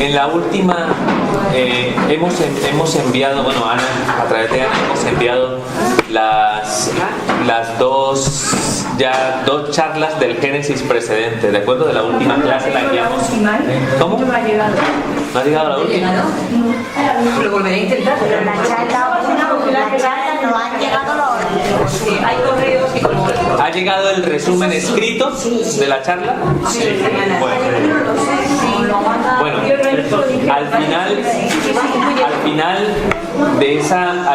En la última hemos enviado, bueno, Ana, a través de Ana hemos enviado las dos charlas del Génesis precedente, ¿de acuerdo? De la última clase la enviamos. ¿Cómo? No ha llegado. ¿No ha llegado la última? Lo volveré a intentar. Pero la charla no han llegado los... Sí, hay correos y como... ¿Ha llegado el resumen escrito de la charla? Sí. Bueno, al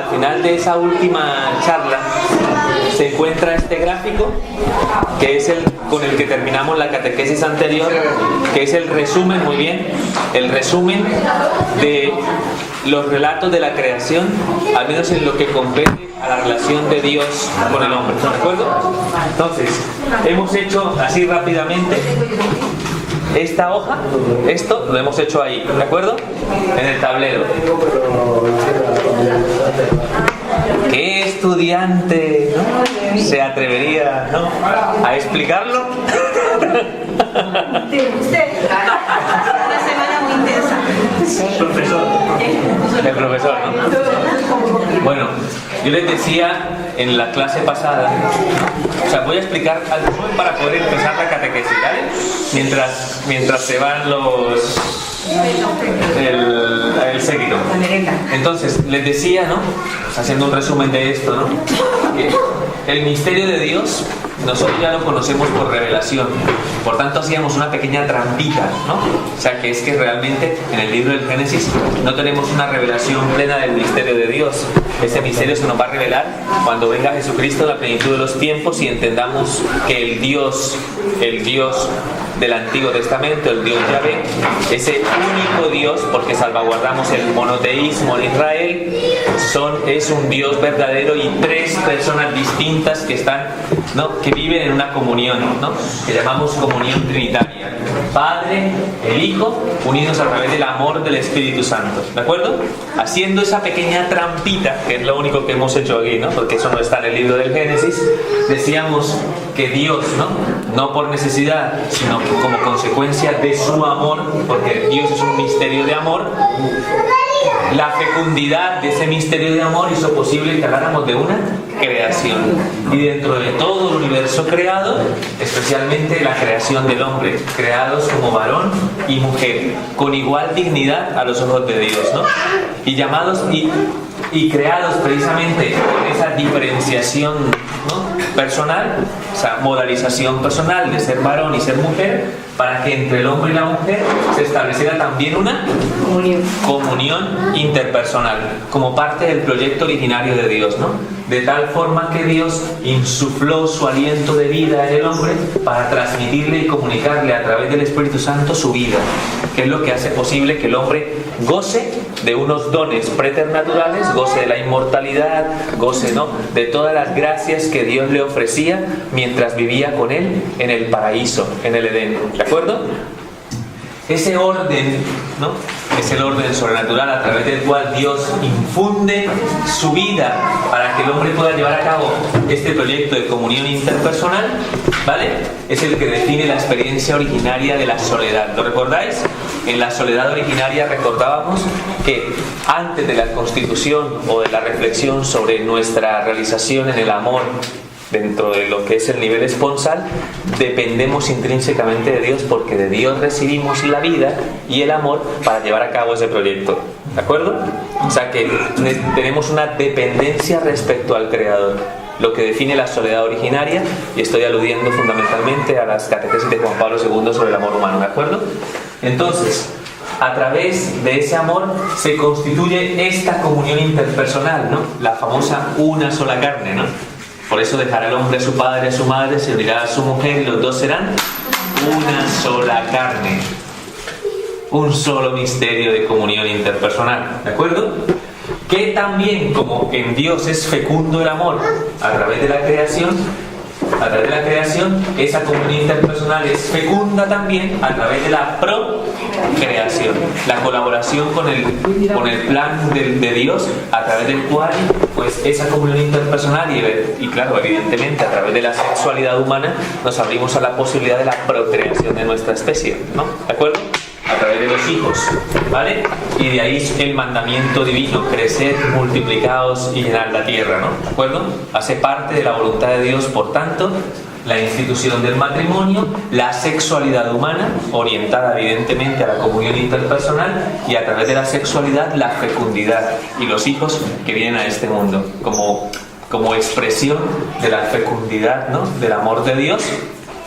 final de esa última charla se encuentra este gráfico, que es el con el que terminamos la catequesis anterior, que es el resumen, muy bien, el resumen de los relatos de la creación, al menos en lo que compete a la relación de Dios con el hombre, ¿de acuerdo? Entonces, hemos hecho así rápidamente esta hoja, esto lo hemos hecho ahí, ¿de acuerdo? En el tablero. ¿Qué estudiante, ¿no?, se atrevería, ¿no?, a explicarlo? Una semana muy intensa. El profesor, ¿no? Bueno, yo les decía en la clase pasada, o sea, voy a explicar al resumen para poder empezar la catequesis, ¿vale? Mientras se van el séquito. Entonces, les decía, ¿no?, pues haciendo un resumen de esto, ¿no?, que el misterio de Dios nosotros ya lo conocemos por revelación, por tanto hacíamos una pequeña trampita, ¿no? O sea, que es que realmente en el libro del Génesis no tenemos una revelación plena del misterio de Dios. Ese misterio se nos va a revelar cuando venga Jesucristo en la plenitud de los tiempos y entendamos que el Dios del Antiguo Testamento, el Dios Yahvé, ese único Dios, porque salvaguardamos el monoteísmo en Israel, es un Dios verdadero y tres personas distintas que están, ¿no?, que viven en una comunión, ¿no?, que llamamos comunión trinitaria. Padre, el Hijo, unidos a través del amor del Espíritu Santo, ¿de acuerdo? Haciendo esa pequeña trampita, que es lo único que hemos hecho aquí, ¿no?, porque eso no está en el libro del Génesis, decíamos que Dios, no por necesidad, sino como consecuencia de su amor, porque Dios es un misterio de amor, la fecundidad de ese misterio de amor hizo posible que habláramos de una creación. Y dentro de todo el universo creado, especialmente la creación del hombre, creados como varón y mujer, con igual dignidad a los ojos de Dios, ¿no? Y llamados y creados precisamente con esa diferenciación, ¿no?, personal, o sea, modalización personal de ser varón y ser mujer, para que entre el hombre y la mujer se estableciera también una comunión interpersonal, como parte del proyecto originario de Dios, ¿no? De tal forma que Dios insufló su aliento de vida en el hombre para transmitirle y comunicarle a través del Espíritu Santo su vida, que es lo que hace posible que el hombre goce de unos dones preternaturales, goce de la inmortalidad, goce, ¿no?, de todas las gracias que Dios le ofrecía mientras vivía con él en el paraíso, en el Edén, ¿de acuerdo? Ese orden, ¿no?, es el orden sobrenatural a través del cual Dios infunde su vida para que el hombre pueda llevar a cabo este proyecto de comunión interpersonal, ¿vale? Es el que define la experiencia originaria de la soledad. ¿Lo recordáis? En la soledad originaria recordábamos que antes de la constitución o de la reflexión sobre nuestra realización en el amor dentro de lo que es el nivel esponsal, dependemos intrínsecamente de Dios, porque de Dios recibimos la vida y el amor para llevar a cabo ese proyecto, ¿de acuerdo? O sea que tenemos una dependencia respecto al Creador, lo que define la soledad originaria, y estoy aludiendo fundamentalmente a las catequesis de Juan Pablo II sobre el amor humano, ¿de acuerdo? Entonces, a través de ese amor se constituye esta comunión interpersonal, ¿no?, la famosa una sola carne, ¿no? Por eso dejará el hombre a su padre y a su madre, se unirá a su mujer y los dos serán una sola carne. Un solo misterio de comunión interpersonal, ¿de acuerdo? Que también, como en Dios es fecundo el amor a través de la creación, esa comunión interpersonal es fecunda también a través de la procreación, la colaboración con el plan de Dios, a través del cual pues esa comunión interpersonal y claro, evidentemente a través de la sexualidad humana nos abrimos a la posibilidad de la procreación de nuestra especie, ¿no? ¿De acuerdo? a través de los hijos, ¿vale? Y de ahí el mandamiento divino, crecer, multiplicaos y llenar la tierra, ¿no? ¿De acuerdo? Hace parte de la voluntad de Dios, por tanto, la institución del matrimonio, la sexualidad humana, orientada evidentemente a la comunión interpersonal, y a través de la sexualidad la fecundidad y los hijos que vienen a este mundo, como expresión de la fecundidad, ¿no?, del amor de Dios,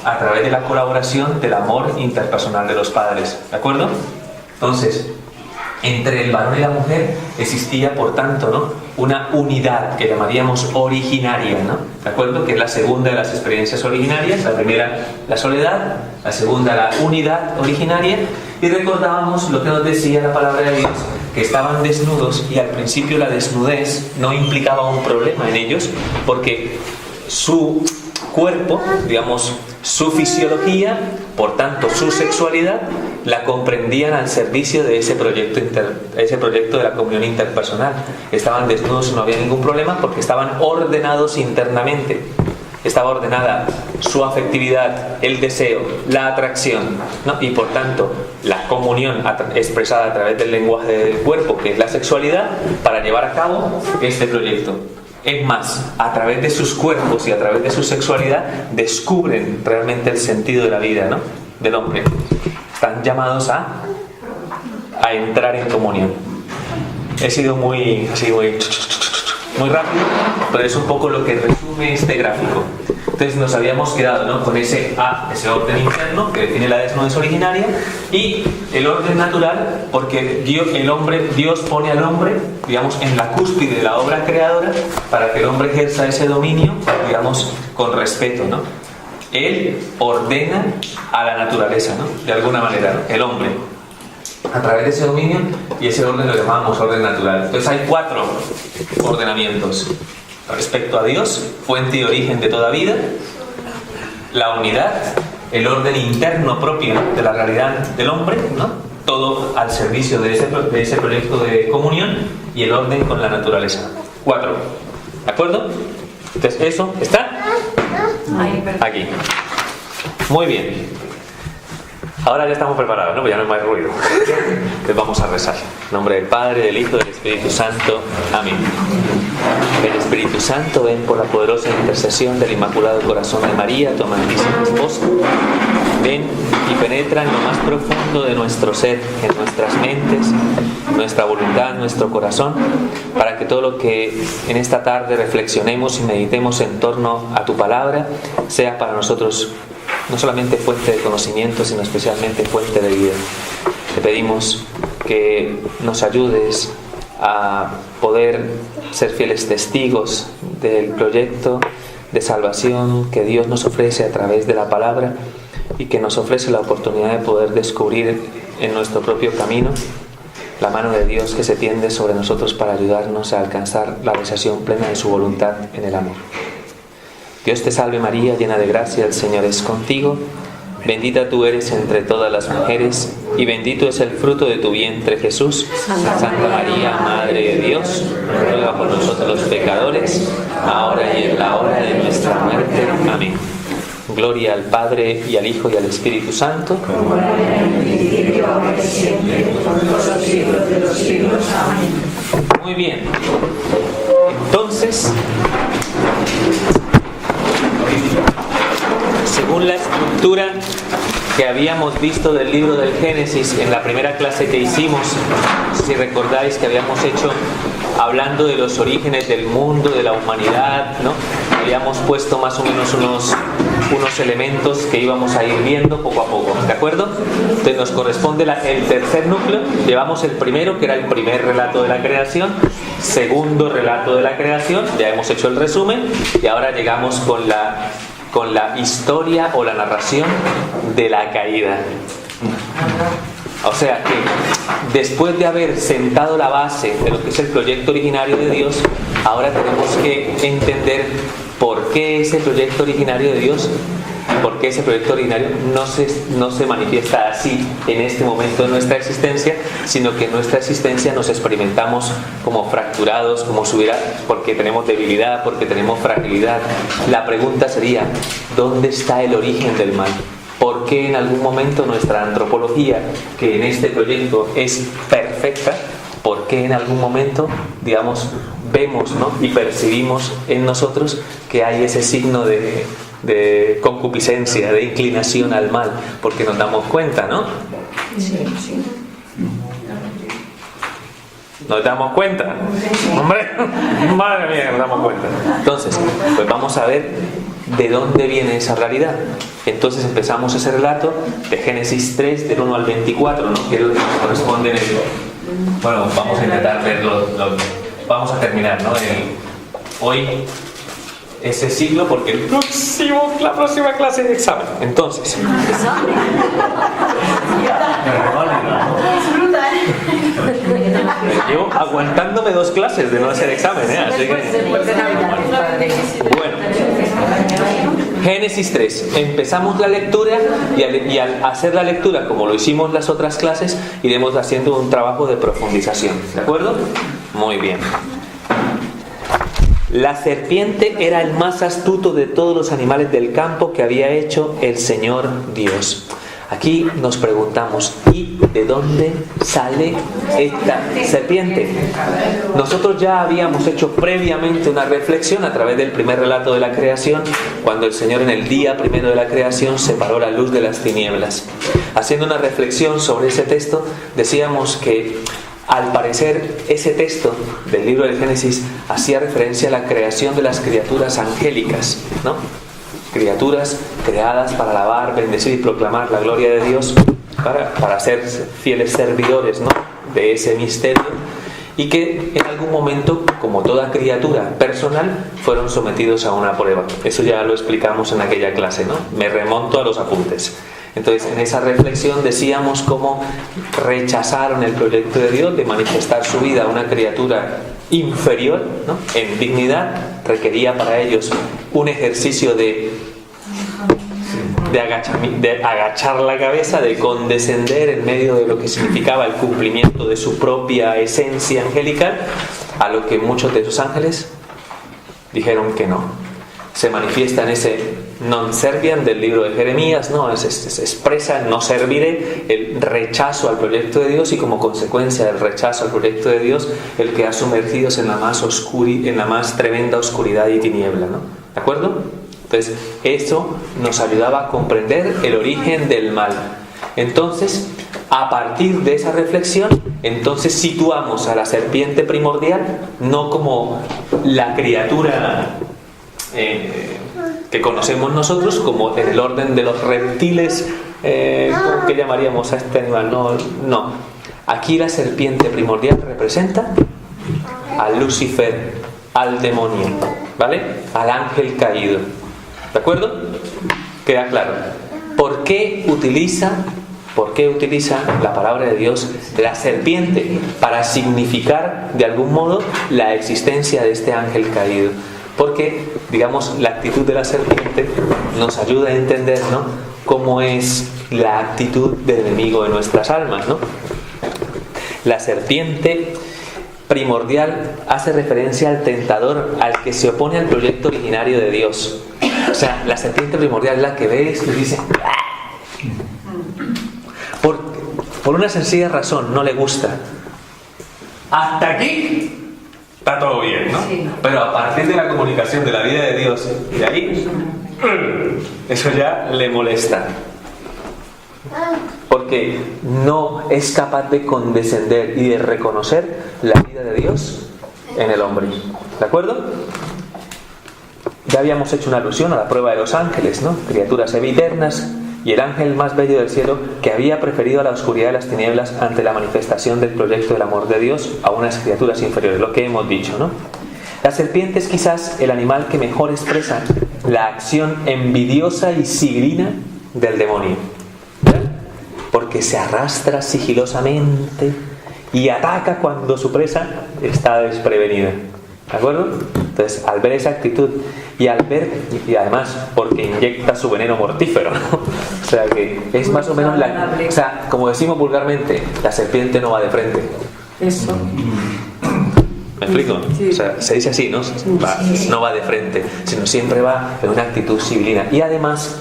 a través de la colaboración del amor interpersonal de los padres, ¿de acuerdo? Entonces, entre el varón y la mujer existía, por tanto, ¿no?, una unidad que llamaríamos originaria, ¿no?, ¿de acuerdo? Que es la segunda de las experiencias originarias. La primera, la soledad; la segunda, la unidad originaria. Y recordábamos lo que nos decía la palabra de Dios, que estaban desnudos, y al principio la desnudez no implicaba un problema en ellos, porque su cuerpo, digamos, su fisiología, por tanto su sexualidad, la comprendían al servicio de ese proyecto de la comunión interpersonal. Estaban desnudos y no había ningún problema, porque estaban ordenados internamente. Estaba ordenada su afectividad, el deseo, la atracción, ¿no? Y por tanto la comunión expresada a través del lenguaje del cuerpo, que es la sexualidad, para llevar a cabo este proyecto. Es más, a través de sus cuerpos y a través de su sexualidad descubren realmente el sentido de la vida, ¿no?, del hombre. Están llamados a entrar en comunión. He sido muy rápido, pero es un poco lo que resume este gráfico. Entonces nos habíamos quedado, ¿no?, con ese orden interno que define la desnudez originaria, y el orden natural, porque Dios pone al hombre, digamos, en la cúspide de la obra creadora, para que el hombre ejerza ese dominio, digamos, con respeto, ¿no? Él ordena a la naturaleza, ¿no?, de alguna manera, ¿no?, el hombre, a través de ese dominio, y ese orden lo llamamos orden natural. Entonces hay 4 ordenamientos respecto a Dios, fuente y origen de toda vida: la unidad, el orden interno propio de la realidad del hombre, ¿no?, todo al servicio de ese proyecto de comunión, y el orden con la naturaleza. 4, ¿de acuerdo? Entonces eso está aquí. Muy bien. Ahora ya estamos preparados, ¿no? Pues ya no hay más ruido. Entonces vamos a rezar. En nombre del Padre, del Hijo y del Espíritu Santo. Amén. El Espíritu Santo, ven por la poderosa intercesión del Inmaculado Corazón de María, tu amantísima esposa. Ven y penetra en lo más profundo de nuestro ser, en nuestras mentes, nuestra voluntad, nuestro corazón, para que todo lo que en esta tarde reflexionemos y meditemos en torno a tu palabra sea para nosotros no solamente fuente de conocimiento, sino especialmente fuente de vida. Te pedimos que nos ayudes a poder ser fieles testigos del proyecto de salvación que Dios nos ofrece a través de la palabra, y que nos ofrece la oportunidad de poder descubrir en nuestro propio camino la mano de Dios que se tiende sobre nosotros para ayudarnos a alcanzar la realización plena de su voluntad en el amor. Dios te salve María, llena de gracia, el Señor es contigo. Bendita tú eres entre todas las mujeres, y bendito es el fruto de tu vientre, Jesús. Santa María, Madre de Dios, ruega por nosotros los pecadores, ahora y en la hora de nuestra muerte. Amén. Gloria al Padre, y al Hijo, y al Espíritu Santo. Como era en el principio, ahora y siempre, por los siglos de los siglos. Amén. Muy bien. Entonces, según la estructura que habíamos visto del libro del Génesis en la primera clase que hicimos, si recordáis que habíamos hecho hablando de los orígenes del mundo, de la humanidad, ¿no? Habíamos puesto más o menos unos elementos que íbamos a ir viendo poco a poco, ¿de acuerdo? Entonces nos corresponde el tercer núcleo. Llevamos el primero, que era el primer relato de la creación, segundo relato de la creación, ya hemos hecho el resumen, y ahora llegamos con la historia o la narración de la caída. O sea que después de haber sentado la base de lo que es el proyecto originario de Dios, ahora tenemos que entender por qué ese proyecto originario de Dios, por qué ese proyecto originario no se manifiesta así en este momento de nuestra existencia, sino que en nuestra existencia nos experimentamos como fracturados, como si hubiera, porque tenemos debilidad, porque tenemos fragilidad. La pregunta sería, ¿dónde está el origen del mal? ¿Por qué en algún momento nuestra antropología, que en este proyecto es perfecta, por qué en algún momento, digamos, vemos, ¿no?, y percibimos en nosotros que hay ese signo de concupiscencia, de inclinación al mal? Porque nos damos cuenta, ¿no? Sí, sí. ¿Nos damos cuenta? ¡Hombre! ¡Madre mía, nos damos cuenta! Entonces, pues vamos a ver de dónde viene esa realidad. Entonces empezamos ese relato de Génesis 3, del 1 al 24, ¿no?, que es lo que corresponde en el... Bueno, vamos a intentar verlo. Vamos a terminar, ¿no?, hoy ese siglo, porque la próxima clase de examen. Entonces... Llevo aguantándome 2 clases de no hacer examen, así que... Bueno, Génesis 3. Empezamos la lectura y al hacer la lectura, como lo hicimos las otras clases, iremos haciendo un trabajo de profundización. ¿De acuerdo? Muy bien. La serpiente era el más astuto de todos los animales del campo que había hecho el Señor Dios. Aquí nos preguntamos, ¿y de dónde sale esta serpiente? Nosotros ya habíamos hecho previamente una reflexión a través del primer relato de la creación, cuando el Señor en el día primero de la creación separó la luz de las tinieblas. Haciendo una reflexión sobre ese texto, decíamos que al parecer ese texto del libro del Génesis hacía referencia a la creación de las criaturas angélicas, ¿no? Criaturas creadas para alabar, bendecir y proclamar la gloria de Dios, para ser fieles servidores, ¿no?, de ese misterio, y que en algún momento, como toda criatura personal, fueron sometidos a una prueba. Eso ya lo explicamos en aquella clase, ¿no? Me remonto a los apuntes. Entonces, en esa reflexión decíamos cómo rechazaron el proyecto de Dios de manifestar su vida a una criatura inferior, ¿no?, en dignidad. Requería para ellos un ejercicio de agachar la cabeza, de condescender en medio de lo que significaba el cumplimiento de su propia esencia angelical, a lo que muchos de esos ángeles dijeron que no. Se manifiesta en ese non serviam del libro de Jeremías, ¿no? Se expresa no serviré, el rechazo al proyecto de Dios, y como consecuencia del rechazo al proyecto de Dios, el que ha sumergidos en la más tremenda oscuridad y tiniebla, ¿no? ¿De acuerdo? Entonces, eso nos ayudaba a comprender el origen del mal. Entonces, a partir de esa reflexión, entonces situamos a la serpiente primordial no como la criatura que conocemos nosotros, como en el orden de los reptiles, ¿qué llamaríamos a este animal? No. Aquí la serpiente primordial representa a Lucifer, al demonio, ¿vale? Al ángel caído. ¿De acuerdo? ¿Queda claro? ¿Por qué utiliza la palabra de Dios la serpiente? Para significar de algún modo la existencia de este ángel caído. Porque, digamos, la actitud de la serpiente nos ayuda a entender, ¿no?, cómo es la actitud del enemigo de nuestras almas, ¿no? La serpiente primordial hace referencia al tentador, al que se opone al proyecto originario de Dios. O sea, la serpiente primordial es la que ve esto y dice... Por una sencilla razón, no le gusta. Hasta aquí... está todo bien, ¿no? Sí. Pero a partir de la comunicación de la vida de Dios, de ahí, eso ya le molesta. Porque no es capaz de condescender y de reconocer la vida de Dios en el hombre. ¿De acuerdo? Ya habíamos hecho una alusión a la prueba de los ángeles, ¿no? Criaturas sempiternas, y el ángel más bello del cielo, que había preferido a la oscuridad de las tinieblas ante la manifestación del proyecto del amor de Dios a unas criaturas inferiores, lo que hemos dicho, ¿no? La serpiente es quizás el animal que mejor expresa la acción envidiosa y sigrina del demonio, ¿verdad? Porque se arrastra sigilosamente y ataca cuando su presa está desprevenida. ¿De acuerdo? Entonces, al ver esa actitud y además porque inyecta su veneno mortífero, o sea que es más o menos o sea, como decimos vulgarmente, la serpiente no va de frente. Eso. ¿Me explico? O sea, se dice así, ¿no? No va de frente, sino siempre va en una actitud sibilina. Y además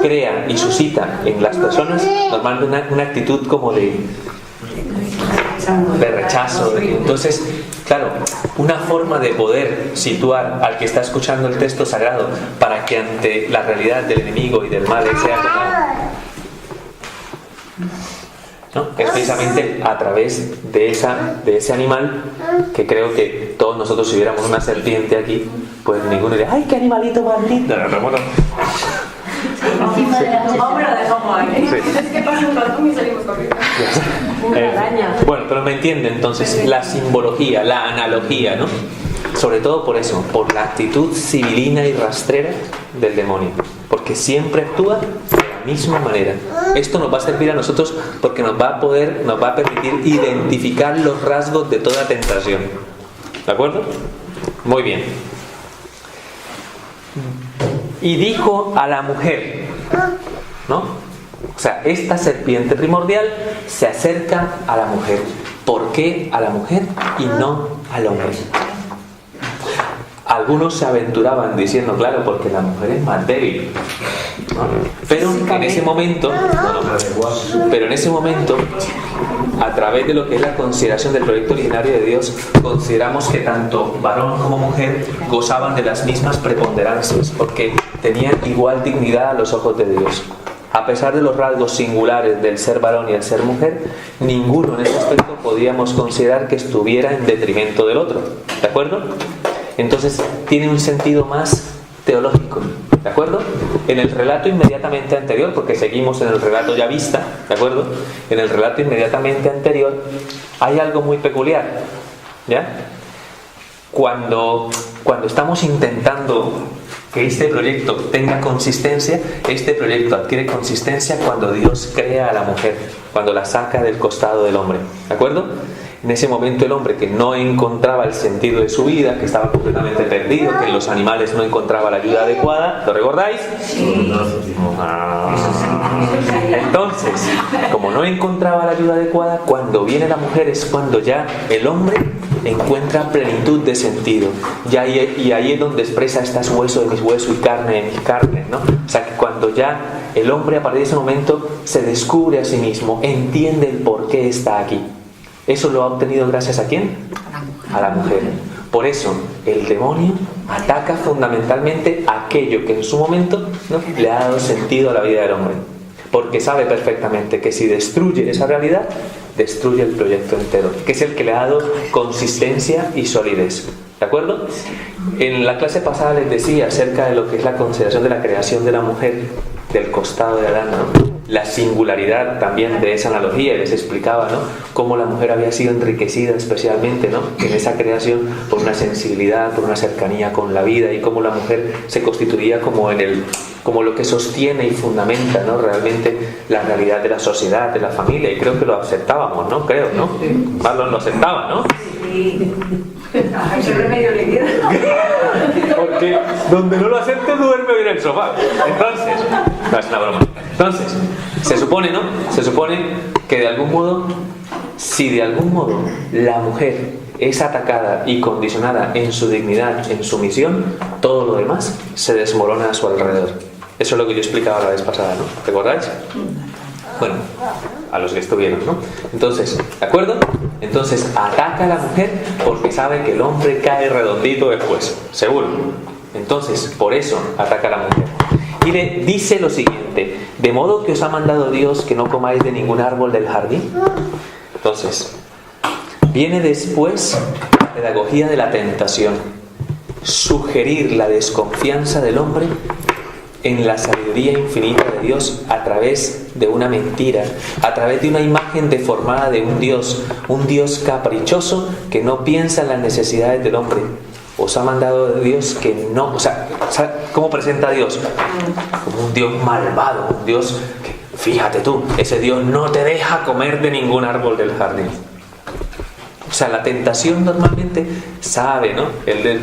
crea y suscita en las personas normalmente una actitud como de rechazo. Entonces, claro, una forma de poder situar al que está escuchando el texto sagrado para que ante la realidad del enemigo y del mal él sea como, ¿no? Es precisamente a través de ese animal, que creo que todos nosotros, si viéramos una serpiente aquí, pues ninguno diría, ¡ay, qué animalito más lindo! No. Hombre, lo dejamos ahí. Sí. Es que pasa un ratón y salimos corriendo. Una araña. Bueno, pero me entiende entonces la simbología, la analogía, ¿no? Sobre todo por eso, por la actitud sibilina y rastrera del demonio, porque siempre actúa de la misma manera. Esto nos va a servir a nosotros porque nos va a permitir identificar los rasgos de toda tentación. ¿De acuerdo? Muy bien. Y dijo a la mujer, ¿no? O sea, esta serpiente primordial se acerca a la mujer. ¿Por qué a la mujer y no al hombre? Algunos se aventuraban diciendo, claro, porque la mujer es más débil, ¿no? Pero en ese momento, a través de lo que es la consideración del proyecto originario de Dios, consideramos que tanto varón como mujer gozaban de las mismas preponderancias, porque tenían igual dignidad a los ojos de Dios. A pesar de los rasgos singulares del ser varón y el ser mujer, ninguno en ese aspecto podíamos considerar que estuviera en detrimento del otro. ¿De acuerdo? Entonces tiene un sentido más teológico, ¿de acuerdo? En el relato inmediatamente anterior, porque seguimos en el relato ya vista, ¿de acuerdo? En el relato inmediatamente anterior hay algo muy peculiar, ¿ya? Cuando estamos intentando que este proyecto tenga consistencia, este proyecto adquiere consistencia cuando Dios crea a la mujer, cuando la saca del costado del hombre, ¿de acuerdo? En ese momento el hombre, que no encontraba el sentido de su vida, que estaba completamente perdido, que en los animales no encontraba la ayuda adecuada, ¿lo recordáis? Entonces, como no encontraba la ayuda adecuada, cuando viene la mujer es cuando ya el hombre encuentra plenitud de sentido. Y ahí es donde expresa, estás hueso de mis huesos y carne de mis carnes, ¿no? O sea, que cuando ya el hombre a partir de ese momento se descubre a sí mismo, entiende el por qué está aquí. ¿Eso lo ha obtenido gracias a quién? A la mujer. Por eso el demonio ataca fundamentalmente aquello que en su momento, ¿no?, le ha dado sentido a la vida del hombre. Porque sabe perfectamente que si destruye esa realidad, destruye el proyecto entero, que es el que le ha dado consistencia y solidez. ¿De acuerdo? En la clase pasada les decía acerca de lo que es la consideración de la creación de la mujer del costado de Adán, ¿no? La singularidad también de esa analogía, y les explicaba, ¿no?, cómo la mujer había sido enriquecida especialmente, ¿no?, en esa creación por una sensibilidad, por una cercanía con la vida, y cómo la mujer se constituía como lo que sostiene y fundamenta, ¿no?, realmente la realidad de la sociedad, de la familia, y creo que lo aceptábamos, ¿no? Creo, ¿no? Marlon lo aceptaba, ¿no? Sí. Ese remedio le queda. Porque donde no lo acepte duerme en el sofá. Entonces, no, es una broma. Entonces, se supone, ¿no? Se supone que de algún modo, si de algún modo la mujer es atacada y condicionada en su dignidad, en su misión, todo lo demás se desmorona a su alrededor. Eso es lo que yo explicaba la vez pasada, ¿no? ¿Recordáis? Bueno, a los que estuvieron, ¿no? Entonces, ¿de acuerdo? Entonces ataca a la mujer porque sabe que el hombre cae redondito después, seguro. Entonces, por eso ataca a la mujer. Y le dice lo siguiente: de modo que os ha mandado Dios que no comáis de ningún árbol del jardín. Entonces, viene después la pedagogía de la tentación. Sugerir la desconfianza del hombre en la sabiduría infinita de Dios a través de una mentira, a través de una imagen deformada de un Dios caprichoso que no piensa en las necesidades del hombre. Os ha mandado Dios que no, o sea, ¿cómo presenta a Dios? Como un Dios malvado, un Dios que, fíjate tú, ese Dios no te deja comer de ningún árbol del jardín. O sea, la tentación normalmente sabe, ¿no?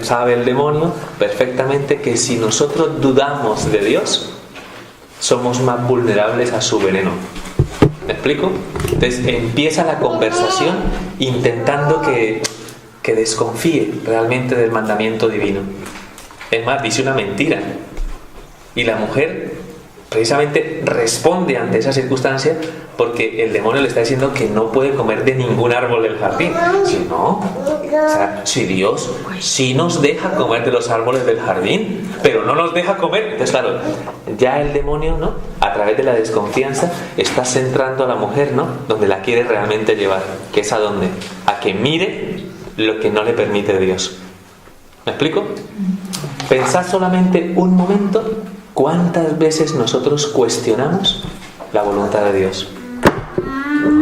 Sabe el demonio perfectamente que si nosotros dudamos de Dios, somos más vulnerables a su veneno. ¿Me explico? Entonces empieza la conversación intentando que que desconfíe realmente del mandamiento divino. Es más, dice una mentira. Y la mujer precisamente responde ante esa circunstancia porque el demonio le está diciendo que no puede comer de ningún árbol del jardín. Si no, o sea, si Dios sí nos deja comer de los árboles del jardín, pero no nos deja comer. Entonces, claro, ya el demonio, ¿no?, a través de la desconfianza está centrando a la mujer, ¿no?, donde la quiere realmente llevar, que es a dónde, a que mire lo que no le permite Dios. ¿Me explico? Pensad solamente un momento cuántas veces nosotros cuestionamos la voluntad de Dios,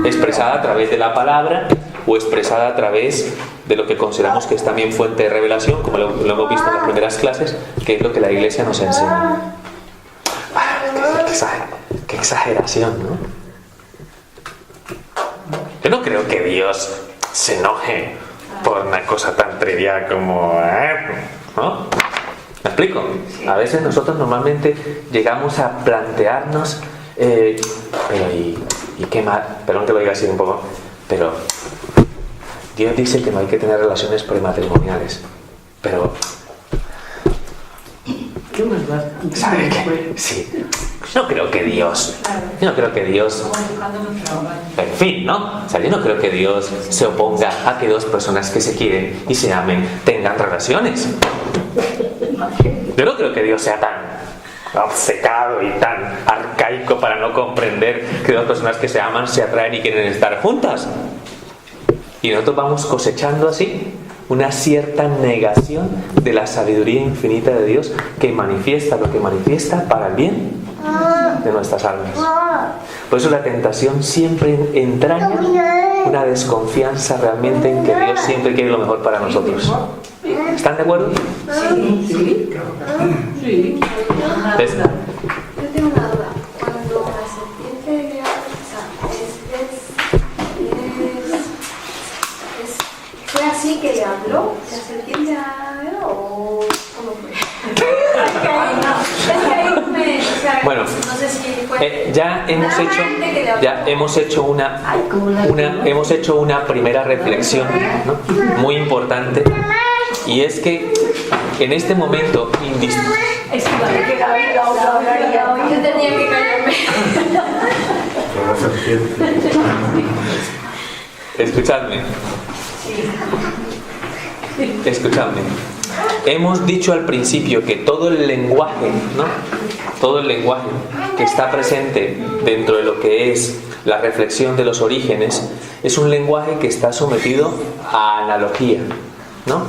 expresada a través de la palabra o expresada a través de lo que consideramos que es también fuente de revelación, como lo hemos visto en las primeras clases, que es lo que la Iglesia nos enseña. Qué exageración, ¿no? Yo no creo que Dios se enoje por una cosa tan trivial como... ¿no? ¿Me explico? A veces nosotros normalmente llegamos a plantearnos pero ¿y qué mal? Perdón que lo diga así un poco, pero Dios dice que no hay que tener relaciones prematrimoniales, pero ¿sabe qué? Sí, yo no creo que Dios, en fin, ¿no? O sea, yo no creo que Dios se oponga a que dos personas que se quieren y se amen tengan relaciones. Yo no creo que Dios sea tan obcecado y tan arcaico para no comprender que dos personas que se aman se atraen y quieren estar juntas. Y nosotros vamos cosechando así una cierta negación de la sabiduría infinita de Dios, que manifiesta lo que manifiesta para el bien de nuestras almas. Por eso la tentación siempre entraña una desconfianza realmente en que Dios siempre quiere lo mejor para nosotros. ¿Están de acuerdo? Sí. Yo tengo una duda. Cuando la serpiente le habla, ¿fue así que le habló? ¿La serpiente habló o cómo fue? Bueno, no sé si fue... ya hemos hecho una primera reflexión, ¿no?, muy importante, y es que en este momento Yo tenía que callarme. Escuchadme. Hemos dicho al principio que todo el lenguaje, ¿no?, todo el lenguaje que está presente dentro de lo que es la reflexión de los orígenes es un lenguaje que está sometido a analogía, ¿no?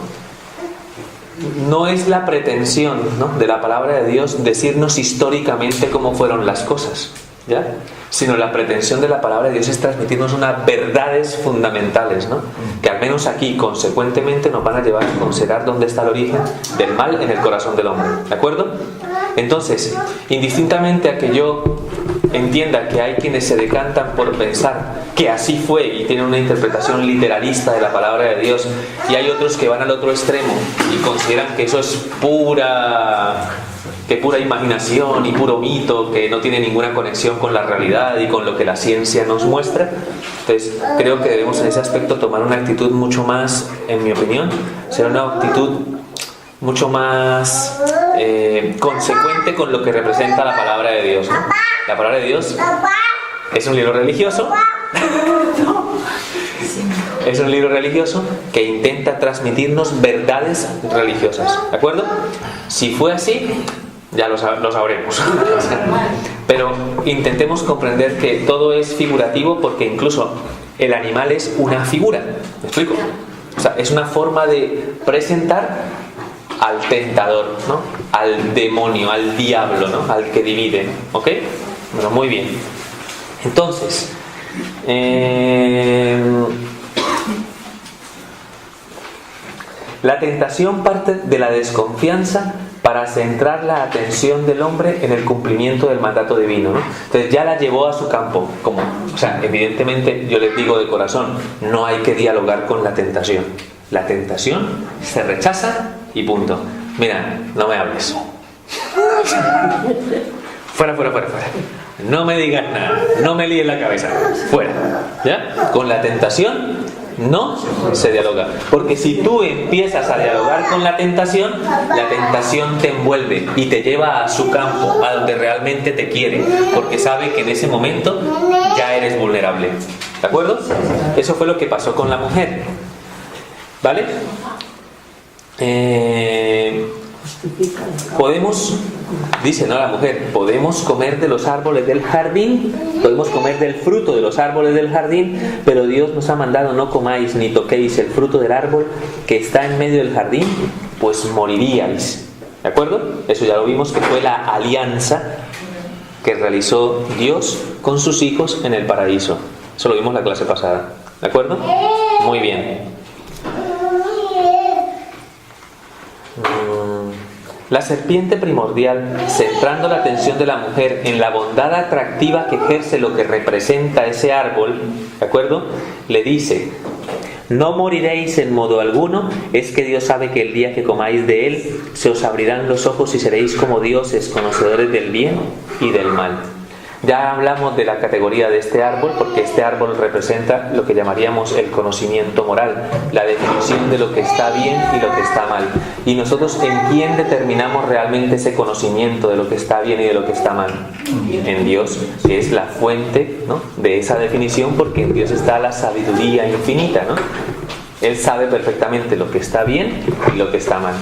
No es la pretensión, ¿no?, de la palabra de Dios decirnos históricamente cómo fueron las cosas, ¿ya?, sino la pretensión de la palabra de Dios es transmitirnos unas verdades fundamentales, ¿no?, que al menos aquí consecuentemente nos van a llevar a considerar dónde está el origen del mal en el corazón del hombre, ¿de acuerdo? Entonces, indistintamente a que yo entienda que hay quienes se decantan por pensar que así fue y tienen una interpretación literalista de la palabra de Dios, y hay otros que van al otro extremo y consideran que eso es pura imaginación y puro mito, que no tiene ninguna conexión con la realidad y con lo que la ciencia nos muestra. Entonces creo que debemos en ese aspecto tomar una actitud mucho más, en mi opinión, será una actitud mucho más consecuente con lo que representa la palabra de Dios, ¿no? La palabra de Dios es un libro religioso. Es un libro religioso que intenta transmitirnos verdades religiosas, ¿de acuerdo? Si fue así, ya lo sabremos. Pero intentemos comprender que todo es figurativo, porque incluso el animal es una figura. ¿Me explico? O sea, es una forma de presentar al tentador, ¿no?, al demonio, al diablo, ¿no?, al que divide. ¿Ok? Bueno, muy bien. Entonces, la tentación parte de la desconfianza para centrar la atención del hombre en el cumplimiento del mandato divino, ¿no? Entonces ya la llevó a su campo. O sea, evidentemente yo les digo de corazón, no hay que dialogar con la tentación. La tentación se rechaza y punto. Mira, no me hables. Fuera. No me digas nada, no me líes la cabeza. Fuera. ¿Ya? Con la tentación no se dialoga. Porque si tú empiezas a dialogar con la tentación te envuelve y te lleva a su campo, a donde realmente te quiere, porque sabe que en ese momento ya eres vulnerable. ¿De acuerdo? Eso fue lo que pasó con la mujer. ¿Vale? Podemos, dice la mujer, podemos comer de los árboles del jardín, podemos comer del fruto de los árboles del jardín, pero Dios nos ha mandado: no comáis ni toquéis el fruto del árbol que está en medio del jardín, pues moriríais. ¿De acuerdo? Eso ya lo vimos, que fue la alianza que realizó Dios con sus hijos en el paraíso. Eso lo vimos la clase pasada. ¿De acuerdo? Muy bien. La serpiente primordial, centrando la atención de la mujer en la bondad atractiva que ejerce lo que representa ese árbol, ¿de acuerdo?, le dice: no moriréis en modo alguno, es que Dios sabe que el día que comáis de él se os abrirán los ojos y seréis como dioses, conocedores del bien y del mal. Ya hablamos de la categoría de este árbol, porque este árbol representa lo que llamaríamos el conocimiento moral, la definición de lo que está bien y lo que está mal. Y nosotros, ¿en quién determinamos realmente ese conocimiento de lo que está bien y de lo que está mal? En Dios, que es la fuente, ¿no?, de esa definición, porque en Dios está la sabiduría infinita, ¿no? Él sabe perfectamente lo que está bien y lo que está mal.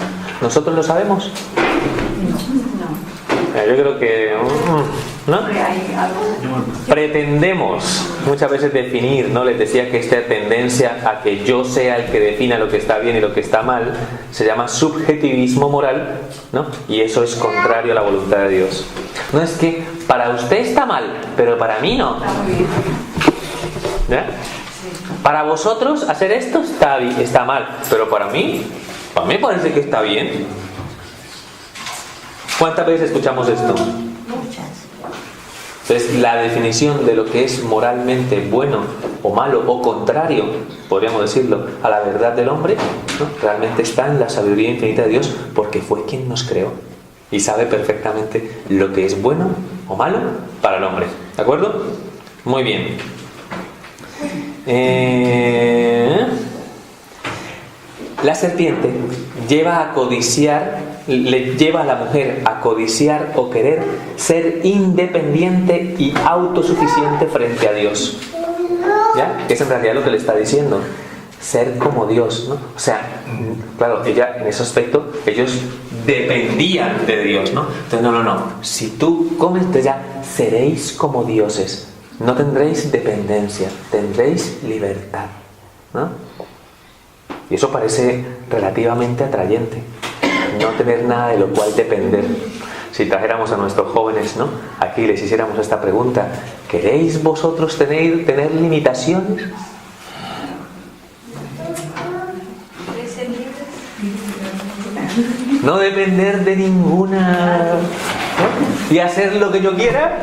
¿Nosotros lo sabemos? Yo creo que ¿no? Pretendemos muchas veces definir, ¿no? Les decía que esta tendencia a que yo sea el que defina lo que está bien y lo que está mal se llama subjetivismo moral, ¿no? Y eso es contrario a la voluntad de Dios. No es que para usted está mal, pero para mí no. ¿Ya? Para vosotros hacer esto está mal, pero para mí parece que está bien. ¿Cuántas veces escuchamos esto? Muchas. Entonces, la definición de lo que es moralmente bueno o malo o contrario, podríamos decirlo, a la verdad del hombre, ¿no?, realmente está en la sabiduría infinita de Dios, porque fue quien nos creó y sabe perfectamente lo que es bueno o malo para el hombre. ¿De acuerdo? Muy bien. La serpiente le lleva a la mujer a codiciar o querer ser independiente y autosuficiente frente a Dios. ¿Ya? Que es en realidad lo que le está diciendo. Ser como Dios, ¿no? O sea, claro, ella en ese aspecto, ellos dependían de Dios, ¿no? Entonces, no. Si tú comes, entonces ya seréis como dioses. No tendréis dependencia, tendréis libertad, ¿no? Y eso parece relativamente atrayente. No tener nada de lo cual depender. Si trajéramos a nuestros jóvenes, ¿no?, aquí les hiciéramos esta pregunta: ¿queréis vosotros tener limitaciones? No depender de ninguna, ¿no?, y hacer lo que yo quiera.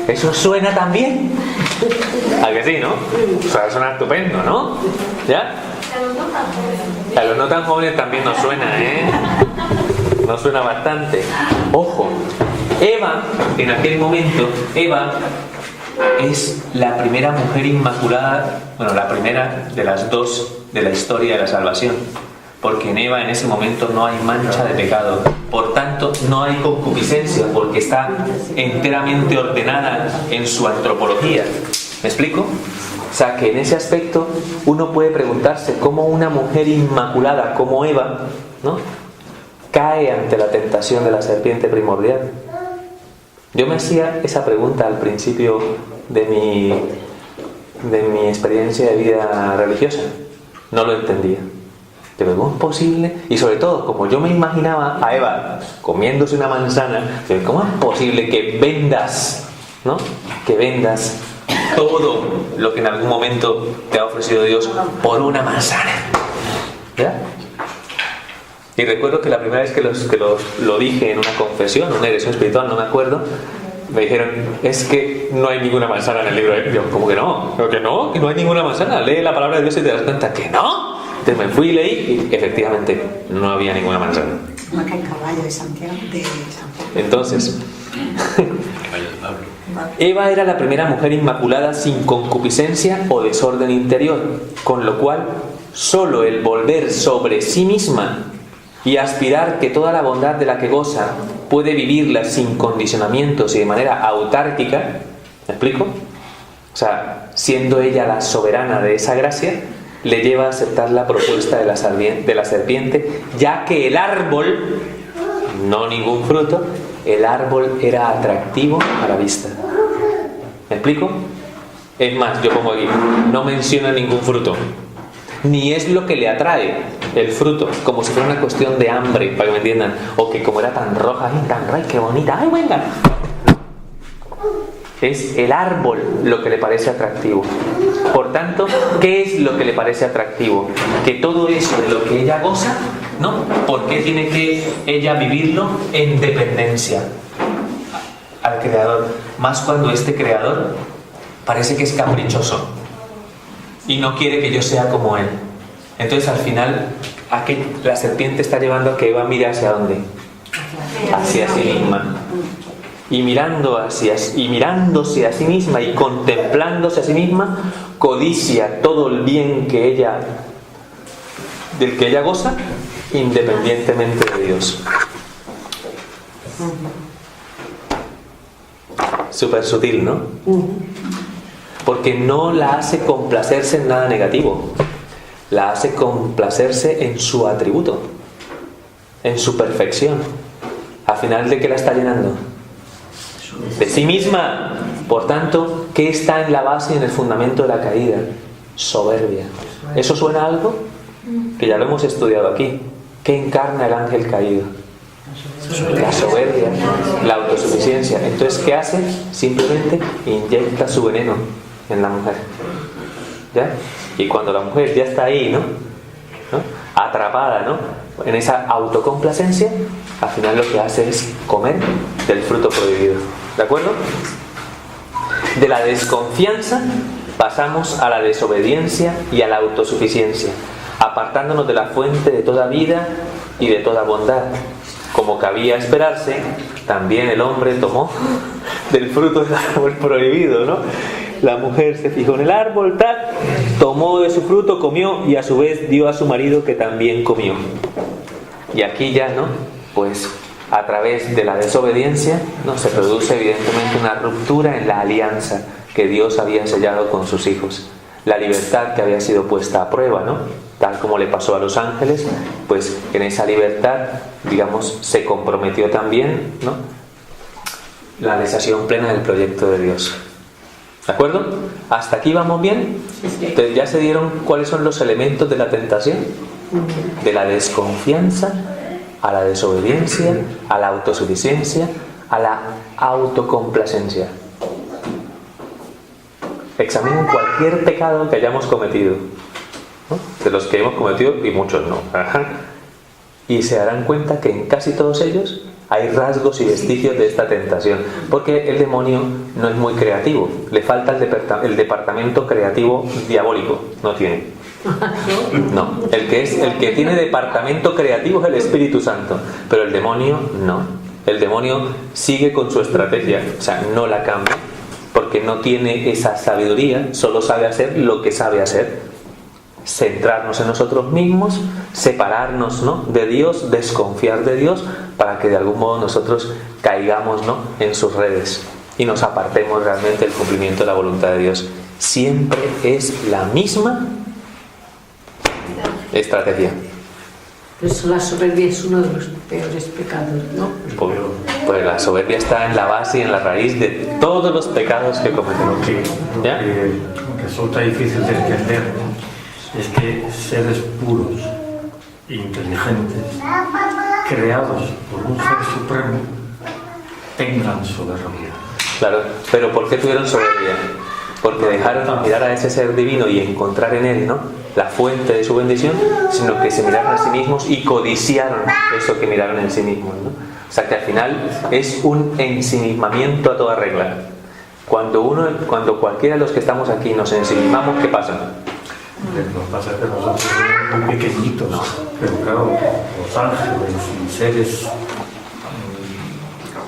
Eso suena tan bien. ¿A que sí, no? O sea, suena estupendo, ¿no? ¿Ya? A los no tan jóvenes también nos suena, ¿eh? Nos suena bastante. Ojo, Eva, en aquel momento, Eva es la primera mujer inmaculada, bueno, la primera de las dos de la historia de la salvación, porque en Eva en ese momento no hay mancha de pecado, por tanto no hay concupiscencia, porque está enteramente ordenada en su antropología. ¿Me explico? O sea, que en ese aspecto uno puede preguntarse cómo una mujer inmaculada como Eva, ¿no?, cae ante la tentación de la serpiente primordial. Yo me hacía esa pregunta al principio de mi experiencia de vida religiosa. No lo entendía. Pero ¿cómo es posible? Y sobre todo, como yo me imaginaba a Eva comiéndose una manzana, ¿cómo es posible que vendas, ¿no?, que vendas todo lo que en algún momento te ha ofrecido Dios por una manzana? ¿Ya? Y recuerdo que la primera vez que lo dije en una confesión, una erección espiritual, no me acuerdo, me dijeron: es que no hay ninguna manzana en el libro. Yo, ¿cómo que no? Que no hay ninguna manzana. Lee la palabra de Dios y te das cuenta que no. Entonces me fui y leí y efectivamente no había ninguna manzana. Más que el caballo de Santiago. Entonces, Eva era la primera mujer inmaculada sin concupiscencia o desorden interior, con lo cual solo el volver sobre sí misma y aspirar que toda la bondad de la que goza puede vivirla sin condicionamientos y de manera autárquica, ¿me explico? O sea, siendo ella la soberana de esa gracia, le lleva a aceptar la propuesta de la serpiente, ya que el árbol, no ningún fruto, el árbol era atractivo a la vista. ¿Me explico? Es más, yo pongo aquí, no menciona ningún fruto, ni es lo que le atrae el fruto, como si fuera una cuestión de hambre, para que me entiendan, o que como era tan roja, ¡ay, tan ray, qué bonita! ¡Ay, venga! Es el árbol lo que le parece atractivo. Por tanto, ¿qué es lo que le parece atractivo? Que todo eso de lo que ella goza, ¿no? ¿Por qué tiene que ella vivirlo en dependencia al Creador? Más cuando este Creador parece que es caprichoso y no quiere que yo sea como Él. Entonces al final, la serpiente está llevando a que Eva mire hacia dónde, hacia sí misma. Y mirándose a sí misma y contemplándose a sí misma, codicia todo el bien del que ella goza, independientemente de Dios. Súper sutil, ¿no? Porque no la hace complacerse en nada negativo, la hace complacerse en su atributo, en su perfección. Al final, ¿de qué la está llenando? De sí misma. Por tanto, ¿qué está en la base y en el fundamento de la caída? Soberbia. ¿Eso suena a algo? Que ya lo hemos estudiado aquí. ¿Qué encarna el ángel caído? La soberbia, la autosuficiencia. Entonces, ¿qué hace? Simplemente inyecta su veneno en la mujer. ¿Ya? Y cuando la mujer ya está ahí, ¿no? Atrapada, ¿no? En esa autocomplacencia, al final lo que hace es comer del fruto prohibido. ¿De acuerdo? De la desconfianza pasamos a la desobediencia y a la autosuficiencia, apartándonos de la fuente de toda vida y de toda bondad. Como cabía esperarse, también el hombre tomó del fruto del árbol prohibido, ¿no? La mujer se fijó en el árbol, tomó de su fruto, comió y a su vez dio a su marido, que también comió. Y aquí ya, ¿no? Pues a través de la desobediencia, ¿no? Se produce evidentemente una ruptura en la alianza que Dios había sellado con sus hijos. La libertad que había sido puesta a prueba, ¿no? Tal como le pasó a los ángeles, pues en esa libertad, digamos, se comprometió también, ¿no? La realización plena del proyecto de Dios. ¿De acuerdo? ¿Hasta aquí vamos bien? Entonces, ¿ya se dieron cuáles son los elementos de la tentación? De la desconfianza a la desobediencia, a la autosuficiencia, a la autocomplacencia. Examinen cualquier pecado que hayamos cometido, ¿no? De los que hemos cometido, y muchos no. Y se darán cuenta que en casi todos ellos hay rasgos y vestigios de esta tentación, porque el demonio no es muy creativo, le falta el departamento creativo diabólico, no tiene. No, el que tiene departamento creativo es el Espíritu Santo, pero el demonio no. El demonio sigue con su estrategia, o sea, no la cambia, porque no tiene esa sabiduría, solo sabe hacer lo que sabe hacer: centrarnos en nosotros mismos, separarnos, ¿no?, de Dios, desconfiar de Dios, para que de algún modo nosotros caigamos, ¿no?, en sus redes y nos apartemos realmente del cumplimiento de la voluntad de Dios. Siempre es la misma estrategia. Por eso la soberbia es uno de los peores pecados, ¿no? Pues la soberbia está en la base y en la raíz de todos los pecados que cometemos. ¿Ya? Resulta difícil de entender, ¿no? Es que seres puros, inteligentes, creados por un ser supremo, tengan soberbia. Claro, pero ¿por qué tuvieron soberbia? Porque dejaron de mirar a ese ser divino y encontrar en él, ¿no?, la fuente de su bendición, sino que se miraron a sí mismos y codiciaron eso que miraron en sí mismos, ¿no? O sea que al final es un ensimismamiento a toda regla. Cuando cualquiera de los que estamos aquí nos ensimismamos, ¿qué pasa? Lo que pasa es que nosotros somos muy pequeñitos, pero claro, los ángeles y seres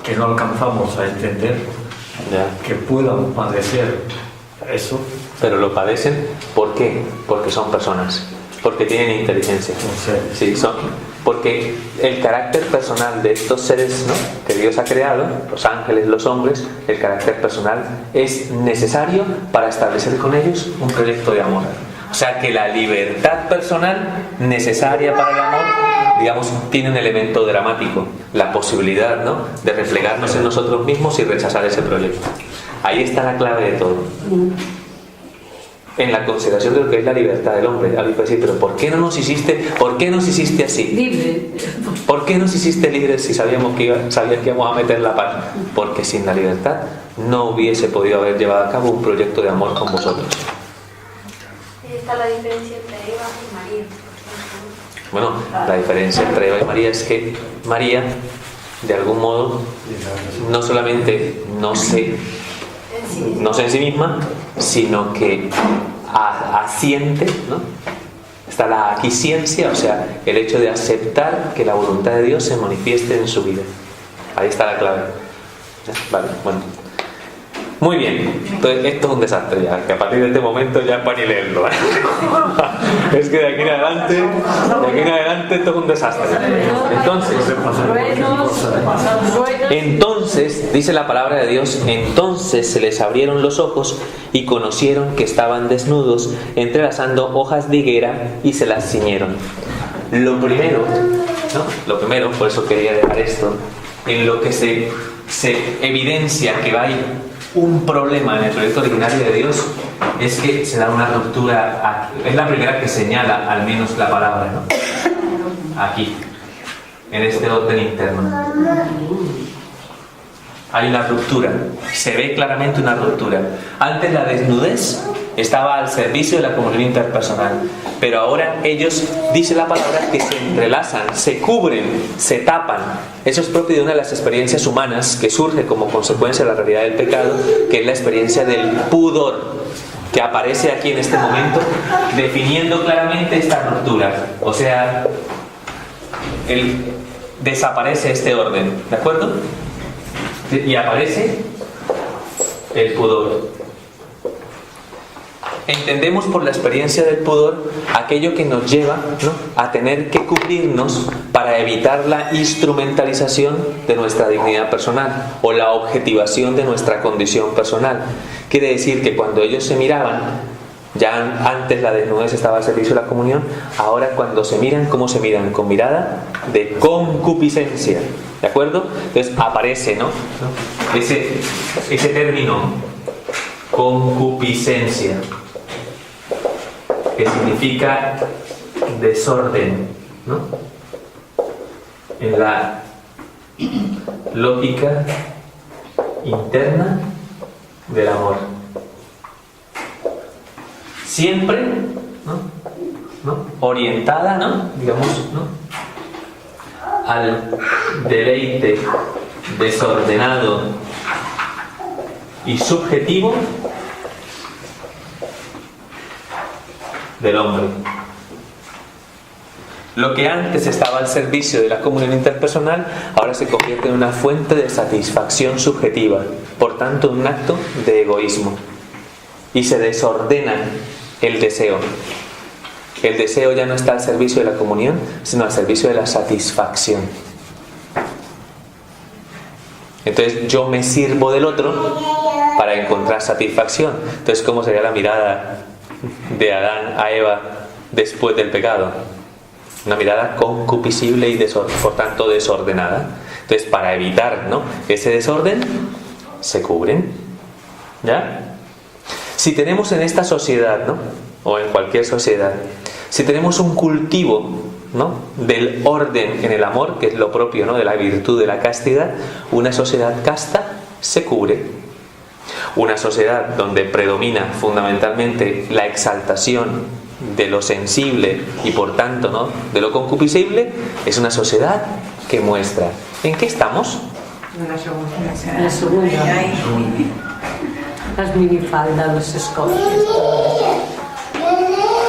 que no alcanzamos a entender, Ya. que puedan padecer eso. Pero lo padecen, ¿por qué? Porque son personas, porque tienen inteligencia. Sí, porque el carácter personal de estos seres, ¿no?, que Dios ha creado, los ángeles, los hombres, el carácter personal es necesario para establecer con ellos un proyecto de amor. O sea que la libertad personal necesaria para el amor, digamos, tiene un elemento dramático, la posibilidad, ¿no?, de replegarnos en nosotros mismos y rechazar ese proyecto. Ahí está la clave de todo. En la consideración de lo que es la libertad del hombre. Alguien puede decir, pero ¿por qué nos hiciste así? Libre. ¿Por qué nos hiciste libres si sabías que íbamos a meter la pata? Porque sin la libertad no hubiese podido haber llevado a cabo un proyecto de amor con vosotros. Ahí está la diferencia entre Eva y María. Bueno, la diferencia entre Eva y María es que María, de algún modo, no solamente no sé en sí misma, sino que asiente, ¿no? Está la aquiescencia, o sea, el hecho de aceptar que la voluntad de Dios se manifieste en su vida. Ahí está la clave. Vale, bueno. Muy bien, entonces esto es un desastre ya, que a partir de este momento ya es para ni leerlo, ¿eh? Es que de aquí en adelante esto es un desastre. Entonces, dice la palabra de Dios, entonces se les abrieron los ojos y conocieron que estaban desnudos, entrelazando hojas de higuera y se las ciñeron. Lo primero, por eso quería dejar esto, en lo que se evidencia que hay un problema en el proyecto originario de Dios, es que se da una ruptura aquí. Es la primera que señala al menos la palabra, ¿no? Aquí, en este orden interno hay una ruptura, se ve claramente una ruptura. Antes la desnudez estaba al servicio de la comunión interpersonal, pero ahora ellos, dice la palabra, que se entrelazan, se cubren, se tapan. Eso es propio de una de las experiencias humanas que surge como consecuencia de la realidad del pecado, que es la experiencia del pudor, que aparece aquí en este momento, definiendo claramente esta ruptura. O sea, desaparece este orden, ¿de acuerdo? Y aparece el pudor. Entendemos por la experiencia del pudor aquello que nos lleva, ¿no?, a tener que cubrirnos para evitar la instrumentalización de nuestra dignidad personal o la objetivación de nuestra condición personal. Quiere decir que cuando ellos se miraban, ya antes la desnudez estaba al servicio de la comunión, ahora cuando se miran, ¿cómo se miran? Con mirada de concupiscencia, ¿de acuerdo? Entonces aparece, ¿no?, ese término, concupiscencia, que significa desorden, ¿no?, en la lógica interna del amor. Siempre, ¿no?, orientada, ¿no?, digamos, ¿no?, al deleite desordenado y subjetivo del hombre. Lo que antes estaba al servicio de la comunión interpersonal ahora se convierte en una fuente de satisfacción subjetiva, por tanto un acto de egoísmo, y se desordena el deseo. El deseo ya no está al servicio de la comunión, sino al servicio de la satisfacción. Entonces yo me sirvo del otro para encontrar satisfacción. Entonces, ¿cómo sería la mirada de Adán a Eva después del pecado? Una mirada concupiscible y por tanto desordenada. Entonces, para evitar, ¿no?, ese desorden, se cubren. ¿Ya? Si tenemos en esta sociedad, ¿no?, o en cualquier sociedad, si tenemos un cultivo, ¿no?, del orden en el amor, que es lo propio, ¿no?, de la virtud de la castidad, una sociedad casta se cubre. Una sociedad donde predomina fundamentalmente la exaltación de lo sensible y por tanto, ¿no?, de lo concupiscible, es una sociedad que muestra. ¿En qué estamos? En la segunda. Las minifaldas, los escotes.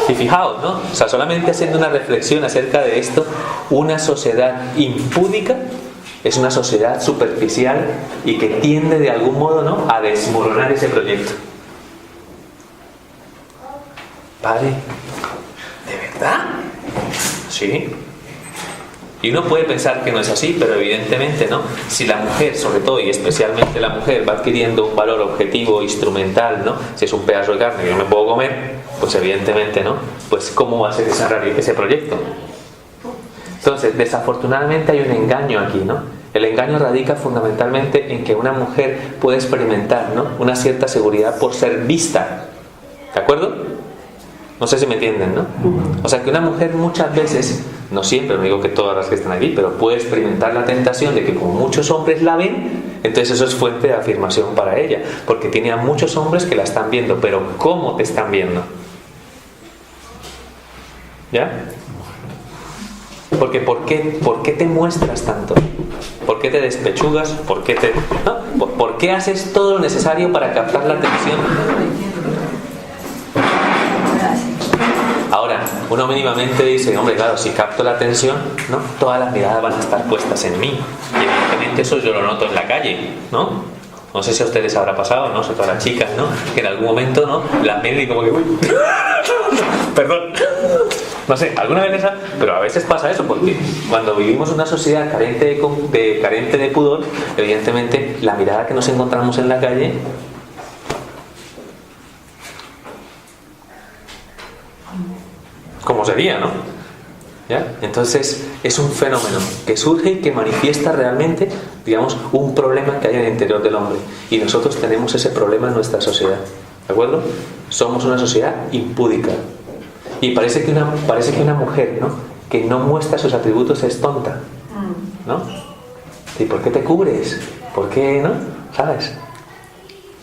Y fijaos, ¿no? O sea, solamente haciendo una reflexión acerca de esto, una sociedad impúdica Es una sociedad superficial y que tiende de algún modo, ¿no?, a desmoronar ese proyecto. Padre, ¿de verdad? Sí. Y uno puede pensar que no es así, pero evidentemente no. Si la mujer, sobre todo y especialmente la mujer, va adquiriendo un valor objetivo, instrumental, ¿no? Si es un pedazo de carne que yo me puedo comer, pues evidentemente no. Pues ¿cómo va a ser ese proyecto? Entonces, desafortunadamente hay un engaño aquí, ¿no? El engaño radica fundamentalmente en que una mujer puede experimentar, ¿no?, una cierta seguridad por ser vista. ¿De acuerdo? No sé si me entienden, ¿no? O sea, que una mujer muchas veces, no siempre, no digo que todas las que están aquí, pero puede experimentar la tentación de que como muchos hombres la ven, entonces eso es fuente de afirmación para ella, porque tiene a muchos hombres que la están viendo, pero ¿cómo te están viendo? ¿Ya? Porque ¿por qué te muestras tanto? ¿Por qué te despechugas? ¿Por qué haces todo lo necesario para captar la atención? Ahora, uno mínimamente dice, hombre, claro, si capto la atención, ¿no?, todas las miradas van a estar puestas en mí. Y evidentemente eso yo lo noto en la calle, ¿no? No sé si a ustedes habrá pasado, ¿no?, sobre todo a las chicas, ¿no?, que en algún momento, ¿no?, las ven y como que, uy, perdón. No sé, alguna vez pero a veces pasa eso, porque cuando vivimos una sociedad carente de pudor, evidentemente la mirada que nos encontramos en la calle, ¿cómo sería, no? ¿Ya? Entonces es un fenómeno que surge y que manifiesta realmente, digamos, un problema que hay en el interior del hombre, y nosotros tenemos ese problema en nuestra sociedad, ¿de acuerdo? Somos una sociedad impúdica. Y parece que una mujer, ¿no?, que no muestra sus atributos es tonta, ¿no? ¿Y por qué te cubres? ¿Por qué, no? ¿Sabes?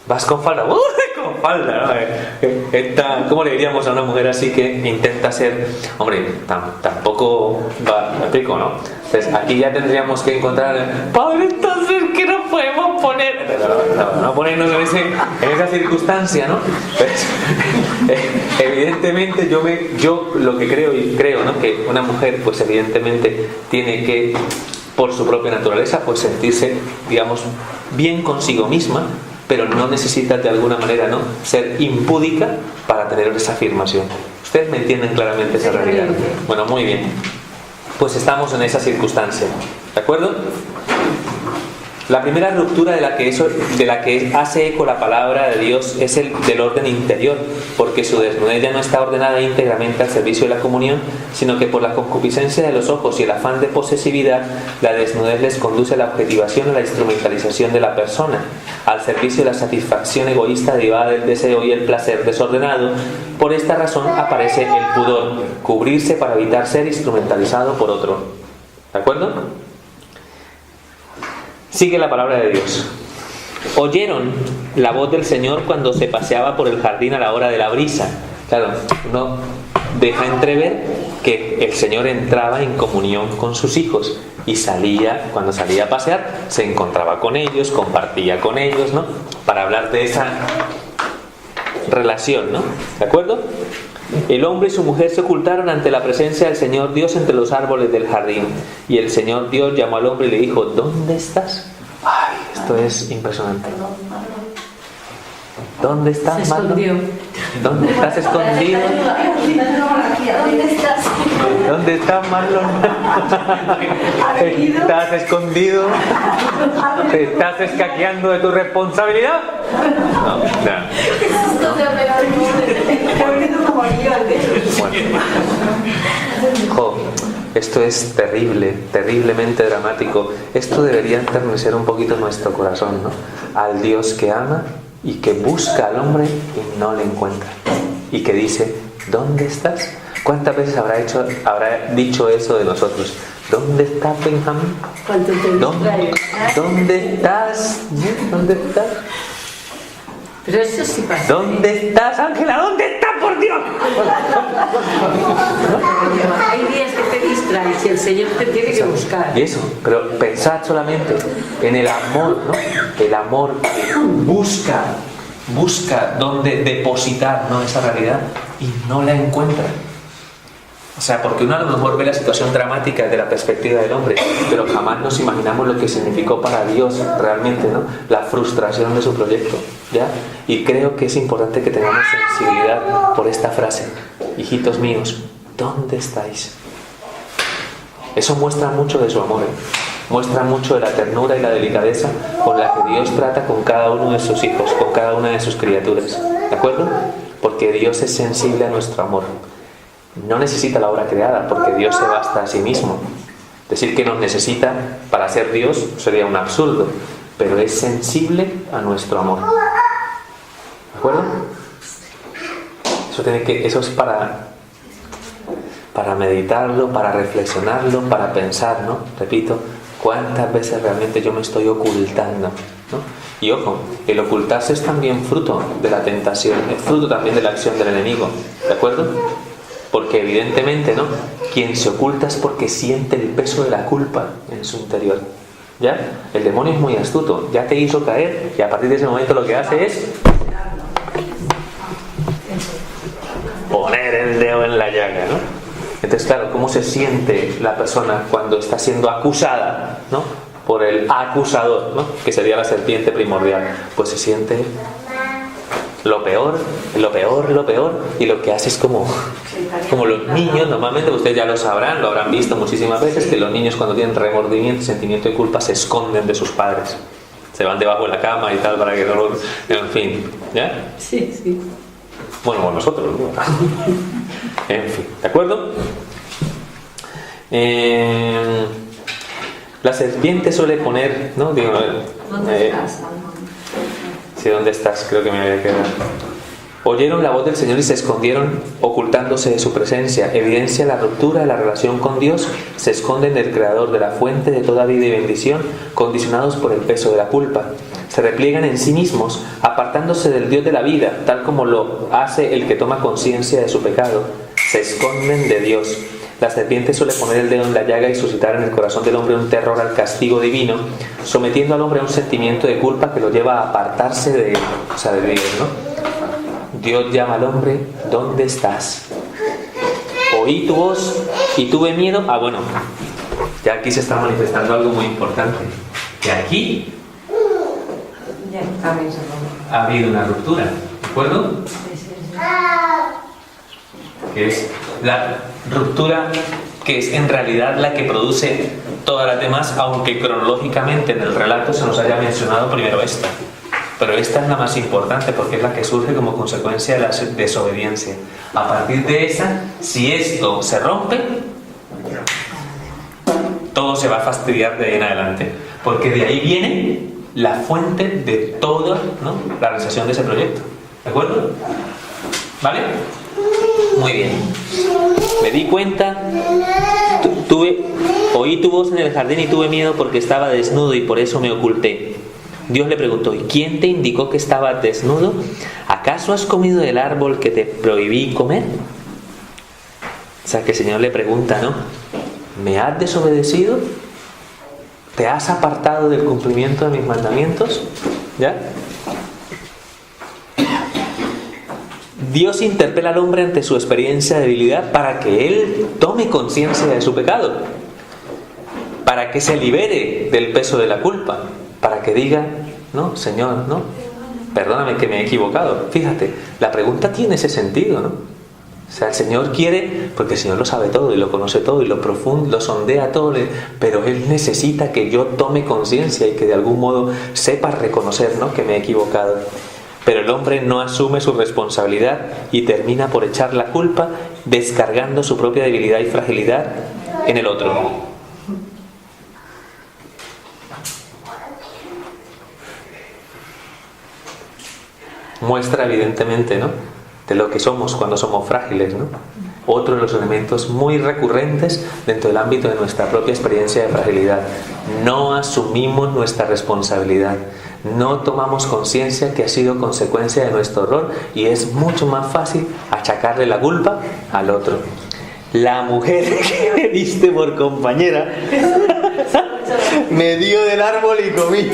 Vas con falda. Con falda, ¿no? ¿Cómo le diríamos a una mujer así que intenta ser... Hombre, tampoco va... ¿Me explico, no? Entonces aquí ya tendríamos que encontrar... Padre, entonces, ¿qué nos podemos poner? No ponernos en esa circunstancia, ¿no? Pues, evidentemente yo lo que creo, ¿no?, que una mujer pues evidentemente tiene que, por su propia naturaleza, pues sentirse, digamos, bien consigo misma, pero no necesita de alguna manera, ¿no?, ser impúdica para tener esa afirmación. ¿Ustedes me entienden claramente esa realidad? Bueno, muy bien. Pues estamos en esa circunstancia, ¿de acuerdo? La primera ruptura de la que hace eco la palabra de Dios es el del orden interior, porque su desnudez ya no está ordenada íntegramente al servicio de la comunión, sino que por la concupiscencia de los ojos y el afán de posesividad, la desnudez les conduce a la objetivación y la instrumentalización de la persona, al servicio de la satisfacción egoísta derivada del deseo y el placer desordenado. Por esta razón aparece el pudor, cubrirse para evitar ser instrumentalizado por otro. ¿De acuerdo? Sigue la palabra de Dios. Oyeron la voz del Señor cuando se paseaba por el jardín a la hora de la brisa. Claro, uno deja entrever que el Señor entraba en comunión con sus hijos y cuando salía a pasear, se encontraba con ellos, compartía con ellos, ¿no?, para hablar de esa relación, ¿no? ¿De acuerdo? El hombre y su mujer se ocultaron ante la presencia del Señor Dios entre los árboles del jardín. Y el Señor Dios llamó al hombre y le dijo: ¿dónde estás? Ay, esto es impresionante. ¿Dónde estás, Marlon? ¿Dónde estás escondido? ¿Dónde estás? ¿Dónde estás, Marlon? ¿Estás escondido? ¿Te estás escaqueando de tu responsabilidad? No. Esto te ha pegado el Jo, esto es terrible, terriblemente dramático. Esto debería enternecer un poquito nuestro corazón, ¿no? Al Dios que ama y que busca al hombre y no le encuentra, y que dice: ¿dónde estás? ¿Cuántas veces habrá dicho eso de nosotros? ¿Dónde estás, Benjamín? ¿Dónde estás? ¿Dónde estás? Pero eso sí pasa. ¿Dónde estás, Ángela? ¿Dónde estás, por Dios? Hay días que te distraes y el Señor te tiene que buscar. Y eso, pero pensad solamente en el amor, ¿no? El amor que busca dónde depositar, ¿no?, esa realidad, y no la encuentra. O sea, porque uno a lo mejor ve la situación dramática desde la perspectiva del hombre, pero jamás nos imaginamos lo que significó para Dios realmente, ¿no? La frustración de su proyecto, ¿ya? Y creo que es importante que tengamos sensibilidad por esta frase. Hijitos míos, ¿dónde estáis? Eso muestra mucho de su amor, ¿eh? Muestra mucho de la ternura y la delicadeza con la que Dios trata con cada uno de sus hijos, con cada una de sus criaturas, ¿de acuerdo? Porque Dios es sensible a nuestro amor. No necesita la obra creada, porque Dios se basta a sí mismo. Decir que nos necesita para ser Dios sería un absurdo, pero es sensible a nuestro amor. ¿De acuerdo? Eso es para meditarlo, para reflexionarlo, para pensar, ¿no? Repito, cuántas veces realmente yo me estoy ocultando, ¿no? Y ojo, el ocultarse es también fruto de la tentación, es fruto también de la acción del enemigo, ¿de acuerdo? Porque evidentemente, ¿no? Quien se oculta es porque siente el peso de la culpa en su interior, ¿ya? El demonio es muy astuto, ya te hizo caer y a partir de ese momento lo que hace es poner el dedo en la llaga, ¿no? Entonces, claro, ¿cómo se siente la persona cuando está siendo acusada, ¿no? Por el acusador, ¿no? Que sería la serpiente primordial. Pues se siente lo peor, y lo que hace es como los niños, normalmente ustedes ya lo sabrán, lo habrán visto muchísimas veces, que los niños cuando tienen remordimiento, sentimiento de culpa, se esconden de sus padres. Se van debajo de la cama y tal para que no lo... En fin, ¿ya? Sí, sí. Bueno, nosotros, ¿no? En fin, ¿de acuerdo? La serpiente suele poner, ¿no? Digo, ¿Dónde estás? sí, ¿dónde estás? Creo que me había quedado. Oyeron la voz del Señor y se escondieron, ocultándose de su presencia. Evidencia la ruptura de la relación con Dios. Se esconden del Creador, de la fuente de toda vida y bendición, condicionados por el peso de la culpa. Se repliegan en sí mismos, apartándose del Dios de la vida, tal como lo hace el que toma conciencia de su pecado. Se esconden de Dios. La serpiente suele poner el dedo en la llaga y suscitar en el corazón del hombre un terror al castigo divino, sometiendo al hombre a un sentimiento de culpa que lo lleva a apartarse de Dios, ¿no? Dios llama al hombre, ¿dónde estás? Oí tu voz y tuve miedo. Ah, bueno, ya aquí se está manifestando algo muy importante. Que aquí ha habido una ruptura, ¿de acuerdo? Que es la ruptura que es en realidad la que produce todas las demás, aunque cronológicamente en el relato se nos haya mencionado primero esta. Pero esta es la más importante porque es la que surge como consecuencia de la desobediencia. A partir de esa, si esto se rompe, todo se va a fastidiar de ahí en adelante. Porque de ahí viene la fuente de toda, ¿no?, la realización de ese proyecto. ¿De acuerdo? ¿Vale? Muy bien. Me di cuenta, oí tu voz en el jardín y tuve miedo porque estaba desnudo y por eso me oculté. Dios le preguntó, ¿y quién te indicó que estabas desnudo? ¿Acaso has comido del árbol que te prohibí comer? O sea, que el Señor le pregunta, ¿no? ¿Me has desobedecido? ¿Te has apartado del cumplimiento de mis mandamientos? ¿Ya? Dios interpela al hombre ante su experiencia de debilidad para que él tome conciencia de su pecado, para que se libere del peso de la culpa, para que diga, no, Señor, no, perdóname que me he equivocado. Fíjate, la pregunta tiene ese sentido, ¿no? O sea, el Señor quiere, porque el Señor lo sabe todo y lo conoce todo y lo profundo, lo sondea todo, pero Él necesita que yo tome conciencia y que de algún modo sepa reconocer, ¿no?, que me he equivocado. Pero el hombre no asume su responsabilidad y termina por echar la culpa, descargando su propia debilidad y fragilidad en el otro. Muestra evidentemente, ¿no?, de lo que somos cuando somos frágiles, ¿no? Otro de los elementos muy recurrentes dentro del ámbito de nuestra propia experiencia de fragilidad. No asumimos nuestra responsabilidad. No tomamos conciencia que ha sido consecuencia de nuestro error y es mucho más fácil achacarle la culpa al otro. La mujer que me diste por compañera me dio del árbol y comí.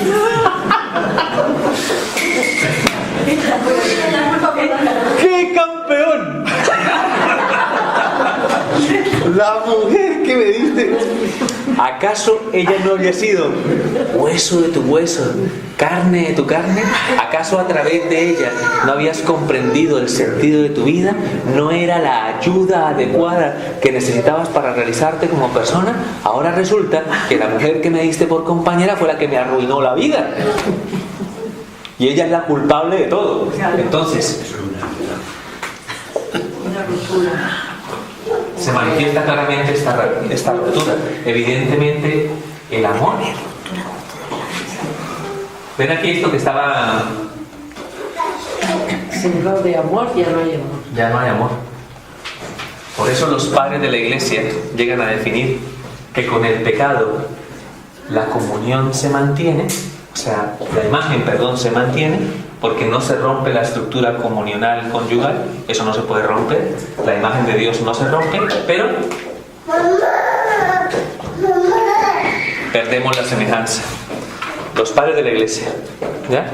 ¡Qué campeón! la mujer que me diste, ¿acaso ella no había sido hueso de tu hueso, carne de tu carne? ¿Acaso a través de ella no habías comprendido el sentido de tu vida? ¿No era la ayuda adecuada que necesitabas para realizarte como persona? Ahora resulta que la mujer que me diste por compañera fue la que me arruinó la vida. Y ella es la culpable de todo. Entonces, se manifiesta claramente esta ruptura. Evidentemente, el amor. Ven aquí esto que estaba... Sin lo de amor ya no hay amor. Ya no hay amor. Por eso los padres de la Iglesia llegan a definir que con el pecado la comunión se mantiene, o sea, la imagen, perdón, se mantiene, porque no se rompe la estructura comunional conyugal, eso no se puede romper, la imagen de Dios no se rompe, pero perdemos la semejanza. Los padres de la Iglesia, ¿ya?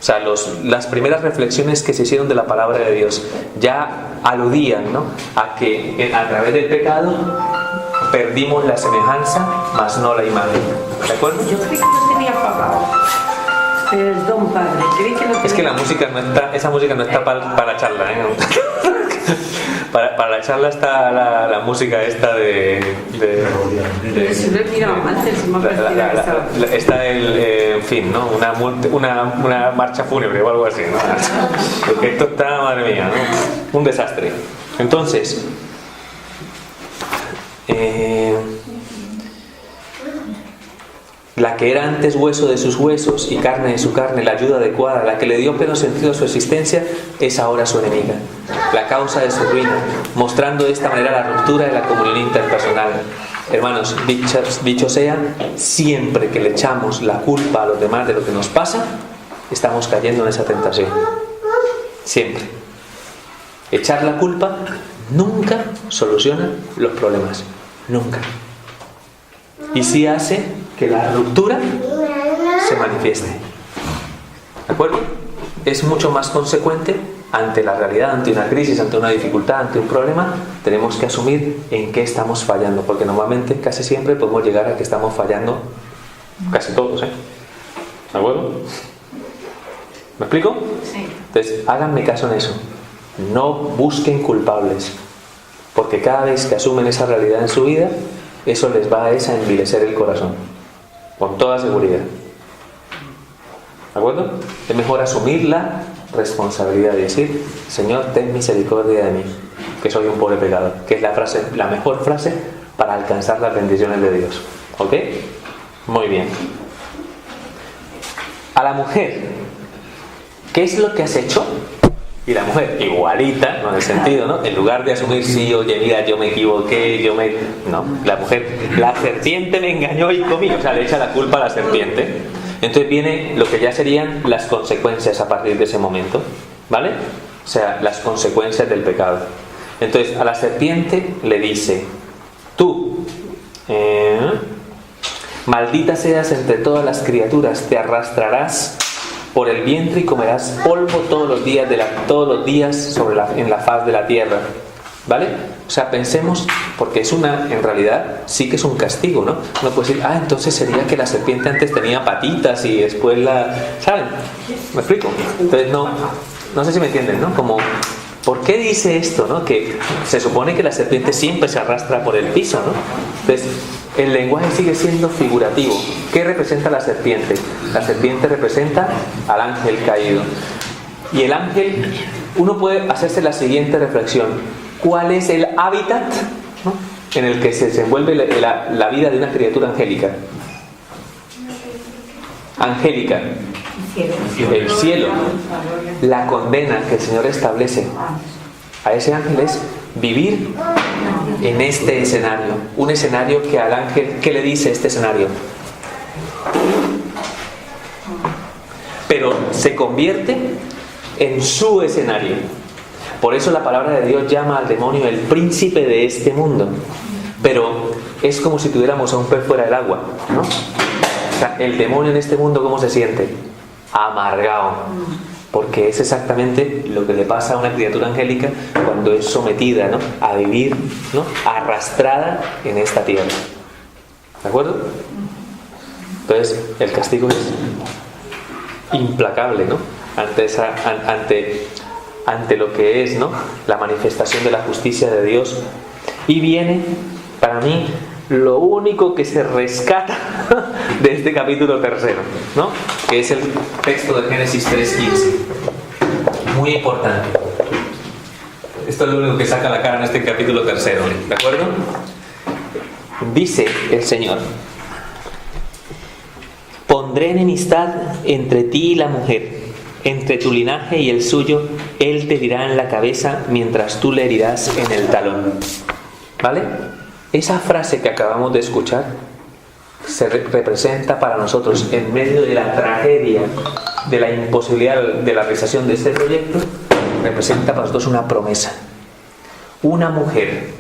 O sea, las primeras reflexiones que se hicieron de la palabra de Dios ya aludían, ¿no?, a que a través del pecado perdimos la semejanza, mas no la imagen. ¿De acuerdo? Yo creí que no tenía pagado. Perdón, padre. Creí que no tenía. Es que la música no está, esa música no está para la charla, ¿eh? Para la charla está la música esta Si lo he mirado antes, se me ha parecido que estaba. está en fin, ¿no? Una marcha fúnebre o algo así, ¿no? Porque esto está, madre mía, ¿no? Un desastre. Entonces, la que era antes hueso de sus huesos y carne de su carne, la ayuda adecuada, la que le dio pleno sentido a su existencia, es ahora su enemiga, la causa de su ruina, mostrando de esta manera la ruptura de la comunión interpersonal. Hermanos, dicho sea, siempre que le echamos la culpa a los demás de lo que nos pasa, estamos cayendo en esa tentación. Siempre. Echar la culpa nunca soluciona los problemas. Nunca. Y sí hace que la ruptura se manifieste. ¿De acuerdo? Es mucho más consecuente ante la realidad, ante una crisis, ante una dificultad, ante un problema. Tenemos que asumir en qué estamos fallando, porque normalmente, casi siempre, podemos llegar a que estamos fallando casi todos, ¿eh? ¿De acuerdo? ¿Me explico? Sí. Entonces, háganme caso en eso. No busquen culpables, porque cada vez que asumen esa realidad en su vida, eso les va a envilecer el corazón, con toda seguridad. ¿De acuerdo? Es mejor asumir la responsabilidad y decir: Señor, ten misericordia de mí, que soy un pobre pecador, que es la mejor frase para alcanzar las bendiciones de Dios. ¿Ok? Muy bien. A la mujer, ¿qué es lo que has hecho? Y la mujer, igualita, no en el sentido, ¿no? En lugar de asumir, sí, oye, mira, yo me equivoqué, no, la mujer, la serpiente me engañó y comí, o sea, le echa la culpa a la serpiente. Entonces viene lo que ya serían las consecuencias a partir de ese momento, ¿vale? O sea, las consecuencias del pecado. Entonces, a la serpiente le dice: tú, maldita seas entre todas las criaturas, te arrastrarás por el vientre y comerás polvo todos los días en la faz de la tierra. ¿Vale? O sea, pensemos, porque en realidad sí que es un castigo, ¿no? Uno puede decir: entonces sería que la serpiente antes tenía patitas y después ¿saben? ¿Me explico? Entonces no sé si me entienden, ¿no? Como, ¿por qué dice esto, no? Que se supone que la serpiente siempre se arrastra por el piso, ¿no? Entonces, el lenguaje sigue siendo figurativo. ¿Qué representa la serpiente? La serpiente representa al ángel caído. Y el ángel, uno puede hacerse la siguiente reflexión: ¿cuál es el hábitat, ¿no?, en el que se desenvuelve la vida de una criatura angélica? Angélica. El cielo. La condena que el Señor establece a ese ángel es vivir en este escenario. Un escenario que al ángel, ¿qué le dice este escenario? Pero se convierte en su escenario. Por eso la palabra de Dios llama al demonio el príncipe de este mundo. Pero es como si tuviéramos a un pez fuera del agua, ¿no? O sea, el demonio en este mundo, ¿cómo se siente? Amargado. porque es exactamente lo que le pasa a una criatura angélica cuando es sometida, ¿no?, a vivir, ¿no?, arrastrada en esta tierra. ¿De acuerdo? Entonces, el castigo es implacable, ¿no?, ante lo que es, ¿no?, la manifestación de la justicia de Dios. Y viene, para mí, lo único que se rescata de este capítulo 3, ¿no?, que es el texto de Génesis 3:15. Muy importante. Esto es lo único que saca la cara en este capítulo 3, ¿de acuerdo? Dice el Señor: pondré enemistad entre ti y la mujer, entre tu linaje y el suyo. Él te herirá en la cabeza, mientras tú le herirás en el talón. ¿Vale? Esa frase que acabamos de escuchar se representa para nosotros, en medio de la tragedia, de la imposibilidad de la realización de este proyecto, representa para nosotros una promesa. Una mujer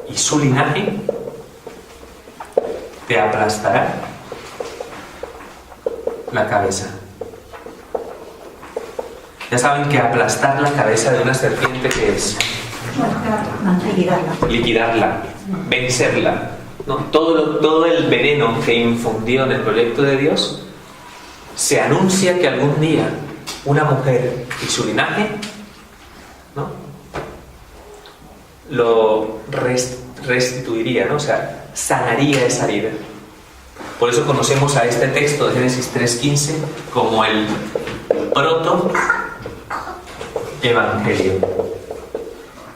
y su linaje te aplastará la cabeza. Ya saben que aplastar la cabeza de una serpiente, ¿qué es? Liquidarla, vencerla, ¿no? Todo el veneno que infundió en el proyecto de Dios, se anuncia que algún día una mujer y su linaje, ¿no?, lo restituiría, ¿no? O sea, sanaría esa herida. Por eso conocemos a este texto de Génesis 3:15 como el proto-evangelio.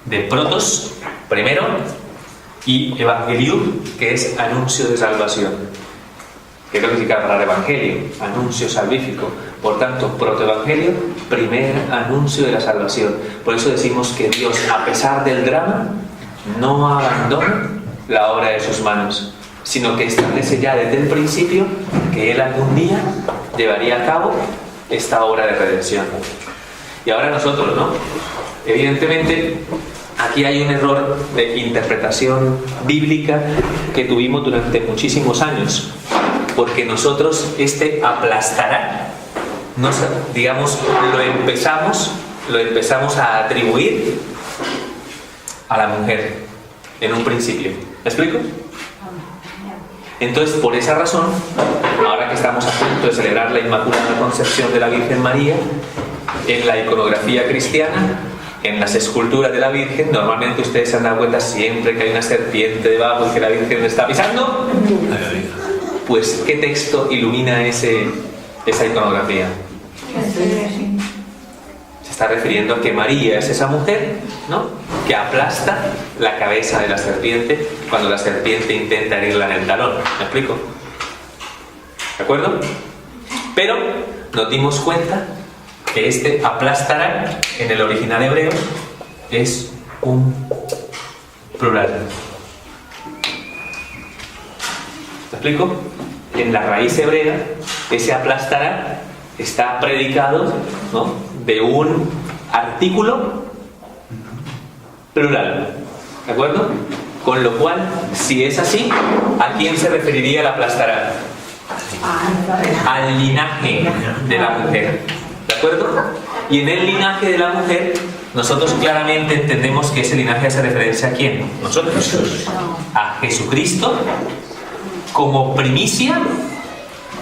De protos, primero, y evangelium, que es anuncio de salvación. ¿Qué es lo que significa la palabra evangelio? Anuncio salvífico. Por tanto, protoevangelio, primer anuncio de la salvación. Por eso decimos que Dios, a pesar del drama, no abandona la obra de sus manos, sino que establece ya desde el principio que Él algún día llevaría a cabo esta obra de redención. Y ahora nosotros, ¿no? Evidentemente, aquí hay un error de interpretación bíblica que tuvimos durante muchísimos años, porque nosotros aplastará, digamos, lo empezamos a atribuir a la mujer en un principio. ¿Me explico? Entonces, por esa razón, ahora que estamos a punto de celebrar la Inmaculada Concepción de la Virgen María, en la iconografía cristiana, en las esculturas de la Virgen, normalmente ustedes se han dado cuenta siempre que hay una serpiente debajo y que la Virgen le está pisando. Pues, ¿qué texto ilumina esa iconografía? Se está refiriendo a que María es esa mujer, ¿no?, que aplasta la cabeza de la serpiente cuando la serpiente intenta herirla en el talón. ¿Me explico? ¿De acuerdo? Pero nos dimos cuenta que aplastará en el original hebreo es un plural. ¿Me explico? En la raíz hebrea, ese aplastará está predicado, ¿no?, de un artículo plural. ¿De acuerdo? Con lo cual, si es así, ¿a quién se referiría el aplastará? Al linaje de la mujer. ¿De acuerdo? Y en el linaje de la mujer, nosotros claramente entendemos que ese linaje hace referencia a quién. Nosotros. A Jesucristo como primicia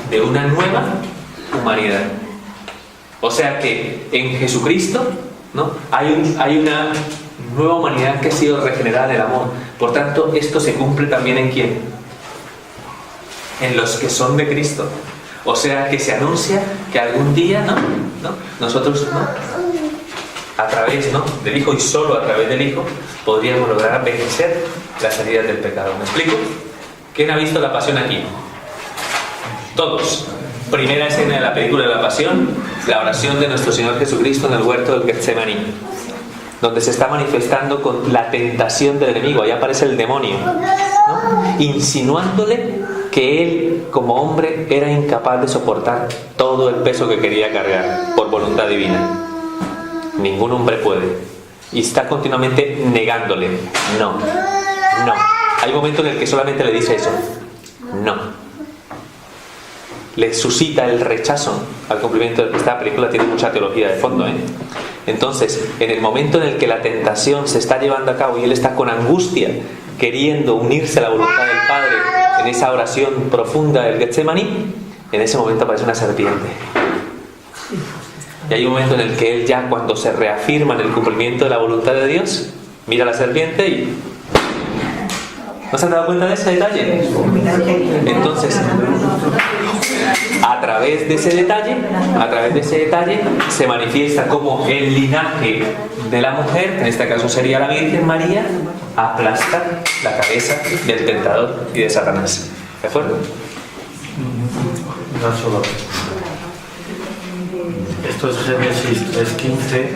de una nueva humanidad. O sea que en Jesucristo, ¿no?, hay una nueva humanidad que ha sido regenerada en el amor. Por tanto, esto se cumple también ¿en quién? En los que son de Cristo. O sea que se anuncia que algún día, ¿no?, nosotros, ¿no?, a través, ¿no?, del Hijo y solo a través del Hijo podríamos lograr vencer las heridas del pecado. ¿Me explico? ¿Quién ha visto la Pasión aquí? Todos. Primera escena de la película de la Pasión, la oración de nuestro Señor Jesucristo en el huerto del Getsemaní, donde se está manifestando con la tentación del enemigo. Ahí aparece el demonio, ¿no?, insinuándole que él, como hombre, era incapaz de soportar todo el peso que quería cargar por voluntad divina. Ningún hombre puede. Y está continuamente negándole. No. Hay un momento en el que solamente le dice eso. No. le suscita el rechazo al cumplimiento de esta película. Tiene mucha teología de fondo, ¿eh? Entonces, en el momento en el que la tentación se está llevando a cabo y él está con angustia queriendo unirse a la voluntad del Padre en esa oración profunda del Getsemaní, en ese momento aparece una serpiente. Y hay un momento en el que él ya, cuando se reafirma en el cumplimiento de la voluntad de Dios, mira a la serpiente y... ¿No se han dado cuenta de ese detalle? Entonces, a través de ese detalle se manifiesta como el linaje de la mujer, que en este caso sería la Virgen María, aplasta la cabeza del tentador y de Satanás. ¿De acuerdo? Una sola. Esto es Génesis 3:15.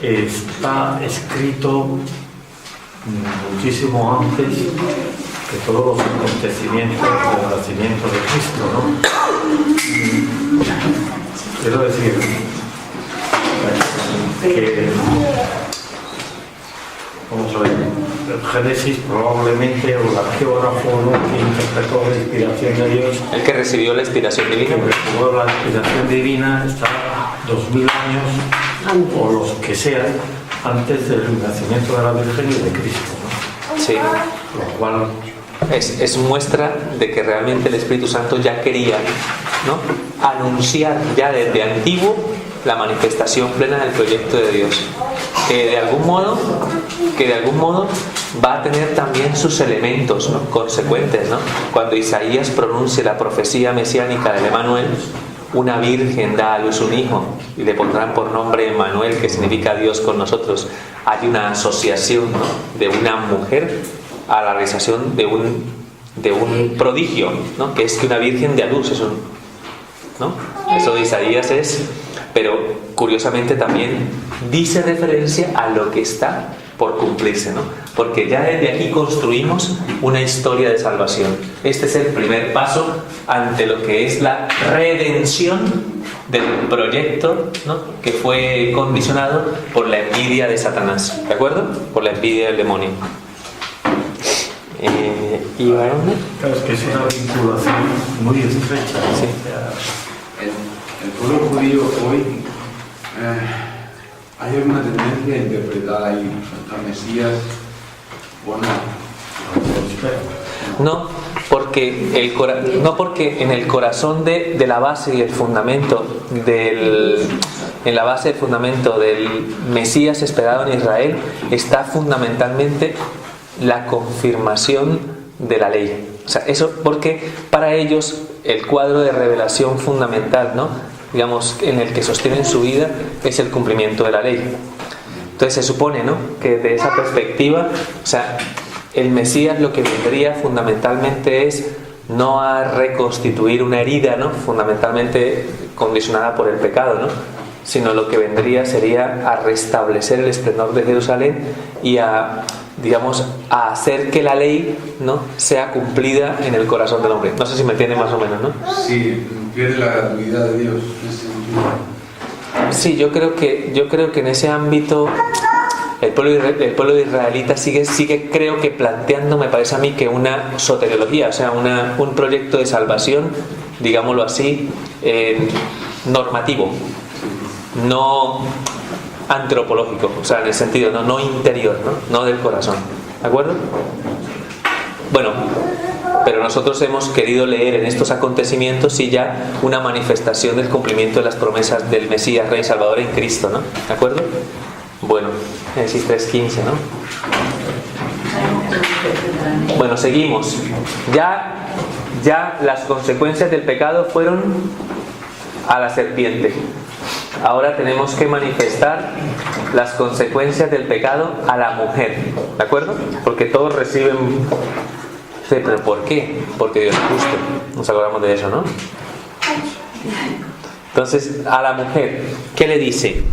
Está escrito muchísimo antes que todos los acontecimientos del nacimiento de Cristo, ¿no? Quiero decir que, vamos a ver, el Génesis probablemente, o el arqueógrafo, ¿no?, que interpretó la inspiración de Dios, El que recibió la inspiración divina. que recibió la inspiración divina, está 2000 años, o los que sean, antes del nacimiento de la Virgen y de Cristo, ¿no? Sí. Lo cual Es muestra de que realmente el Espíritu Santo ya quería, ¿no?, anunciar ya desde antiguo la manifestación plena del proyecto de Dios, que de algún modo va a tener también sus elementos, ¿no?, consecuentes, ¿no? Cuando Isaías pronuncia la profecía mesiánica del Emanuel, una virgen da a luz un hijo y le pondrán por nombre Emmanuel, que significa Dios con nosotros. Hay una asociación, ¿no?, de una mujer a la realización de un prodigio, ¿no?, que es que una virgen dé a luz. ¿No? Eso de Isaías es, pero curiosamente también dice referencia a lo que está por cumplirse, ¿no? Porque ya desde aquí construimos una historia de salvación. Este es el primer paso ante lo que es la redención del proyecto, ¿no?, que fue condicionado por la envidia de Satanás, ¿de acuerdo? Por la envidia del demonio. ¿Y Barón? claro, es que es una vinculación muy estrecha, ¿no? Sí. El pueblo judío hoy, ¿hay alguna tendencia a interpretar ahí al Mesías o no? No, porque en el corazón de la base y el fundamento en la base del fundamento del Mesías esperado en Israel está fundamentalmente la confirmación de la ley. O sea, eso porque para ellos el cuadro de revelación fundamental, ¿no?, digamos, en el que sostienen su vida, es el cumplimiento de la ley. Entonces se supone, ¿no?, que de esa perspectiva, o sea, el Mesías lo que vendría fundamentalmente es no a reconstituir una herida, ¿no?, fundamentalmente condicionada por el pecado, ¿no?, sino lo que vendría sería a restablecer el esplendor de Jerusalén y a, digamos, a hacer que la ley, ¿no?, sea cumplida en el corazón del hombre. No sé si me entiende más o menos, ¿no? Sí, pierde la gratuidad de Dios en ese sentido. Sí, yo creo que en ese ámbito el pueblo israelita sigue creo que planteando, me parece a mí, que una soteriología, o sea, un proyecto de salvación, digámoslo así, normativo, no antropológico, o sea, en el sentido no interior, no del corazón, ¿de acuerdo? Bueno, pero nosotros hemos querido leer en estos acontecimientos sí ya una manifestación del cumplimiento de las promesas del Mesías, Rey Salvador en Cristo, ¿no? ¿De acuerdo? Bueno, Génesis 3:15, ¿no? Bueno, seguimos. Ya las consecuencias del pecado fueron a la serpiente. Ahora tenemos que manifestar las consecuencias del pecado a la mujer, ¿de acuerdo? Porque todos reciben... Sí, pero ¿por qué? Porque Dios es justo. Nos acordamos de eso, ¿no? Entonces, a la mujer, ¿qué le dice?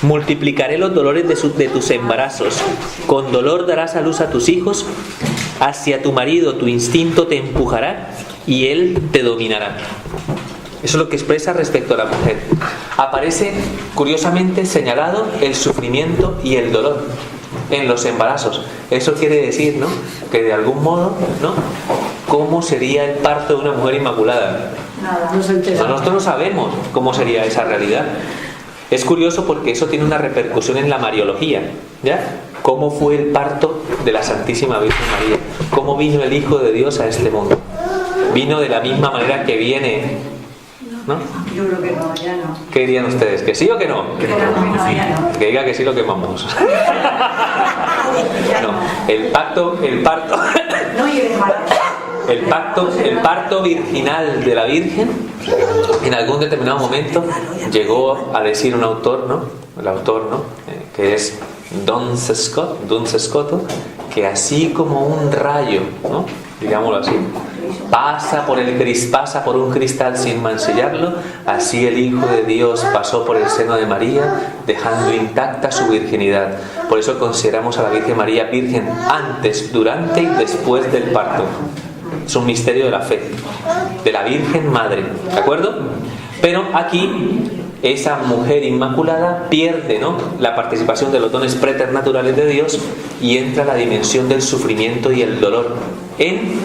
Multiplicaré los dolores de tus embarazos. Con dolor darás a luz a tus hijos. Hacia tu marido tu instinto te empujará y él te dominará. Eso es lo que expresa respecto a la mujer. Aparece curiosamente señalado el sufrimiento y el dolor en los embarazos. Eso quiere decir, ¿no?, que de algún modo, ¿no?, cómo sería el parto de una mujer inmaculada. Nada, no se entera. Nosotros no sabemos cómo sería esa realidad. Es curioso porque eso tiene una repercusión en la mariología, ¿ya? ¿Cómo fue el parto de la Santísima Virgen María? ¿Cómo vino el Hijo de Dios a este mundo? ¿Vino de la misma manera que viene? ¿No? Yo creo que no, ya no. ¿Qué dirían ustedes? ¿Que sí o que no? Que no, ya no. Que diga que sí lo quemamos. No, el parto, No lleves mal. el parto virginal de la Virgen, en algún determinado momento llegó a decir un autor, ¿no? El autor, ¿no? Que es Duns Scoto, que así como un rayo, ¿no? Digámoslo así, pasa por un cristal sin mancillarlo, así el Hijo de Dios pasó por el seno de María, dejando intacta su virginidad. Por eso consideramos a la Virgen María virgen antes, durante y después del parto. Es un misterio de la fe, de la Virgen Madre, ¿de acuerdo? Pero aquí esa mujer inmaculada pierde, ¿no?, la participación de los dones preternaturales de Dios y entra la dimensión del sufrimiento y el dolor en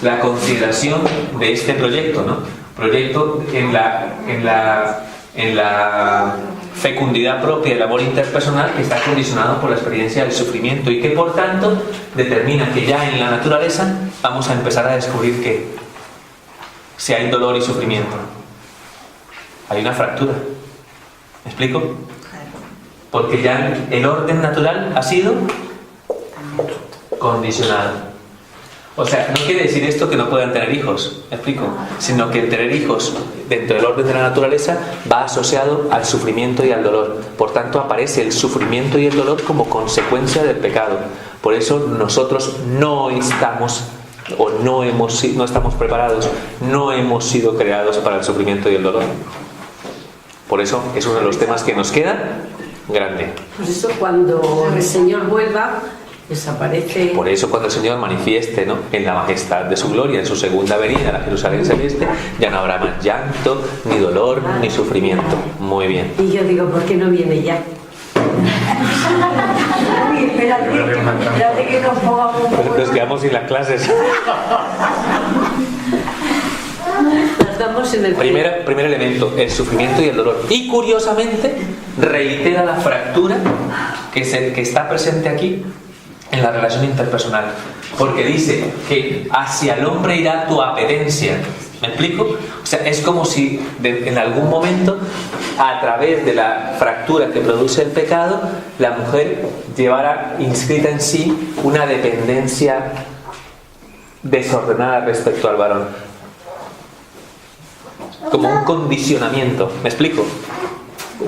la consideración de este proyecto, ¿no? Proyecto en la fecundidad propia del amor interpersonal, que está condicionado por la experiencia del sufrimiento y que por tanto determina que ya en la naturaleza vamos a empezar a descubrir que si hay dolor y sufrimiento, hay una fractura. ¿Me explico? Porque ya el orden natural ha sido condicionado. O sea, no quiere decir esto que no puedan tener hijos, ¿me explico? Sino que tener hijos dentro del orden de la naturaleza va asociado al sufrimiento y al dolor. Por tanto, aparece el sufrimiento y el dolor como consecuencia del pecado. Por eso nosotros no estamos preparados, no hemos sido creados para el sufrimiento y el dolor. Por eso es uno de los temas que nos queda grande. Por eso cuando el Señor vuelva, desaparece. Por eso cuando el Señor manifieste, ¿no?, en la majestad de su gloria, en su segunda venida a la Jerusalén celeste, ya no habrá más llanto, ni dolor, ni sufrimiento. Muy bien. Y yo digo, ¿por qué no viene ya? Uy, espérate que nos pongamos un poco. Nos quedamos sin las clases. Las damos en el Primer elemento, el sufrimiento y el dolor. Y curiosamente reitera la fractura que está presente aquí en la relación interpersonal, porque dice que hacia el hombre irá tu apetencia. ¿Me explico? O sea, es como si en algún momento, a través de la fractura que produce el pecado, la mujer llevara inscrita en sí una dependencia desordenada respecto al varón, como un condicionamiento. ¿Me explico?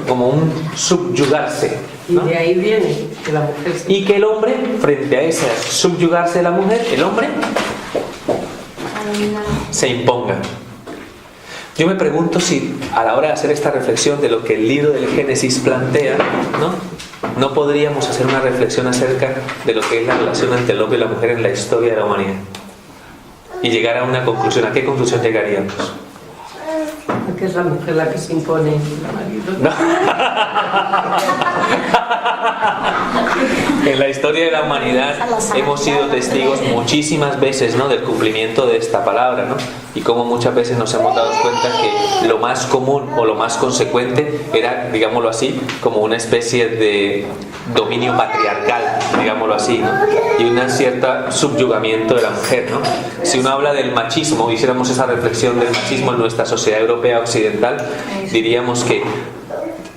Como un subyugarse, ¿no? Y de ahí viene que la mujer Y que el hombre, frente a ese subyugarse de la mujer, el hombre se imponga. Yo me pregunto si a la hora de hacer esta reflexión de lo que el libro del Génesis plantea, no podríamos hacer una reflexión acerca de lo que es la relación entre el hombre y la mujer en la historia de la humanidad y llegar a una conclusión. ¿A qué conclusión llegaríamos? que es la mujer la que se impone al marido. No. En la historia de la humanidad hemos sido testigos muchísimas veces, ¿no?, del cumplimiento de esta palabra, ¿no? Y como muchas veces nos hemos dado cuenta que lo más común o lo más consecuente era, digámoslo así, como una especie de dominio patriarcal, digámoslo así, ¿no? Y un cierto subyugamiento de la mujer, ¿no? Si uno habla del machismo, hiciéramos esa reflexión del machismo en nuestra sociedad europea occidental, diríamos que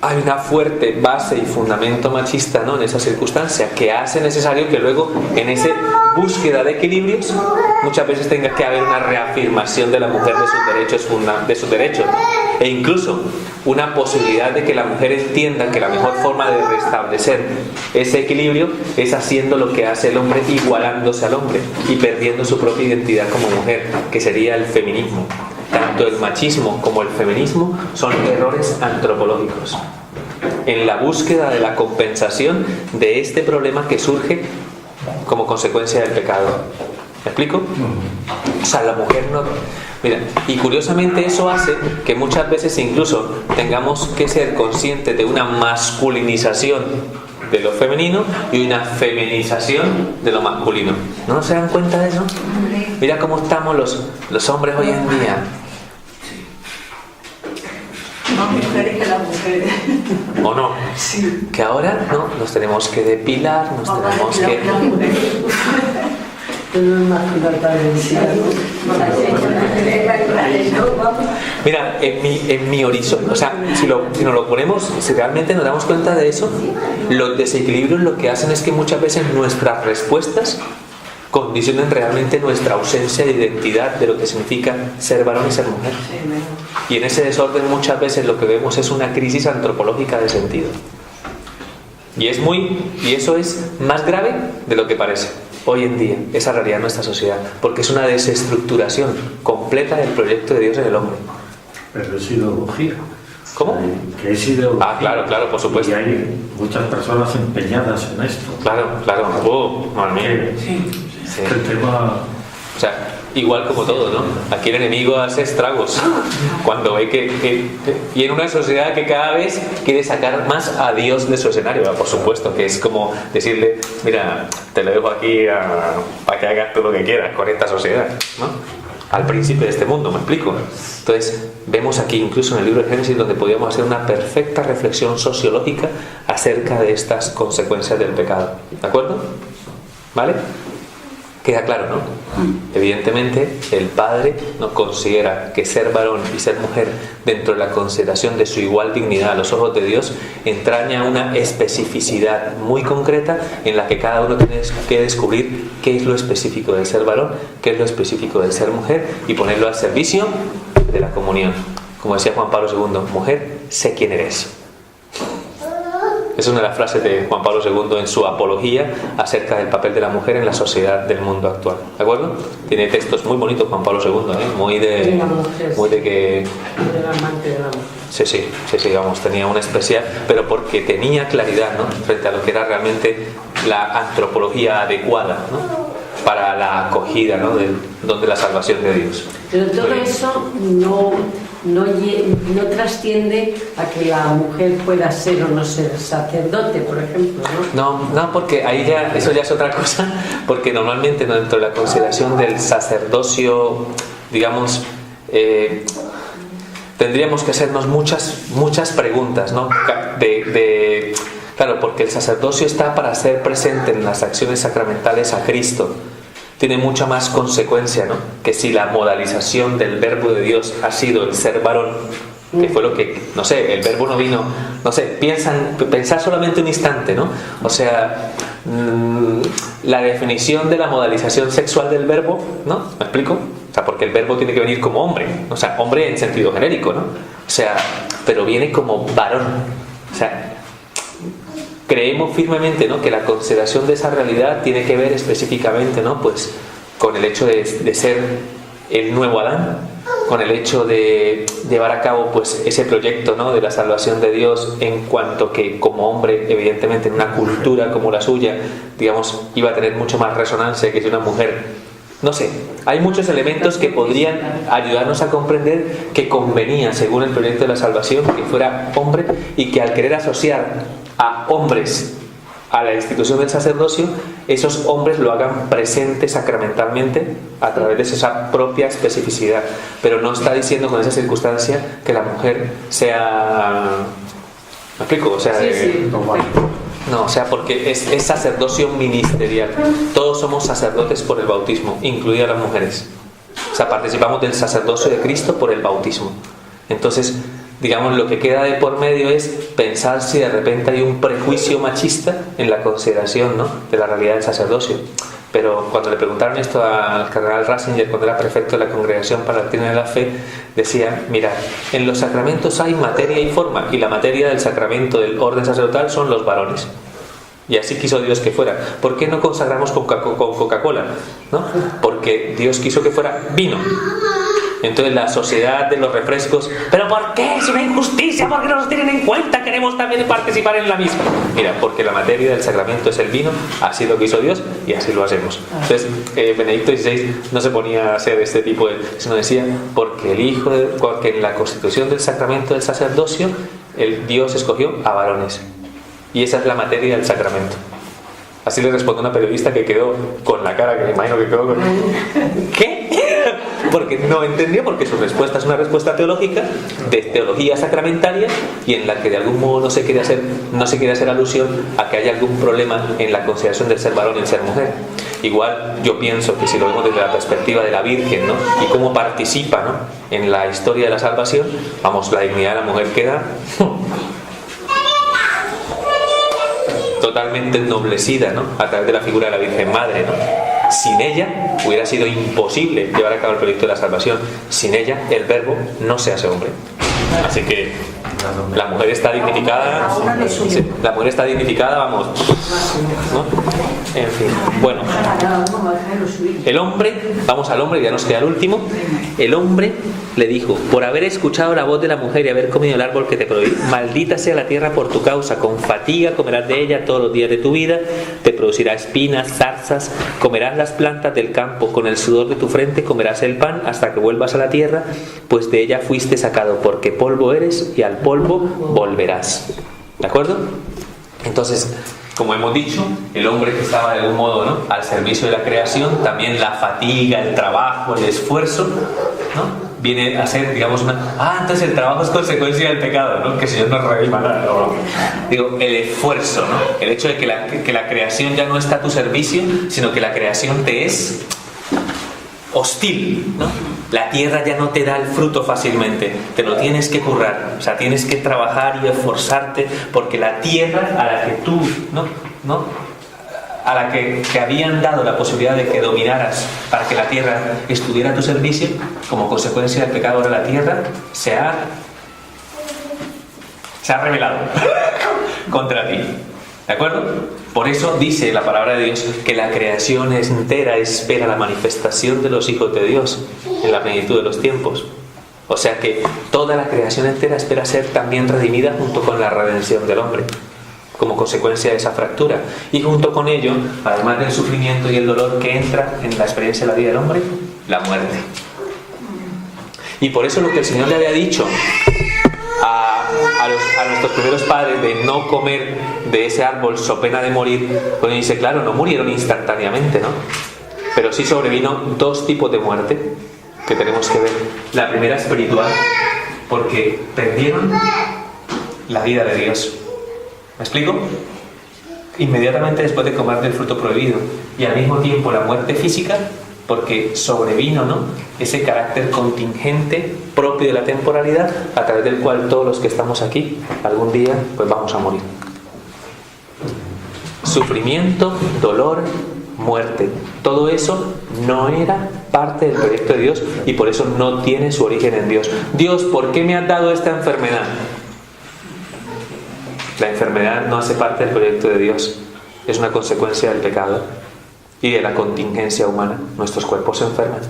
hay una fuerte base y fundamento machista, ¿no?, en esa circunstancia, que hace necesario que luego en esa búsqueda de equilibrios muchas veces tenga que haber una reafirmación de la mujer de sus derechos, e incluso una posibilidad de que la mujer entienda que la mejor forma de restablecer ese equilibrio es haciendo lo que hace el hombre, igualándose al hombre y perdiendo su propia identidad como mujer, que sería el feminismo. Tanto el machismo como el feminismo son errores antropológicos en la búsqueda de la compensación de este problema que surge como consecuencia del pecado. ¿Me explico? O sea, la mujer no... Mira, y curiosamente eso hace que muchas veces incluso tengamos que ser conscientes de una masculinización de lo femenino y una feminización de lo masculino. ¿No se dan cuenta de eso? Mira cómo estamos los hombres hoy en día. Más mujeres que las mujeres. ¿O no? Sí. Que ahora no, nos tenemos que depilar, nos tenemos que... Mira, en mi horizonte, o sea, si nos lo ponemos, si realmente nos damos cuenta de eso, los desequilibrios lo que hacen es que muchas veces nuestras respuestas condicionan realmente nuestra ausencia de identidad de lo que significa ser varón y ser mujer. Y en ese desorden muchas veces lo que vemos es una crisis antropológica de sentido. Y eso es más grave de lo que parece hoy en día, esa realidad de nuestra sociedad, porque es una desestructuración completa del proyecto de Dios en el hombre. Pero es ideología. ¿Cómo? Que es ideología. Ah, claro, por supuesto. Y hay muchas personas empeñadas en esto. Claro. Madre mía. Sí. El tema... O sea, igual como todo, ¿no? Aquí el enemigo hace estragos cuando ve y en una sociedad que cada vez quiere sacar más a Dios de su escenario, ¿verdad? Por supuesto, que es como decirle, mira, te lo dejo aquí para que hagas tú lo que quieras con esta sociedad, ¿no? Al príncipe de este mundo, ¿me explico? Entonces, vemos aquí incluso en el libro de Génesis donde podíamos hacer una perfecta reflexión sociológica acerca de estas consecuencias del pecado, ¿de acuerdo? ¿Vale? Queda claro, ¿no? Evidentemente, el Padre no considera que ser varón y ser mujer, dentro de la consideración de su igual dignidad a los ojos de Dios, entraña una especificidad muy concreta en la que cada uno tiene que descubrir qué es lo específico del ser varón, qué es lo específico del ser mujer y ponerlo al servicio de la comunión. Como decía Juan Pablo II, mujer, sé quién eres. Es una de las frases de Juan Pablo II en su apología acerca del papel de la mujer en la sociedad del mundo actual. ¿De acuerdo? Tiene textos muy bonitos Juan Pablo II, ¿eh? Muy de que... Sí, vamos, tenía una especial, pero porque tenía claridad, ¿no? Frente a lo que era realmente la antropología adecuada, ¿no? Para la acogida, ¿no? De la salvación de Dios. Pero todo eso no trasciende a que la mujer pueda ser o no ser sacerdote, por ejemplo, ¿no? No, porque ahí eso ya es otra cosa, porque normalmente dentro de la consideración del sacerdocio, digamos, tendríamos que hacernos muchas preguntas, ¿no? Claro, porque el sacerdocio está para hacer presente en las acciones sacramentales a Cristo. Tiene mucha más consecuencia, ¿no? Que si la modalización del verbo de Dios ha sido el ser varón, que fue lo que, no sé, el verbo no vino, no sé, pensad solamente un instante, ¿no? O sea, la definición de la modalización sexual del verbo, ¿no? ¿Me explico? O sea, porque el verbo tiene que venir como hombre, o sea, hombre en sentido genérico, ¿no? O sea, pero viene como varón, o sea, creemos firmemente, ¿no? Que la consideración de esa realidad tiene que ver específicamente, ¿no? Pues con el hecho de ser el nuevo Adán, con el hecho de llevar a cabo pues ese proyecto, ¿no? De la salvación de Dios, en cuanto que como hombre, evidentemente en una cultura como la suya, digamos, iba a tener mucho más resonancia que si una mujer. No sé, hay muchos elementos que podrían ayudarnos a comprender que convenía, según el proyecto de la salvación, que fuera hombre, y que al querer asociar a hombres a la institución del sacerdocio, esos hombres lo hagan presente sacramentalmente a través de esa propia especificidad. Pero no está diciendo con esa circunstancia que la mujer sea... ¿Me explico? O sea, sí. No, o sea, porque es sacerdocio ministerial. Todos somos sacerdotes por el bautismo, incluidas las mujeres. O sea, participamos del sacerdocio de Cristo por el bautismo. Entonces, digamos, lo que queda de por medio es pensar si de repente hay un prejuicio machista en la consideración, ¿no? De la realidad del sacerdocio. Pero cuando le preguntaron esto al cardenal Ratzinger, cuando era prefecto de la Congregación para la Doctrina de la Fe, decía, mira, en los sacramentos hay materia y forma, y la materia del sacramento del orden sacerdotal son los varones. Y así quiso Dios que fuera. ¿Por qué no consagramos con Coca-Cola? ¿No? Porque Dios quiso que fuera vino. Entonces la sociedad de los refrescos, ¿pero por qué? Es una injusticia, ¿por qué no nos tienen en cuenta? Queremos también participar en la misma. Mira, porque la materia del sacramento es el vino, así lo quiso Dios y así lo hacemos. Entonces Benedicto XVI no se ponía a hacer este tipo de... sino decía, porque porque en la constitución del sacramento del sacerdocio, el Dios escogió a varones. Y esa es la materia del sacramento. Así le responde una periodista que quedó con la cara que me imagino que quedó con... ¿Qué? Porque no entendió, porque su respuesta es una respuesta teológica, de teología sacramentaria, y en la que de algún modo no se quiere hacer alusión a que haya algún problema en la consideración del ser varón y el ser mujer. Igual yo pienso que si lo vemos desde la perspectiva de la Virgen, ¿no? Y cómo participa, ¿no?, en la historia de la salvación, vamos, la dignidad de la mujer queda totalmente ennoblecida, ¿no?, a través de la figura de la Virgen Madre, ¿no? Sin ella hubiera sido imposible llevar a cabo el proyecto de la salvación. Sin ella el Verbo no se hace hombre. Así que la mujer está dignificada. Sí, la mujer está dignificada, vamos, ¿no? En fin, bueno, el hombre, vamos al hombre, ya nos queda el último. El hombre le dijo: por haber escuchado la voz de la mujer y haber comido el árbol que te prohibí, maldita sea la tierra por tu causa, con fatiga comerás de ella todos los días de tu vida, te producirá espinas, zarzas, comerás las plantas del campo, con el sudor de tu frente comerás el pan hasta que vuelvas a la tierra, pues de ella fuiste sacado, porque polvo eres y al polvo volverás. ¿De acuerdo? Entonces, como hemos dicho, el hombre que estaba de algún modo, ¿no?, al servicio de la creación, también la fatiga, el trabajo, el esfuerzo, ¿no?, viene a ser, digamos, entonces el trabajo es consecuencia del pecado, ¿no?, que el Señor nos redima, ¿no? Digo, el esfuerzo, ¿no?, el hecho de que la creación ya no está a tu servicio, sino que la creación te es hostil, ¿no? La tierra ya no te da el fruto fácilmente, te lo tienes que currar, o sea, tienes que trabajar y esforzarte, porque la tierra a la que tú, ¿no? A la que habían dado la posibilidad de que dominaras para que la tierra estuviera a tu servicio, como consecuencia del pecado, ahora la tierra se ha rebelado contra ti. ¿De acuerdo? Por eso dice la palabra de Dios que la creación entera espera la manifestación de los hijos de Dios en la plenitud de los tiempos. O sea que toda la creación entera espera ser también redimida junto con la redención del hombre, como consecuencia de esa fractura. Y junto con ello, además del sufrimiento y el dolor que entra en la experiencia de la vida del hombre, la muerte. Y por eso lo que el Señor le había dicho a nuestros primeros padres de no comer de ese árbol so pena de morir, pues dice, claro, no murieron instantáneamente, ¿no? Pero sí sobrevino dos tipos de muerte que tenemos que ver. La primera espiritual, porque perdieron la vida de Dios. ¿Me explico? Inmediatamente después de comer del fruto prohibido. Y al mismo tiempo la muerte física, porque sobrevino, ¿no?, ese carácter contingente propio de la temporalidad, a través del cual todos los que estamos aquí algún día pues vamos a morir. Sufrimiento, dolor, muerte, todo eso no era parte del proyecto de Dios, y por eso no tiene su origen en Dios. Dios, ¿por qué me has dado esta enfermedad? La enfermedad no hace parte del proyecto de Dios, es una consecuencia del pecado y de la contingencia humana. Nuestros cuerpos se enferman,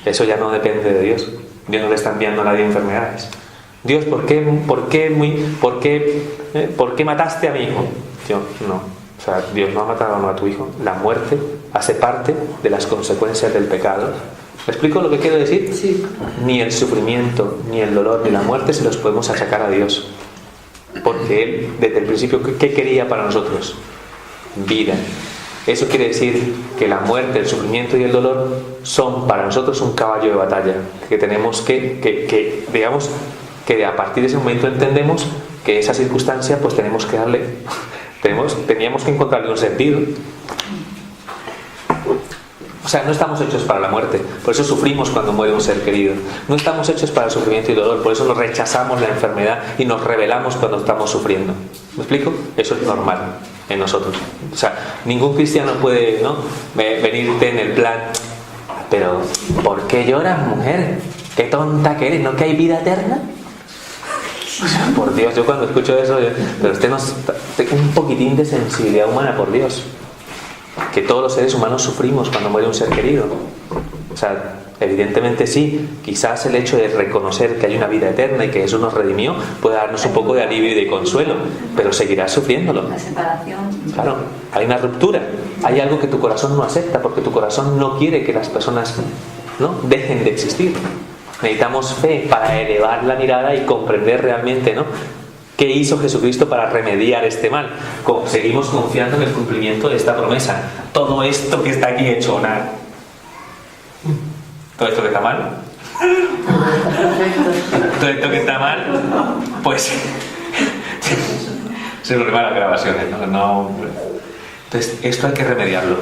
eso ya no depende de Dios. Dios no le está enviando a nadie enfermedades. Dios, ¿por qué mataste a mi hijo? Dios, no, o sea, Dios no ha matado a tu hijo. La muerte hace parte de las consecuencias del pecado. ¿Me explico lo que quiero decir? Sí. Ni el sufrimiento, ni el dolor, ni la muerte se los podemos achacar a Dios, porque Él, desde el principio, ¿qué quería para nosotros? Vida. Eso quiere decir que la muerte, el sufrimiento y el dolor son para nosotros un caballo de batalla, que tenemos que digamos, que a partir de ese momento entendemos que esa circunstancia pues teníamos que encontrarle un sentido. O sea, no estamos hechos para la muerte, por eso sufrimos cuando muere un ser querido. No estamos hechos para el sufrimiento y el dolor, por eso nos rechazamos la enfermedad y nos rebelamos cuando estamos sufriendo. ¿Me explico? Eso es normal en nosotros. O sea, ningún cristiano puede, ¿no?, venirte en el plan, pero ¿por qué lloras, mujer? ¿Qué tonta que eres? ¿No que hay vida eterna? O sea, por Dios, yo cuando escucho eso, pero usted un poquitín de sensibilidad humana, por Dios. Que todos los seres humanos sufrimos cuando muere un ser querido. O sea, evidentemente sí, quizás el hecho de reconocer que hay una vida eterna y que Jesús nos redimió puede darnos un poco de alivio y de consuelo, pero seguirás sufriéndolo. La separación. Claro, hay una ruptura, hay algo que tu corazón no acepta, porque tu corazón no quiere que las personas, ¿no?, dejen de existir. Necesitamos fe para elevar la mirada y comprender realmente, ¿no?, ¿Qué hizo Jesucristo para remediar este mal? Seguimos confiando en el cumplimiento de esta promesa. Todo esto que está aquí hecho, nada. Todo esto que está mal. Todo esto que está mal, pues se nos va las grabaciones, ¿no? Entonces, esto hay que remediarlo.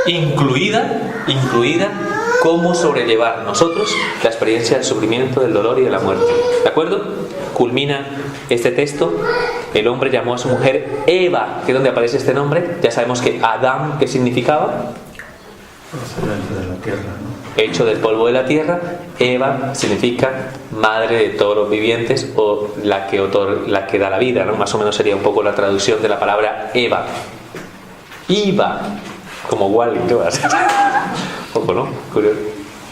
Incluida cómo sobrellevar nosotros la experiencia del sufrimiento, del dolor y de la muerte. ¿De acuerdo? Culmina este texto. El hombre llamó a su mujer Eva, que es donde aparece este nombre. Ya sabemos que Adán, ¿qué significaba? Procedente de la tierra, ¿no? Hecho del polvo de la tierra. Eva significa madre de todos los vivientes, o la que da la vida, ¿no? Más o menos sería un poco la traducción de la palabra Eva. Iva, como Wally, ¿no? Ojo, ¿no?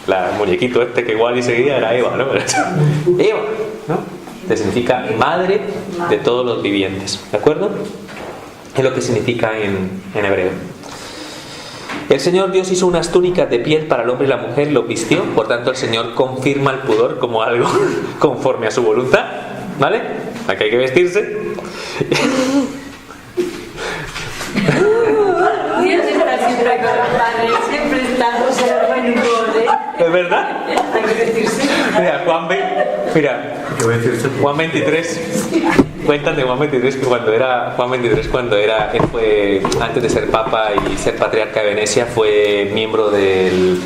La muñequito este que Wally seguía era Eva, ¿no? Eva, ¿no? Que significa madre de todos los vivientes, ¿de acuerdo? Es lo que significa en hebreo. El Señor Dios hizo unas túnicas de piel para el hombre y la mujer, lo vistió. Por tanto, el Señor confirma el pudor como algo conforme a su voluntad, ¿vale? Aquí hay que vestirse. Dios está siempre con los padres, siempre está en buen humor, ¿eh? ¿Es verdad? Hay que vestirse. Mira, Juan 23. Cuentan de Juan 23 que él fue, antes de ser papa y ser patriarca de Venecia, fue miembro de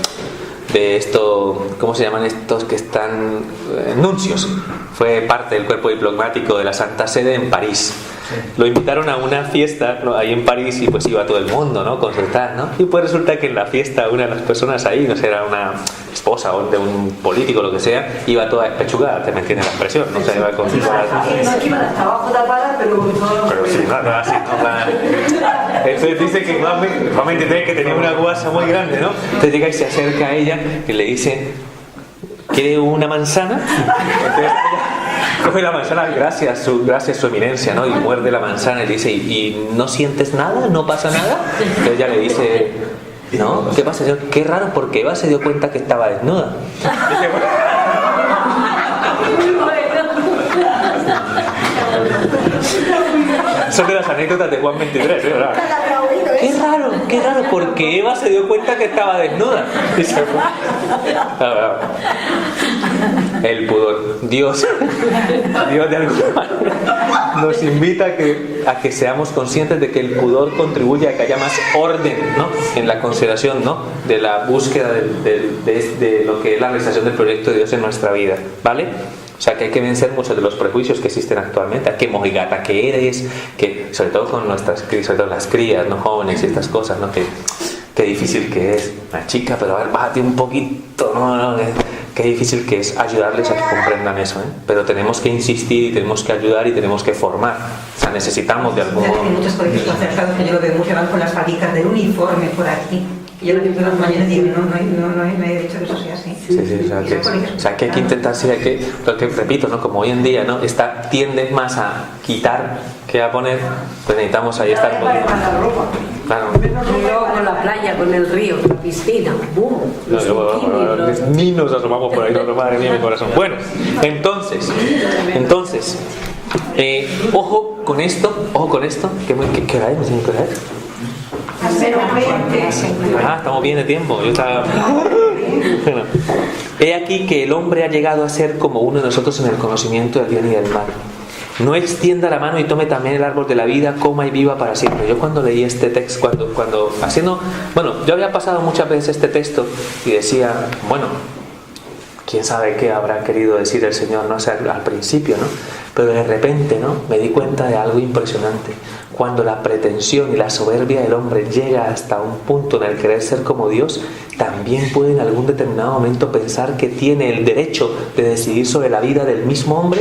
esto, ¿cómo se llaman estos que están? Nuncios. Fue parte del cuerpo diplomático de la Santa Sede en París. Lo invitaron a una fiesta, ¿no? Ahí en París, y pues iba todo el mundo, ¿no? Consultar, ¿no? Y pues resulta que en la fiesta una de las personas ahí, no sé, era una esposa o de un político, lo que sea, iba toda despechugada, te me entiendes la expresión, ¿no? O sea, iba con No es que iba hasta abajo tapada, pero sí, no así, no. Entonces dice que Juan 23 que tenía una guasa muy grande, ¿no? Entonces llega y se acerca a ella y le dice: ¿quiere una manzana? Entonces coge la manzana, gracias su eminencia, ¿no? Y muerde la manzana y le dice: ¿y no sientes nada? ¿No pasa nada? Entonces ella le dice: ¿no? ¿Qué pasa, señor? Qué raro, porque Eva se dio cuenta que estaba desnuda. Son de las anécdotas de Juan 23, ¿verdad? Qué raro, porque Eva se dio cuenta que estaba desnuda. El pudor. Dios de alguna manera nos invita a que seamos conscientes de que el pudor contribuye a que haya más orden, ¿no? En la consideración, ¿no? De la búsqueda de lo que es la realización del proyecto de Dios en nuestra vida, ¿vale? O sea, que hay que vencer muchos de los prejuicios que existen actualmente. ¿Qué mojigata que eres? Que, sobre todo con las crías, ¿no? Jóvenes y estas cosas, ¿no? Qué difícil que es. Una chica, pero a ver, bájate un poquito, ¿no? Qué difícil que es ayudarles a que comprendan eso, ¿eh? Pero tenemos que insistir y tenemos que ayudar y tenemos que formar. O sea, necesitamos de algún modo. Hay muchos colegios concertados que yo lo veo mucho, van con las faldicas del uniforme por aquí. Y yo lo que todas las mañanas digo, no me he dicho que eso sea así. Sí, o sea, que hay que intentar, sí, lo que repito, ¿no? Como hoy en día, ¿no? Tiende más a quitar que a poner, pues necesitamos ahí estar. Claro. Luego con la playa, con el río, la piscina, ¡boom! Ni nos asomamos por ahí, no, madre mía, mi corazón. Bueno, entonces, ojo con esto, ¿qué hora es? ¿Qué hora es? Estamos bien de tiempo. Bueno, he aquí que el hombre ha llegado a ser como uno de nosotros en el conocimiento del bien y del mal. No extienda la mano y tome también el árbol de la vida, coma y viva para siempre. Yo cuando leí este texto, yo había pasado muchas veces este texto y decía, bueno, quién sabe qué habrá querido decir el Señor, no sé, al principio, ¿no? Pero de repente, ¿no? Me di cuenta de algo impresionante. Cuando la pretensión y la soberbia del hombre llega hasta un punto en el querer ser como Dios, también puede en algún determinado momento pensar que tiene el derecho de decidir sobre la vida del mismo hombre.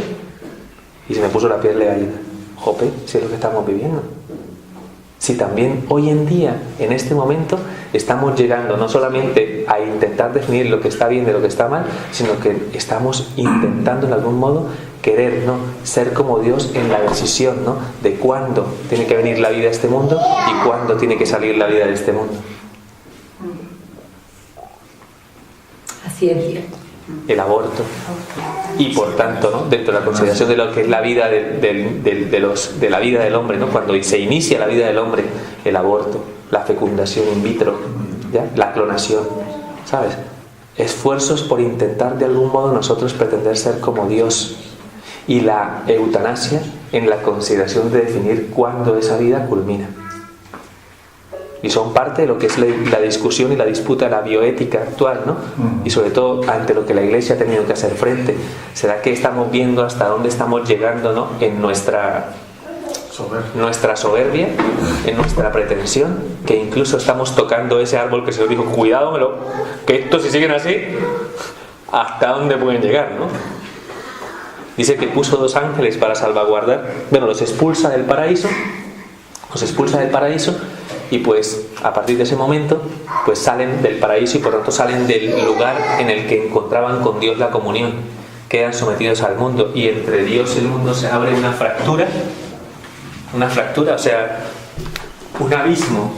Y se me puso la piel de gallina. Jope, si es lo que estamos viviendo. Si también hoy en día, en este momento, estamos llegando no solamente a intentar definir lo que está bien de lo que está mal, sino que estamos intentando en algún modo querer, ¿no? Ser como Dios en la decisión, ¿no? De cuándo tiene que venir la vida a este mundo y cuándo tiene que salir la vida de este mundo. La ciencia. El aborto. y por tanto, ¿no?, dentro de la consideración de lo que es la vida de la vida del hombre, ¿no?, cuando se inicia la vida del hombre, el aborto, la fecundación in vitro, ¿ya?, la clonación, ¿sabes? Esfuerzos por intentar de algún modo nosotros pretender ser como Dios, y la eutanasia en la consideración de definir cuándo esa vida culmina. Y son parte de lo que es la discusión y la disputa de la bioética actual, ¿no? Y sobre todo ante lo que la Iglesia ha tenido que hacer frente. ¿Será que estamos viendo hasta dónde estamos llegando, ¿no?, en nuestra soberbia, en nuestra pretensión, que incluso estamos tocando ese árbol que se nos dijo, cuidado, que estos si siguen así, hasta dónde pueden llegar, ¿no? Dice que puso 2 ángeles para salvaguardar, los expulsa del paraíso, y pues a partir de ese momento pues salen del paraíso y por tanto salen del lugar en el que encontraban con Dios la comunión, quedan sometidos al mundo, y entre Dios y el mundo se abre una fractura, o sea, un abismo,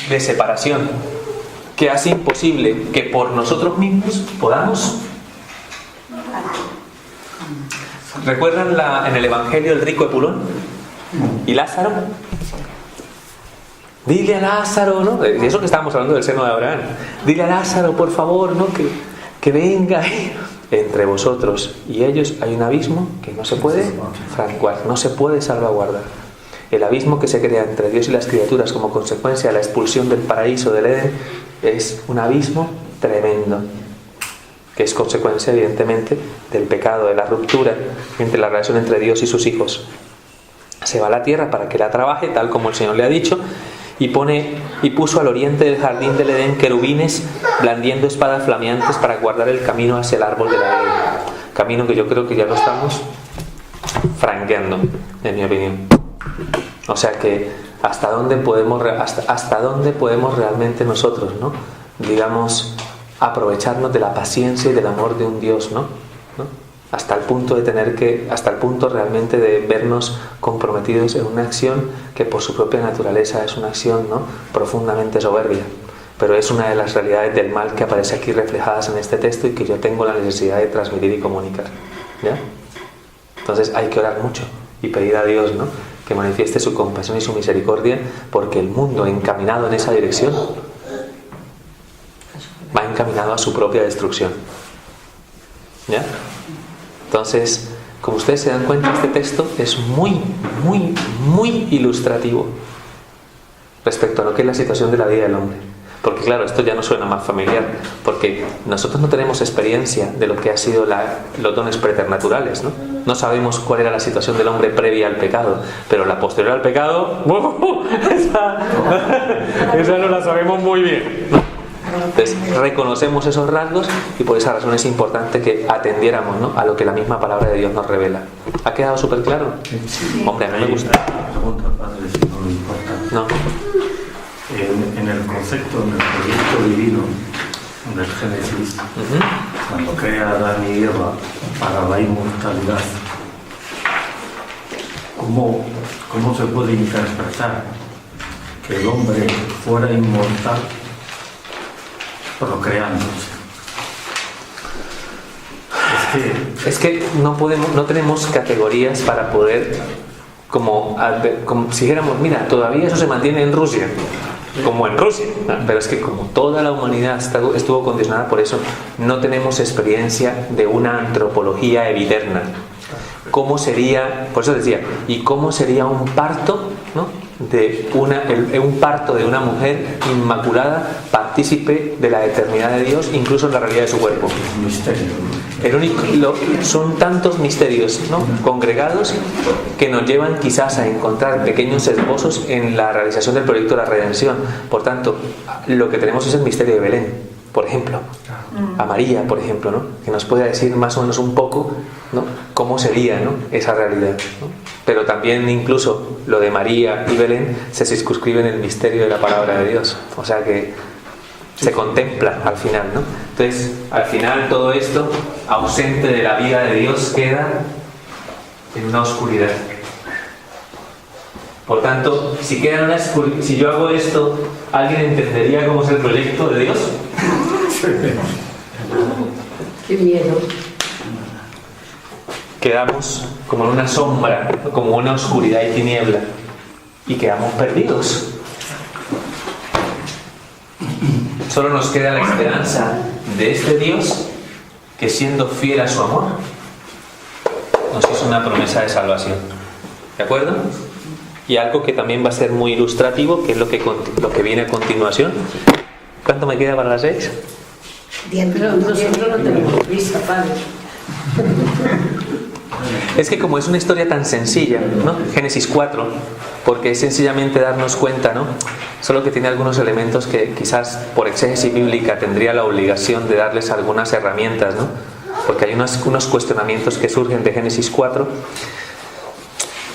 de separación que hace imposible que por nosotros mismos podamos. ¿Recuerdan en el Evangelio el rico Epulón y Lázaro? Dile a Lázaro, ¿no? De eso que estábamos hablando del seno de Abraham. Dile a Lázaro, por favor, ¿no?, que venga. Entre vosotros y ellos hay un abismo que no se puede francuar, no se puede salvaguardar. El abismo que se crea entre Dios y las criaturas como consecuencia de la expulsión del paraíso del Edén es un abismo tremendo, que es consecuencia evidentemente del pecado, de la ruptura entre la relación entre Dios y sus hijos. Se va a la tierra para que la trabaje, tal como el Señor le ha dicho, y puso al oriente del jardín del Edén querubines blandiendo espadas flameantes para guardar el camino hacia el árbol de la vida. Camino que yo creo que ya lo estamos franqueando, en mi opinión. O sea que hasta dónde podemos realmente nosotros, ¿no?, digamos, aprovecharnos de la paciencia y del amor de un Dios, ¿no? Hasta el punto realmente de vernos comprometidos en una acción que por su propia naturaleza es una acción, ¿no?, profundamente soberbia, pero es una de las realidades del mal que aparece aquí reflejadas en este texto y que yo tengo la necesidad de transmitir y comunicar, ¿ya? Entonces hay que orar mucho y pedir a Dios, ¿no?, que manifieste su compasión y su misericordia, porque el mundo encaminado en esa dirección va encaminado a su propia destrucción, ¿ya? Entonces, como ustedes se dan cuenta, este texto es muy, muy, muy ilustrativo respecto a lo que es la situación de la vida del hombre. Porque claro, esto ya no suena más familiar, porque nosotros no tenemos experiencia de lo que ha sido los dones preternaturales, ¿no? No sabemos cuál era la situación del hombre previa al pecado, pero la posterior al pecado, esa no la sabemos muy bien, ¿no? Entonces reconocemos esos rasgos y por esa razón es importante que atendiéramos, ¿no?, a lo que la misma palabra de Dios nos revela. ¿Ha quedado súper claro? Sí. Hombre, a mí me gusta. Pregunta, padre, si no le importa. No. En el concepto, en el proyecto divino del Génesis, cuando crea a Adán y Eva para la inmortalidad, ¿cómo se puede interpretar que el hombre fuera inmortal procreándose? Es que no tenemos categorías para poder, como si dijéramos, mira, todavía eso se mantiene en Rusia, como en Rusia, pero es que como toda la humanidad estuvo condicionada por eso, no tenemos experiencia de una antropología eviterna. ¿Cómo sería, por eso decía, y cómo sería un parto, ¿no?, un parto de una mujer inmaculada, partícipe de la eternidad de Dios, incluso en la realidad de su cuerpo? Son tantos misterios, ¿no?, congregados, que nos llevan quizás a encontrar pequeños esbozos en la realización del proyecto de la redención. Por tanto, lo que tenemos es el misterio de Belén, por ejemplo, a María, por ejemplo, ¿no?, que nos pueda decir más o menos un poco, ¿no?, cómo sería, ¿no?, esa realidad, ¿no? Pero también incluso lo de María y Belén se circunscribe en el misterio de la palabra de Dios, o sea que se contempla al final, ¿no? Entonces, al final todo esto, ausente de la vida de Dios, queda en una oscuridad. Por tanto, si yo hago esto, ¿alguien entendería cómo es el proyecto de Dios? Qué miedo. Quedamos como en una sombra, como una oscuridad y tiniebla, y quedamos perdidos. Solo nos queda la esperanza de este Dios que, siendo fiel a su amor, nos hizo una promesa de salvación. ¿De acuerdo? Y algo que también va a ser muy ilustrativo, que es lo que viene a continuación. ¿Cuánto me queda para las 6? Pero nosotros no tenemos prisa, padre. Es que como es una historia tan sencilla, ¿no? Génesis 4, porque es sencillamente darnos cuenta, ¿no? Solo que tiene algunos elementos que quizás por exégesis bíblica tendría la obligación de darles algunas herramientas, ¿no? Porque hay unos cuestionamientos que surgen de Génesis 4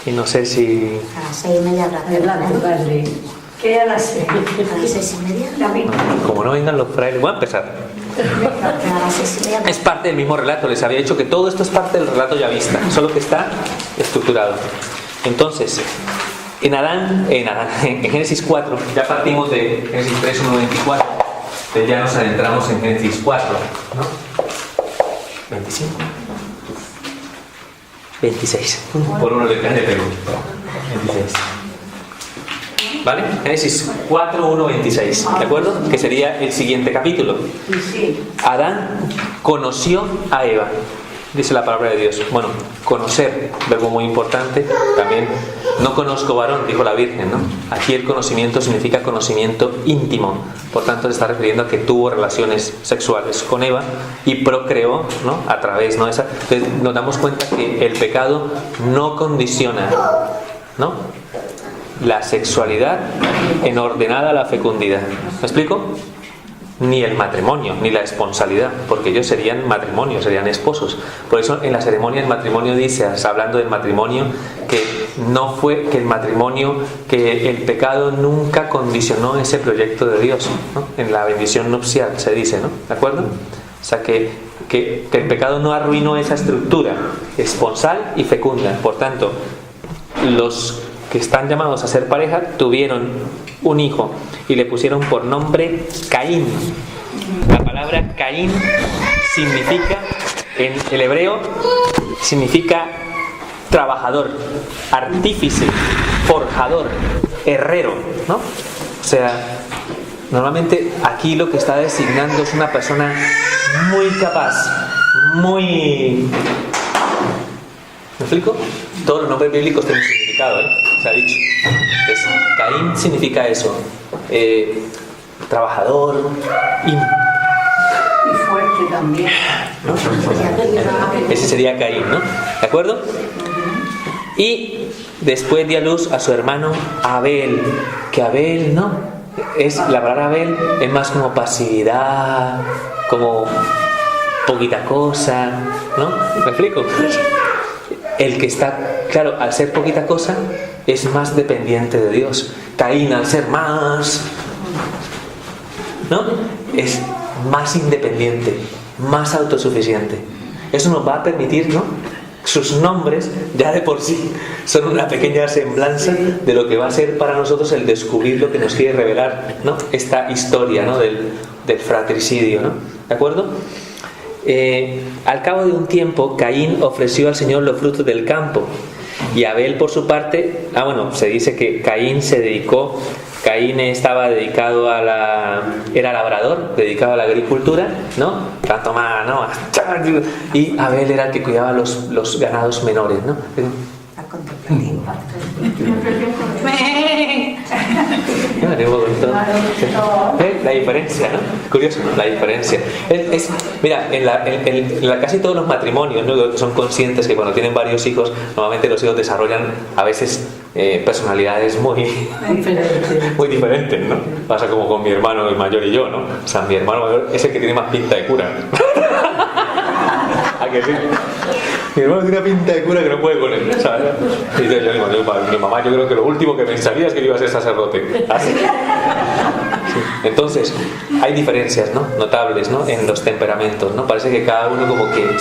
y no sé si... A las 6:30 habrá. Adelante, padre. ¿Qué a las 6? A las 6:30. Como no vengan los frailes, voy a empezar. A las 6:30. Es parte del mismo relato, les había dicho que todo esto es parte del relato ya vista, solo que está estructurado. Entonces, en Génesis 4, ya partimos de Génesis 3, 1, 24, entonces ya nos adentramos en Génesis 4, ¿no? 25, 26, por uno le cae de Perú, 26. ¿Vale? Génesis 4, 1, 26, ¿de acuerdo? Que sería el siguiente capítulo. Adán conoció a Eva, dice la palabra de Dios. Bueno, conocer, verbo muy importante. También, no conozco varón, dijo la Virgen, ¿no? Aquí el conocimiento significa conocimiento íntimo. Por tanto, se está refiriendo a que tuvo relaciones sexuales con Eva y procreó, ¿no? A través, ¿no? Entonces, nos damos cuenta que el pecado no condiciona, ¿no? La sexualidad en ordenada a la fecundidad. ¿Me explico? Ni el matrimonio, ni la esponsalidad, porque ellos serían matrimonio, serían esposos. Por eso en la ceremonia del matrimonio dice, hablando del matrimonio, que no fue que el matrimonio, que el pecado nunca condicionó ese proyecto de Dios, ¿no? En la bendición nupcial se dice, ¿no? ¿De acuerdo? O sea que el pecado no arruinó esa estructura esponsal y fecunda. Por tanto, los que están llamados a ser pareja tuvieron un hijo y le pusieron por nombre Caín. La palabra Caín significa, en el hebreo, significa trabajador, artífice, forjador, herrero, ¿no? O sea, normalmente aquí lo que está designando es una persona muy capaz, muy... ¿Me explico? Todos los nombres bíblicos tienen significado, ¿eh? Se ha dicho. Entonces, Caín significa eso. Trabajador y fuerte también, ¿no? Ese sería Caín, ¿no? ¿De acuerdo? Y después dio a luz a su hermano Abel. Que Abel, ¿no? La palabra Abel es más como pasividad, como poquita cosa, ¿no? ¿Me explico? El que está, claro, al ser poquita cosa, es más dependiente de Dios. Caín, al ser más, ¿no? Es más independiente, más autosuficiente. Eso nos va a permitir, ¿no? Sus nombres, ya de por sí, son una pequeña semblanza de lo que va a ser para nosotros el descubrir lo que nos quiere revelar, ¿no? Esta historia, ¿no? del fratricidio, ¿no? ¿De acuerdo? Al cabo de un tiempo, Caín ofreció al Señor los frutos del campo y Abel por su parte, se dice que Caín estaba dedicado era labrador, dedicado a la agricultura, ¿no? Tanto más, ¿no? Y Abel era el que cuidaba los ganados menores, ¿no? La diferencia, ¿no? Curioso, ¿no? La diferencia. Mira, en casi todos los matrimonios, ¿no? Son conscientes que cuando tienen varios hijos, normalmente los hijos desarrollan a veces personalidades muy diferentes, ¿no? Pasa como con mi hermano el mayor y yo, ¿no? O sea, mi hermano mayor es el que tiene más pinta de cura. ¿A que sí? Mi hermano tiene una pinta de cura que no puede con él, ¿sabes? Y yo digo, mi mamá, yo creo que lo último que pensaría es que yo iba a ser sacerdote. ¿Así? Sí. Entonces, hay diferencias, ¿no? Notables, ¿no? En los temperamentos, ¿no? Parece que cada uno como que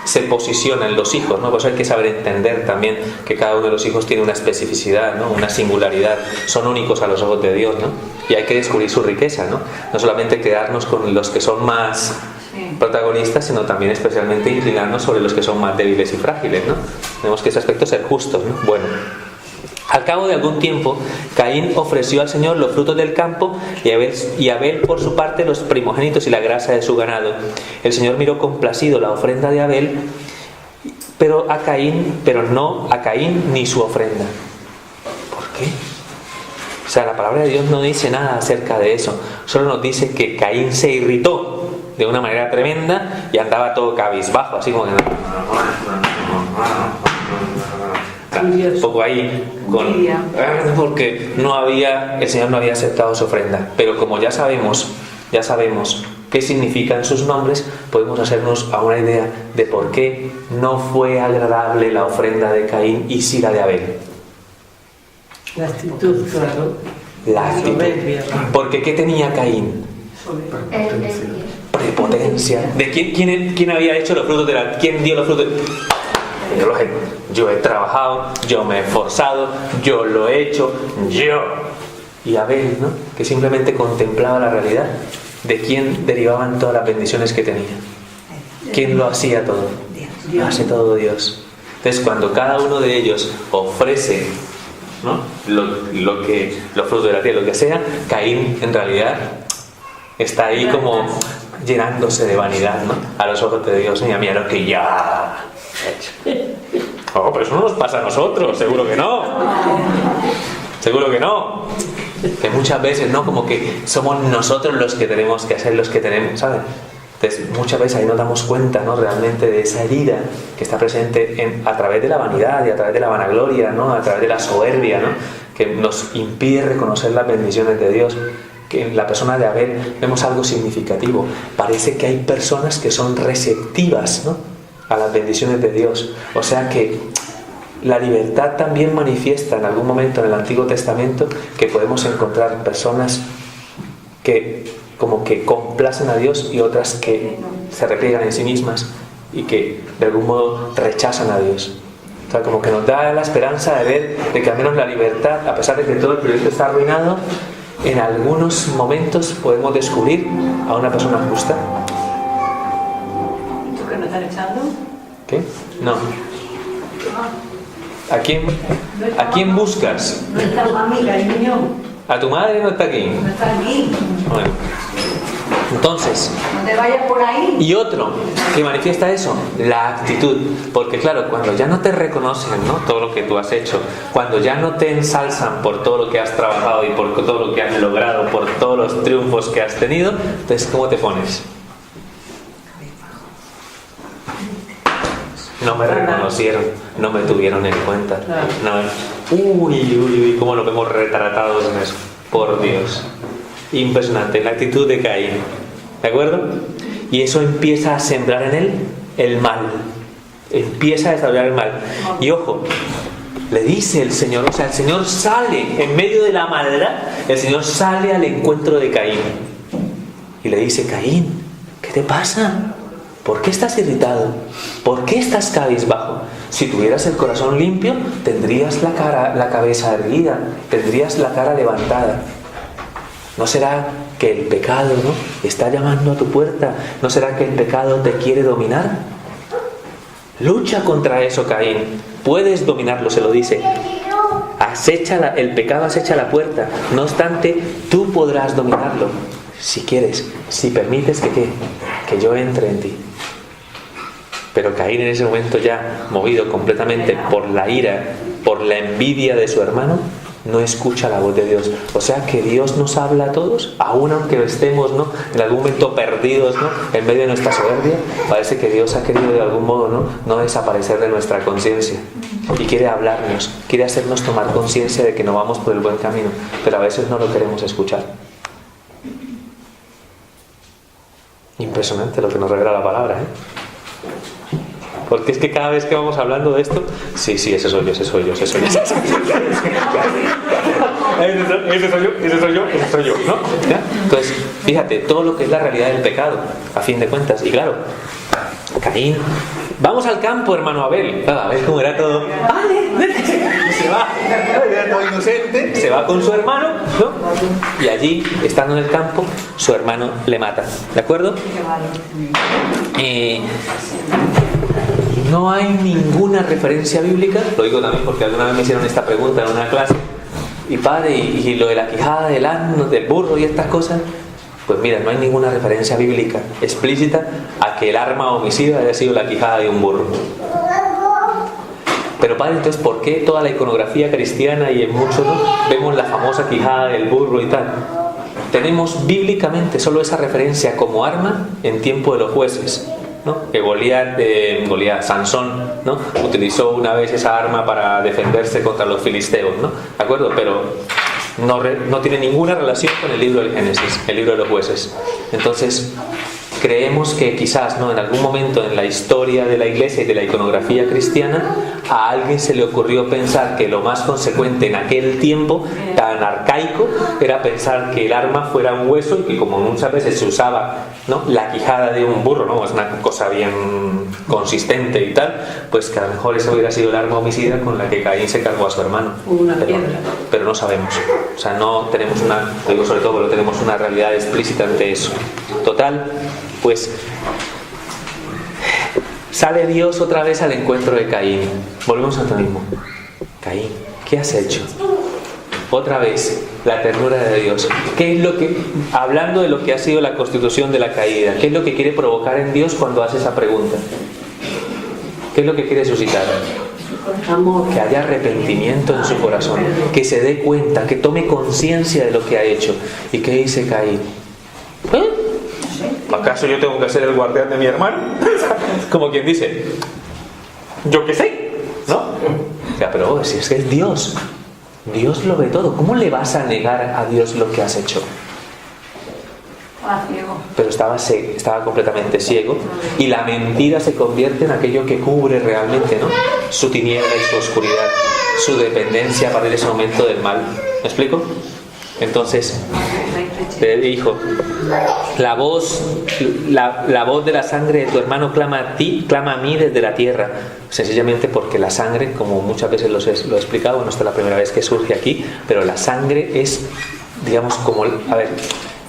se posiciona en los hijos, ¿no? Por eso hay que saber entender también que cada uno de los hijos tiene una especificidad, ¿no? Una singularidad, son únicos a los ojos de Dios, ¿no? Y hay que descubrir su riqueza, ¿no? No solamente quedarnos con los que son más protagonistas, sino también especialmente inclinarnos sobre los que son más débiles y frágiles, ¿no? Tenemos que ese aspecto ser justos, ¿no? Bueno, al cabo de algún tiempo, Caín ofreció al Señor los frutos del campo y Abel por su parte los primogénitos y la grasa de su ganado. El Señor miró complacido la ofrenda de Abel, pero no a Caín ni su ofrenda. ¿Por qué? O sea, la palabra de Dios no dice nada acerca de eso. Solo nos dice que Caín se irritó de una manera tremenda y andaba todo cabizbajo, así como que un poco ahí porque el Señor no había aceptado su ofrenda. Pero como ya sabemos qué significan sus nombres, podemos hacernos a una idea de por qué no fue agradable la ofrenda de Caín y sí la de Abel. La actitud, claro. La actitud. Porque ¿qué tenía Caín? Prepotencia. ¿De quién había hecho los frutos quién dio los frutos? Yo he trabajado, yo me he esforzado, yo lo he hecho, yo. Y Abel, ¿no? Que simplemente contemplaba la realidad de quién derivaban todas las bendiciones que tenía. ¿Quién lo hacía todo? Lo hace todo Dios. Entonces, cuando cada uno de ellos ofrece, ¿no? los frutos de la tierra, lo que sea, Caín en realidad está ahí como llenándose de vanidad, ¿no? A los ojos de Dios. Mira lo que ya he hecho. Oh, pero eso no nos pasa a nosotros, seguro que no. Seguro que no. Que muchas veces, ¿no? Como que somos nosotros los que tenemos que hacer, los que tenemos, ¿sabes? Entonces, muchas veces ahí nos damos cuenta, ¿no? Realmente de esa herida que está presente a través de la vanidad y a través de la vanagloria, ¿no? A través de la soberbia, ¿no? Que nos impide reconocer las bendiciones de Dios. Que en la persona de Abel vemos algo significativo. Parece que hay personas que son receptivas, ¿no? A las bendiciones de Dios. O sea que la libertad también manifiesta en algún momento en el Antiguo Testamento que podemos encontrar personas que como que complacen a Dios y otras que se repliegan en sí mismas y que de algún modo rechazan a Dios. O sea, como que nos da la esperanza de ver de que al menos la libertad, a pesar de que todo el proyecto está arruinado, en algunos momentos podemos descubrir a una persona justa. ¿Tú qué me estás echando? ¿Qué? No. ¿A quién buscas? No está mami, cariño. ¿A tu madre no está aquí? No está aquí. Bueno. Entonces, No te vayas por ahí. y otro que manifiesta eso, la actitud. Porque claro, cuando ya no te reconocen, ¿no? Todo lo que tú has hecho, cuando ya no te ensalzan por todo lo que has trabajado y por todo lo que has logrado, por todos los triunfos que has tenido, entonces ¿cómo te pones? No me reconocieron, no me tuvieron en cuenta. No, uy, cómo nos vemos retratados en eso. Por Dios. Impresionante, la actitud de Caín. ¿De acuerdo? Y eso empieza a sembrar en él el mal. Empieza a desarrollar el mal. Y ojo, le dice el Señor, o sea, el Señor sale, en medio de la maldad, el Señor sale al encuentro de Caín. Y le dice, Caín, ¿qué te pasa? ¿Por qué estás irritado? ¿Por qué estás cabizbajo? Si tuvieras el corazón limpio, tendrías la cabeza erguida, tendrías la cara levantada. ¿No será que el pecado, ¿no? está llamando a tu puerta? ¿No será que el pecado te quiere dominar? Lucha contra eso, Caín. Puedes dominarlo, se lo dice. El pecado acecha la puerta. No obstante, tú podrás dominarlo. Si quieres, si permites que yo entre en ti. Pero Caín en ese momento, ya movido completamente por la ira, por la envidia de su hermano, no escucha la voz de Dios. O sea que Dios nos habla a todos, aun aunque estemos, ¿no? en algún momento perdidos, ¿no? en medio de nuestra soberbia. Parece que Dios ha querido de algún modo no desaparecer de nuestra conciencia y quiere hablarnos, quiere hacernos tomar conciencia de que no vamos por el buen camino, pero a veces no lo queremos escuchar. Impresionante lo que nos revela la palabra, ¿eh? Porque es que cada vez que vamos hablando de esto, sí, ese soy yo. Ese soy yo, ¿no? ¿Ya? Entonces, fíjate, todo lo que es la realidad del pecado, a fin de cuentas. Y claro, Caín Vamos al campo, hermano Abel. A ver cómo era todo. Vale, se va. Era todo inocente. Se va con su hermano, ¿no? Y allí, estando en el campo, su hermano le mata. ¿De acuerdo? No hay ninguna referencia bíblica. Lo digo también porque alguna vez me hicieron esta pregunta en una clase. Y padre, y lo de la quijada del asno, del burro y estas cosas. Pues mira, no hay ninguna referencia bíblica explícita a que el arma homicida haya sido la quijada de un burro. Pero padre, entonces, ¿por qué toda la iconografía cristiana y en muchos, ¿no?, vemos la famosa quijada del burro y tal? Tenemos bíblicamente solo esa referencia como arma en tiempo de los jueces, ¿no? Que Sansón, ¿no?, utilizó una vez esa arma para defenderse contra los filisteos, ¿no? ¿De acuerdo? Pero no tiene ninguna relación con el libro del Génesis, el libro de los jueces. Entonces, creemos que quizás, ¿no?, en algún momento en la historia de la iglesia y de la iconografía cristiana, a alguien se le ocurrió pensar que lo más consecuente en aquel tiempo tan arcaico era pensar que el arma fuera un hueso y que, como muchas veces se usaba, ¿no?, la quijada de un burro, ¿no?, es una cosa bien consistente y tal, pues que a lo mejor eso hubiera sido el arma homicida con la que Caín se cargó a su hermano. Pero no sabemos. O sea, no tenemos digo sobre todo, no tenemos una realidad explícita ante eso. Total, pues sale Dios otra vez al encuentro de Caín. Volvemos a lo mismo. Caín, ¿qué has hecho? Otra vez, la ternura de Dios. ¿Qué es lo que, hablando de lo que ha sido la constitución de la caída, qué es lo que quiere provocar en Dios cuando hace esa pregunta? ¿Qué es lo que quiere suscitar? Amor. Que haya arrepentimiento en su corazón, que se dé cuenta, que tome conciencia de lo que ha hecho. ¿Y qué dice Caín? ¿Acaso yo tengo que ser el guardián de mi hermano? Como quien dice, yo qué sé, ¿no? O sea, pero si es que es Dios, Dios lo ve todo. ¿Cómo le vas a negar a Dios lo que has hecho? Pero estaba completamente ciego, y la mentira se convierte en aquello que cubre realmente, ¿no?, su tiniebla y su oscuridad, su dependencia a partir de ese momento del mal. ¿Me explico? Entonces te dijo, la voz de la sangre de tu hermano clama a mí desde la tierra. Sencillamente porque la sangre, como muchas veces lo he explicado, no esta es la primera vez que surge aquí, pero la sangre es, digamos, como,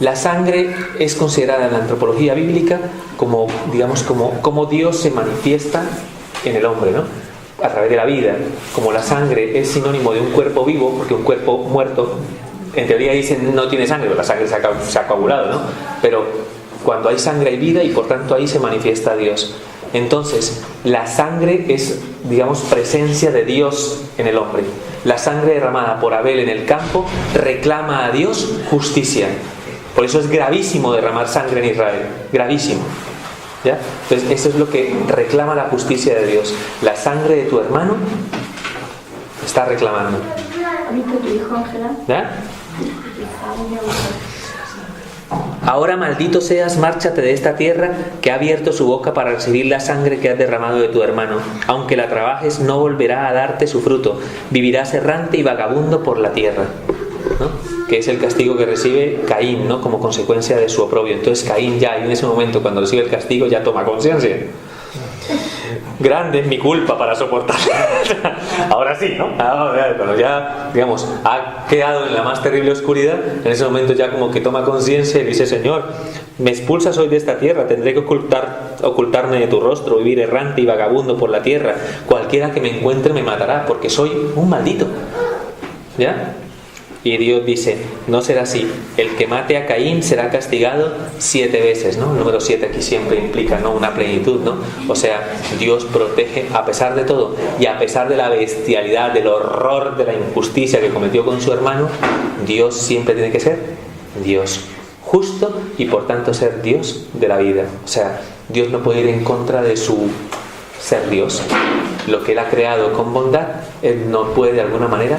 la sangre es considerada en la antropología bíblica como, digamos, como Dios se manifiesta en el hombre, ¿no?, a través de la vida. Como la sangre es sinónimo de un cuerpo vivo, porque un cuerpo muerto, en teoría dicen no tiene sangre, pero la sangre se ha coagulado, ¿no? Pero cuando hay sangre hay vida, y por tanto ahí se manifiesta Dios. Entonces, la sangre es, digamos, presencia de Dios en el hombre. La sangre derramada por Abel en el campo reclama a Dios justicia. Por eso es gravísimo derramar sangre en Israel, gravísimo, ¿ya? Entonces eso es lo que reclama la justicia de Dios. La sangre de tu hermano está reclamando, ¿ya? Ahora, maldito seas, márchate de esta tierra que ha abierto su boca para recibir la sangre que has derramado de tu hermano. Aunque la trabajes, no volverá a darte su fruto. Vivirás errante y vagabundo por la tierra, ¿no?, que es el castigo que recibe Caín, ¿no?, como consecuencia de su oprobio. Entonces Caín ya, en ese momento, cuando recibe el castigo, ya toma conciencia. Grande es mi culpa para soportar. Ahora sí, ¿no? Cuando ya, digamos, ha quedado en la más terrible oscuridad, en ese momento ya como que toma conciencia y dice, Señor, me expulsas hoy de esta tierra, tendré que ocultarme de tu rostro, vivir errante y vagabundo por la tierra. Cualquiera que me encuentre me matará, porque soy un maldito. ¿Ya? Y Dios dice, no será así. El que mate a Caín será castigado 7 veces, ¿no? El número 7 aquí siempre implica, ¿no?, una plenitud, ¿no? O sea, Dios protege a pesar de todo, y a pesar de la bestialidad, del horror, de la injusticia que cometió con su hermano, Dios siempre tiene que ser Dios justo, y por tanto ser Dios de la vida. O sea, Dios no puede ir en contra de su ser Dios. Lo que Él ha creado con bondad, Él no puede de alguna manera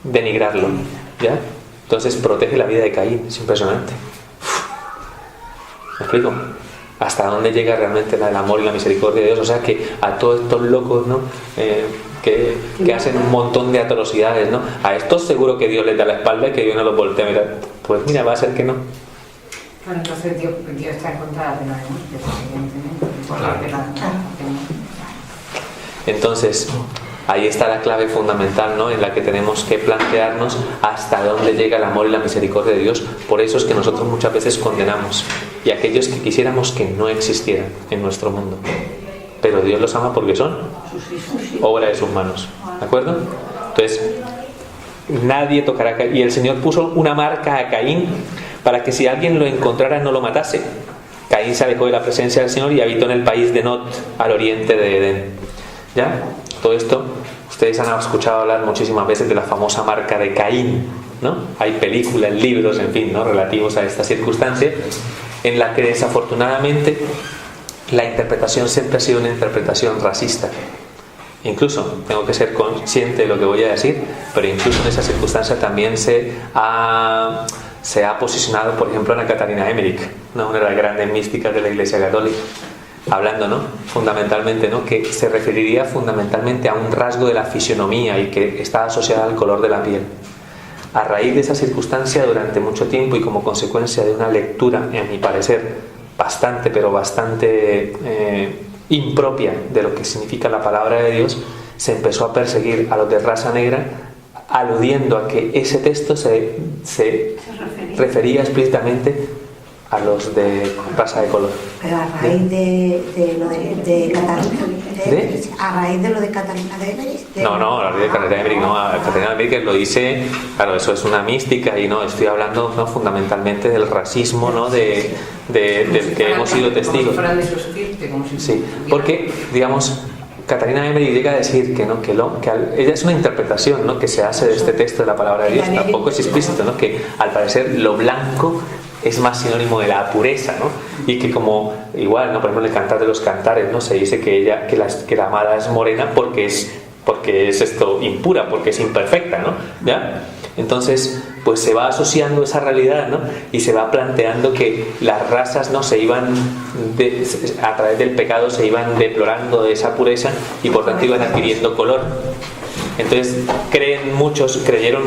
denigrarlo, ¿ya? Entonces protege la vida de Caín. Es impresionante. ¿Me explico? Hasta dónde llega realmente el amor y la misericordia de Dios. O sea, que a todos estos locos, ¿no?, que hacen un montón de atrocidades, ¿no?, a estos seguro que Dios les da la espalda y que Dios no los voltea a mirar. Pues mira, va a ser que no. Bueno, entonces Dios está en contra de la pena de muerte, evidentemente. Entonces, ahí está la clave fundamental, ¿no?, en la que tenemos que plantearnos hasta dónde llega el amor y la misericordia de Dios. Por eso es que nosotros muchas veces condenamos, y aquellos que quisiéramos que no existieran en nuestro mundo. Pero Dios los ama porque son obra de sus manos, ¿de acuerdo? Entonces, nadie tocará a Caín. Y el Señor puso una marca a Caín para que si alguien lo encontrara no lo matase. Caín se alejó de la presencia del Señor y habitó en el país de Nod, al oriente de Edén. ¿Ya? Todo esto, ustedes han escuchado hablar muchísimas veces de la famosa marca de Caín, ¿no? Hay películas, libros, en fin, ¿no?, relativos a esta circunstancia, en la que desafortunadamente la interpretación siempre ha sido una interpretación racista. Incluso, tengo que ser consciente de lo que voy a decir, pero incluso en esa circunstancia también se ha posicionado, por ejemplo, Ana Catarina Emmerich, ¿no?, una de las grandes místicas de la Iglesia Católica, hablando, ¿no?, fundamentalmente, ¿no?, que se referiría fundamentalmente a un rasgo de la fisionomía y que está asociada al color de la piel. A raíz de esa circunstancia, durante mucho tiempo y como consecuencia de una lectura, en mi parecer, bastante impropia de lo que significa la palabra de Dios, se empezó a perseguir a los de raza negra, aludiendo a que ese texto se refería explícitamente a los de raza de color. Pero a raíz de lo de Catalina de a raíz de lo de Catalina de Emmerich. No, a raíz de Catalina de Emmerich, no. Catalina de Emmerich lo dice, claro, eso es una mística y no, estoy hablando, ¿no?, fundamentalmente del racismo, ¿no?, del que hemos sido testigos. Sí, porque, digamos, Catalina de Emmerich llega a decir que ella es una interpretación, ¿no?, que se hace de este texto de la palabra de Dios, tampoco es explícito, ¿no?, que al parecer lo blanco es más sinónimo de la pureza, ¿no?, y que como igual, ¿no?, por ejemplo en el Cantar de los Cantares, ¿no?, se dice que la amada es morena porque es esto impura, porque es imperfecta, ¿no? ¿Ya? Entonces, pues se va asociando esa realidad, ¿no?, y se va planteando que las razas, ¿no?, a través del pecado se iban deplorando de esa pureza y por tanto iban adquiriendo color. Entonces creyeron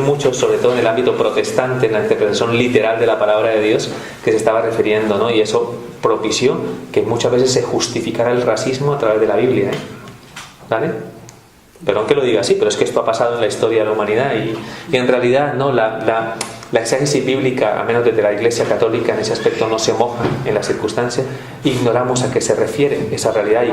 muchos, sobre todo en el ámbito protestante, en la interpretación literal de la palabra de Dios que se estaba refiriendo, ¿no?, y eso propició que muchas veces se justificara el racismo a través de la Biblia, ¿vale? Perdón que lo diga así, pero es que esto ha pasado en la historia de la humanidad y en realidad, ¿no?, la exégesis bíblica, a menos desde la Iglesia Católica, en ese aspecto no se moja en la circunstancia. Ignoramos a qué se refiere esa realidad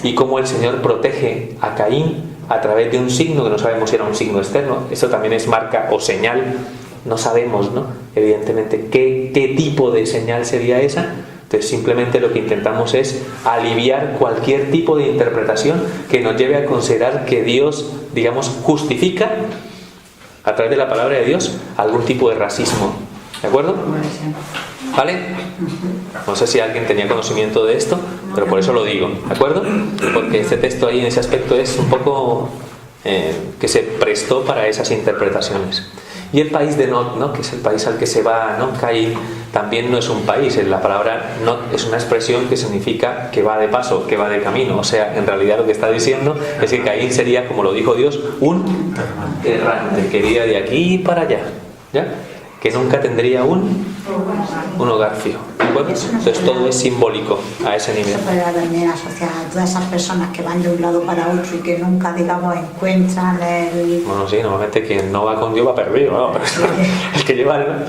y cómo el Señor protege a Caín a través de un signo que no sabemos si era un signo externo. Eso también es marca o señal. No sabemos, ¿no?, evidentemente qué tipo de señal sería esa. Entonces simplemente lo que intentamos es aliviar cualquier tipo de interpretación que nos lleve a considerar que Dios, digamos, justifica a través de la palabra de Dios algún tipo de racismo. ¿De acuerdo? ¿Vale? No sé si alguien tenía conocimiento de esto, pero por eso lo digo, ¿de acuerdo? Porque este texto ahí en ese aspecto es un poco que se prestó para esas interpretaciones. Y el país de Nod, ¿no?, que es el país al que se va, ¿no?, Caín, también no es un país. La palabra Nod es una expresión que significa que va de paso, que va de camino. O sea, en realidad lo que está diciendo es que Caín sería, como lo dijo Dios, un errante, que iría de aquí para allá, ¿ya?, que nunca tendría un hogar fijo. ¿De acuerdo? Entonces todo es simbólico a ese nivel. Se puede también asociar a todas esas personas que van de un lado para otro y que nunca, digamos, encuentran el... Bueno, sí, normalmente quien no va con Dios va perdido, ¿no? Pero el que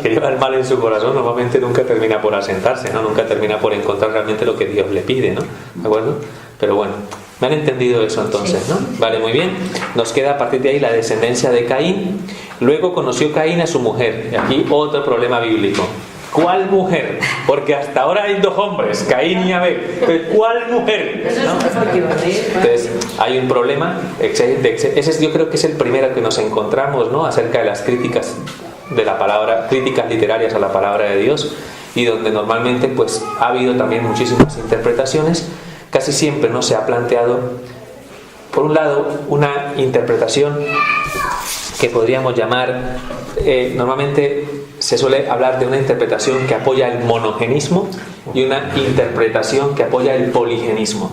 lleva el mal en su corazón normalmente nunca termina por asentarse, ¿no? Nunca termina por encontrar realmente lo que Dios le pide, ¿no? ¿De acuerdo? Pero bueno, ¿me han entendido eso entonces, no? Vale, muy bien. Nos queda a partir de ahí la descendencia de Caín. Luego conoció Caín a su mujer. Y aquí otro problema bíblico. ¿Cuál mujer? Porque hasta ahora hay dos hombres, Caín y Abel. ¿Cuál mujer? ¿No? Entonces hay un problema. Ese yo creo que es el primero que nos encontramos, ¿no?, acerca de las críticas de la palabra, críticas literarias a la palabra de Dios, y donde normalmente pues ha habido también muchísimas interpretaciones. Casi siempre no se ha planteado, por un lado, una interpretación que podríamos llamar, normalmente se suele hablar de una interpretación que apoya el monogenismo y una interpretación que apoya el poligenismo.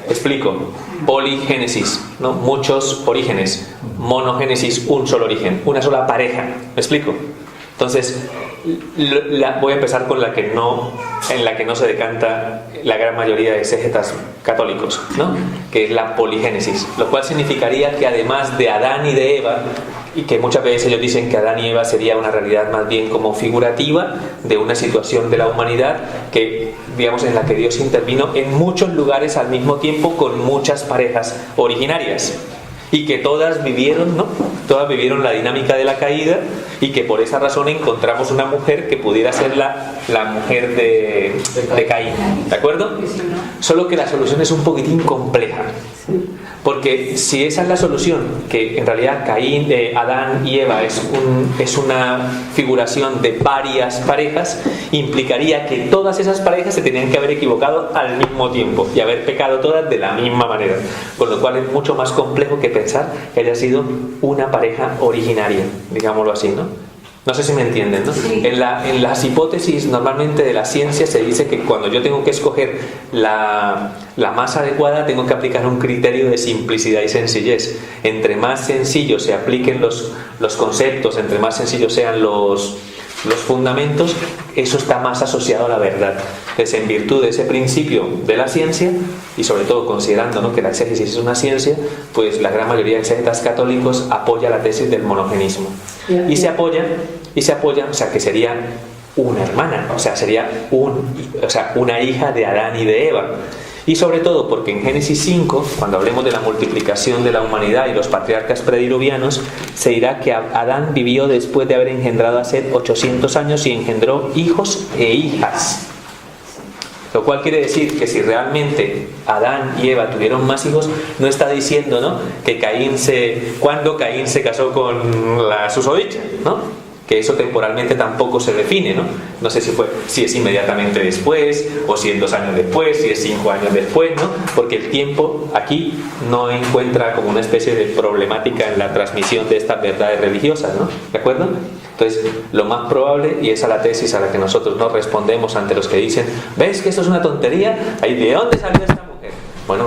Explico. Poligénesis, ¿no?, muchos orígenes. Monogénesis, un solo origen, una sola pareja. ¿Me explico? Entonces, voy a empezar con la que no, en la que no se decanta la gran mayoría de exégetas católicos, ¿no? Que es la poligénesis, lo cual significaría que además de Adán y de Eva, y que muchas veces ellos dicen que Adán y Eva sería una realidad más bien como figurativa de una situación de la humanidad que, digamos, en la que Dios intervino en muchos lugares al mismo tiempo con muchas parejas originarias, y que todas vivieron, ¿no? Todas vivieron la dinámica de la caída, y que por esa razón encontramos una mujer que pudiera ser la mujer de Caín, ¿de acuerdo? Solo que la solución es un poquitín compleja, porque si esa es la solución, que en realidad Adán y Eva es una figuración de varias parejas, implicaría que todas esas parejas se tenían que haber equivocado al mismo tiempo y haber pecado todas de la misma manera, con lo cual es mucho más complejo que pensar que haya sido una pareja originaria, digámoslo así, ¿no? No sé si me entienden, ¿no? Sí. En las hipótesis normalmente de la ciencia se dice que cuando yo tengo que escoger la más adecuada tengo que aplicar un criterio de simplicidad y sencillez. Entre más sencillos se apliquen los conceptos, entre más sencillos sean los fundamentos, eso está más asociado a la verdad. Entonces, en virtud de ese principio de la ciencia, y sobre todo considerando, ¿no?, que la exégesis es una ciencia, pues la gran mayoría de exégetas católicos apoya la tesis del monogenismo. Y se apoya, o sea, que sería una hermana, o sea, sería una hija de Adán y de Eva. Y sobre todo porque en Génesis 5, cuando hablemos de la multiplicación de la humanidad y los patriarcas prediluvianos, se dirá que Adán vivió después de haber engendrado a Set 800 años y engendró hijos e hijas. Lo cual quiere decir que si realmente Adán y Eva tuvieron más hijos, no está diciendo, ¿no?, que cuando Caín se casó con la susodicha, ¿no? Que eso temporalmente tampoco se define, ¿no? No sé si es inmediatamente después, o si es 2 años después, si es 5 años después, ¿no? Porque el tiempo aquí no encuentra como una especie de problemática en la transmisión de estas verdades religiosas, ¿no? ¿De acuerdo? Entonces, lo más probable, y esa es la tesis a la que nosotros no respondemos ante los que dicen, ¿ves que esto es una tontería? ¿De dónde salió esta mujer? Bueno,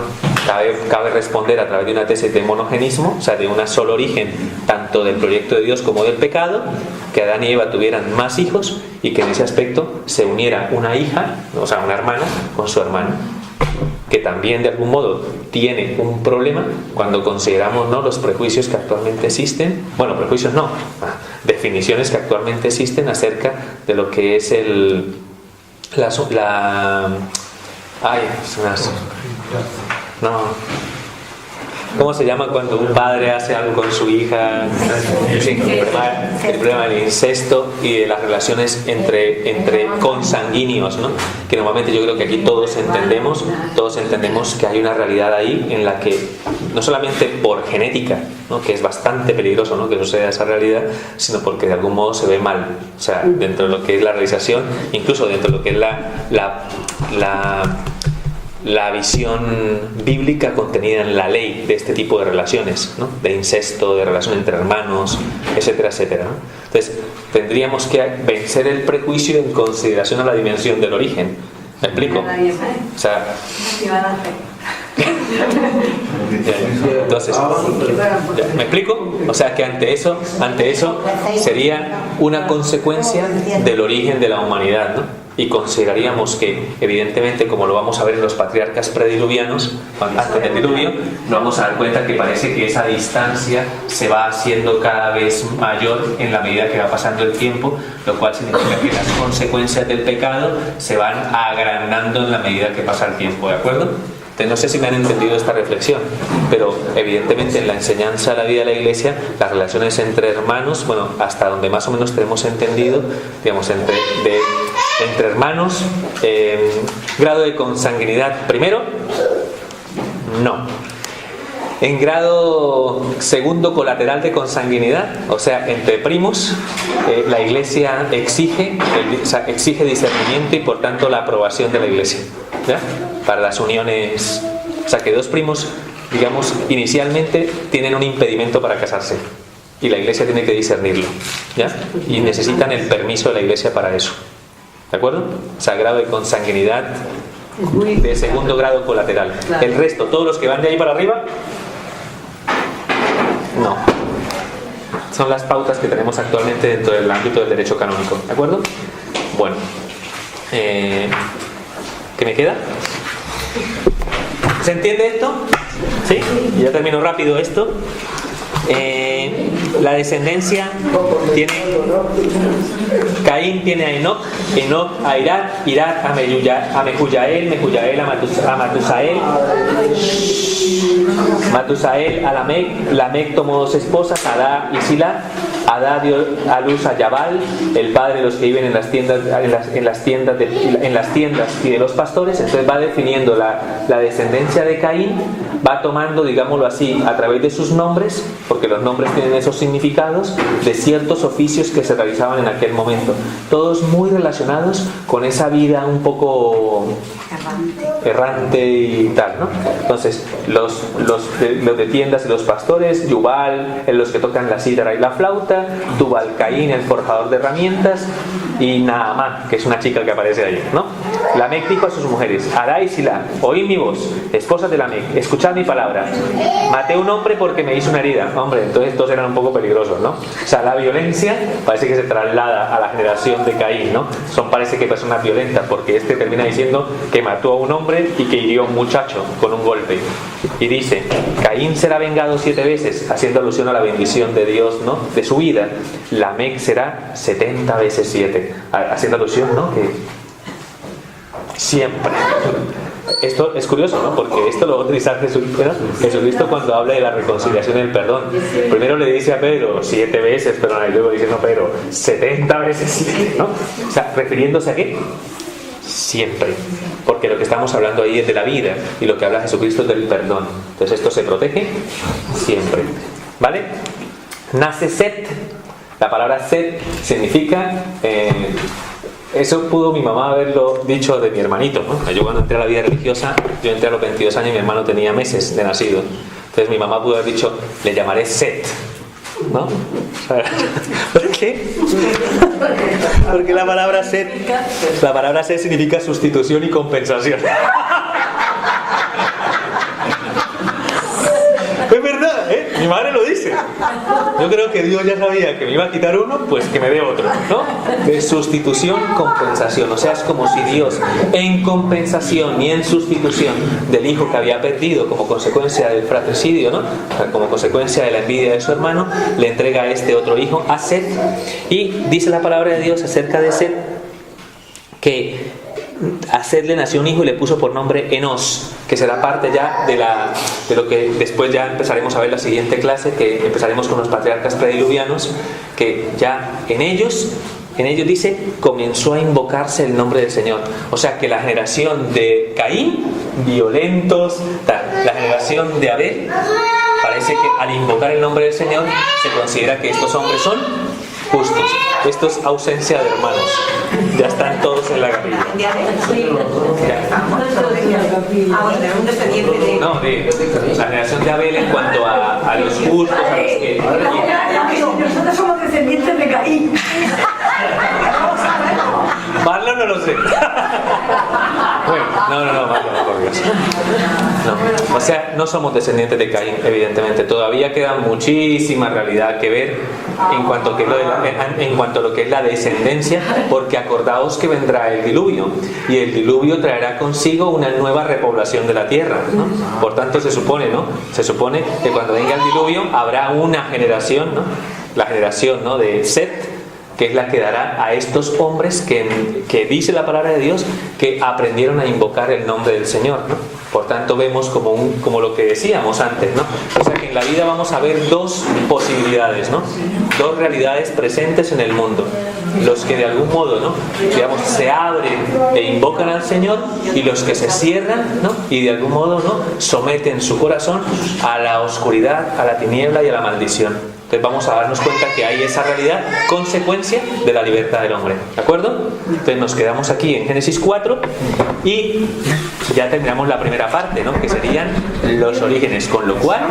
cabe responder a través de una tesis de monogenismo, o sea, de un solo origen, tanto del proyecto de Dios como del pecado, que Adán y Eva tuvieran más hijos y que en ese aspecto se uniera una hija, o sea, una hermana, con su hermano, que también de algún modo tiene un problema cuando consideramos, ¿no?, los prejuicios que actualmente existen, bueno, prejuicios no, definiciones que actualmente existen acerca de lo que es ¿cómo se llama cuando un padre hace algo con su hija? El problema del incesto y de las relaciones entre consanguíneos, ¿no? Que normalmente yo creo que aquí todos entendemos que hay una realidad ahí en la que no solamente por genética, ¿no?, que es bastante peligroso, ¿no?, que suceda esa realidad, sino porque de algún modo se ve mal, o sea, dentro de lo que es la realización, incluso dentro de lo que es la visión bíblica contenida en la ley de este tipo de relaciones, ¿no?, de incesto, de relación entre hermanos, etcétera, etcétera, ¿no? Entonces, tendríamos que vencer el prejuicio en consideración a la dimensión del origen. ¿Me explico? O sea, entonces, ¿me explico? O sea, que ante eso sería una consecuencia del origen de la humanidad, ¿no? Y consideraríamos que, evidentemente, como lo vamos a ver en los patriarcas prediluvianos, antes del diluvio, nos vamos a dar cuenta que parece que esa distancia se va haciendo cada vez mayor en la medida que va pasando el tiempo, lo cual significa que las consecuencias del pecado se van agrandando en la medida que pasa el tiempo, ¿de acuerdo? Entonces, no sé si me han entendido esta reflexión, pero evidentemente en la enseñanza de la vida de la Iglesia, las relaciones entre hermanos, bueno, hasta donde más o menos tenemos entendido, digamos, entre hermanos, grado de consanguinidad primero, no. En grado segundo colateral de consanguinidad, o sea, entre primos, la Iglesia exige discernimiento y por tanto la aprobación de la Iglesia, ¿ya?, para las uniones. O sea, que 2 primos, digamos, inicialmente tienen un impedimento para casarse y la Iglesia tiene que discernirlo, ¿ya?, y necesitan el permiso de la Iglesia para eso, ¿de acuerdo? O sea, grado de consanguinidad de segundo grado colateral. El resto, todos los que van de ahí para arriba, no. Son las pautas que tenemos actualmente dentro del ámbito del derecho canónico, ¿de acuerdo? Bueno, ¿qué me queda? ¿Se entiende esto? ¿Sí? Y ya termino rápido esto. La descendencia tiene... Caín tiene a Enoc, Enoc a Irad, Irad a Mehujael, Mehujael a Matusael, Matusael a Lamec, Lamec tomó 2 esposas, Adá y Sila. Adá dio a luz a Yabal, el padre de los que viven en las tiendas, en las tiendas y de los pastores. Entonces va definiendo la descendencia de Caín, va tomando, digámoslo así, a través de sus nombres, porque los nombres tienen esos significados, de ciertos oficios que se realizaban en aquel momento, todos muy relacionados con esa vida un poco errante y tal, ¿no? Entonces los de tiendas y los pastores, Yubal, los que tocan la cítara y la flauta, Tubal Caín, el forjador de herramientas, y Naamá, que es una chica que aparece ahí, ¿no? Lamec dijo a sus mujeres: Adá y Silá, oíd mi voz, esposas de Lamec, escuchad mi palabra. Maté un hombre porque me hizo una herida. Hombre, entonces todos eran un poco peligrosos, ¿no? O sea, la violencia parece que se traslada a la generación de Caín, ¿no? Parece que personas violentas, porque este termina diciendo que mató a un hombre y que hirió a un muchacho con un golpe. Y dice: Caín será vengado 7 veces, haciendo alusión a la bendición de Dios, ¿no? De su vida. Lamec será 70 veces 7, haciendo alusión, ¿no? Que siempre. Esto es curioso, ¿no? Porque esto lo va a utilizar Jesucristo cuando habla de la reconciliación y el perdón. Primero le dice a Pedro 7 veces, perdón, y luego dice: no, Pedro, 70 veces 7, ¿no? O sea, refiriéndose a qué? Siempre. Porque lo que estamos hablando ahí es de la vida, y lo que habla Jesucristo es del perdón. Entonces esto se protege siempre, ¿vale? Nace Set. La palabra Set significa... eso pudo mi mamá haberlo dicho de mi hermanito, ¿no? Yo cuando entré a la vida religiosa, yo entré a los 22 años y mi hermano tenía meses de nacido. Entonces mi mamá pudo haber dicho: le llamaré Set, ¿no? ¿Por qué? Porque la palabra Set significa sustitución y compensación. Es verdad, ¿eh? Mi madre lo dice. Yo creo que Dios ya sabía que me iba a quitar uno, pues que me dé otro, ¿no? De sustitución, compensación. O sea, es como si Dios, en compensación y en sustitución del hijo que había perdido como consecuencia del fratricidio, ¿no? O sea, como consecuencia de la envidia de su hermano, le entrega a este otro hijo, a Set. Y dice la palabra de Dios acerca de Set que a Set le nació un hijo y le puso por nombre Enos, que será parte ya de lo que después ya empezaremos a ver la siguiente clase, que empezaremos con los patriarcas prediluvianos, que ya en ellos dice, comenzó a invocarse el nombre del Señor. O sea que la generación de Caín, violentos, la generación de Abel, parece que al invocar el nombre del Señor se considera que estos hombres son justos. Esto es ausencia de hermanos. Ya están todos en la capilla. No, de la generación de Abel en cuanto a los justos, a los que... Nosotros somos descendientes de Caín. Marlon no lo sé. Bueno, no, Marlon, no, por Dios. No. O sea, no somos descendientes de Caín, evidentemente. Todavía queda muchísima realidad que ver en cuanto a lo que es la descendencia, porque acordaos que vendrá el diluvio, y el diluvio traerá consigo una nueva repoblación de la tierra, ¿no? Por tanto, se supone que cuando venga el diluvio habrá una generación, ¿no? La generación, ¿no? de Set, que es la que dará a estos hombres que dice la palabra de Dios que aprendieron a invocar el nombre del Señor, ¿no? Por tanto, vemos como lo que decíamos antes, ¿no? O sea que en la vida vamos a ver 2 posibilidades, ¿no? 2 realidades presentes en el mundo. Los que de algún modo, ¿no? digamos, se abren e invocan al Señor, y los que se cierran, ¿no? y de algún modo, ¿no? someten su corazón a la oscuridad, a la tiniebla y a la maldición. Entonces vamos a darnos cuenta que hay esa realidad, consecuencia de la libertad del hombre. ¿De acuerdo? Entonces nos quedamos aquí en Génesis 4 y ya terminamos la primera parte, ¿no? que serían los orígenes. Con lo cual,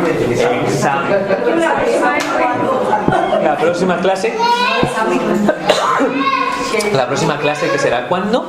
la próxima clase... La próxima clase, que será ¿cuándo?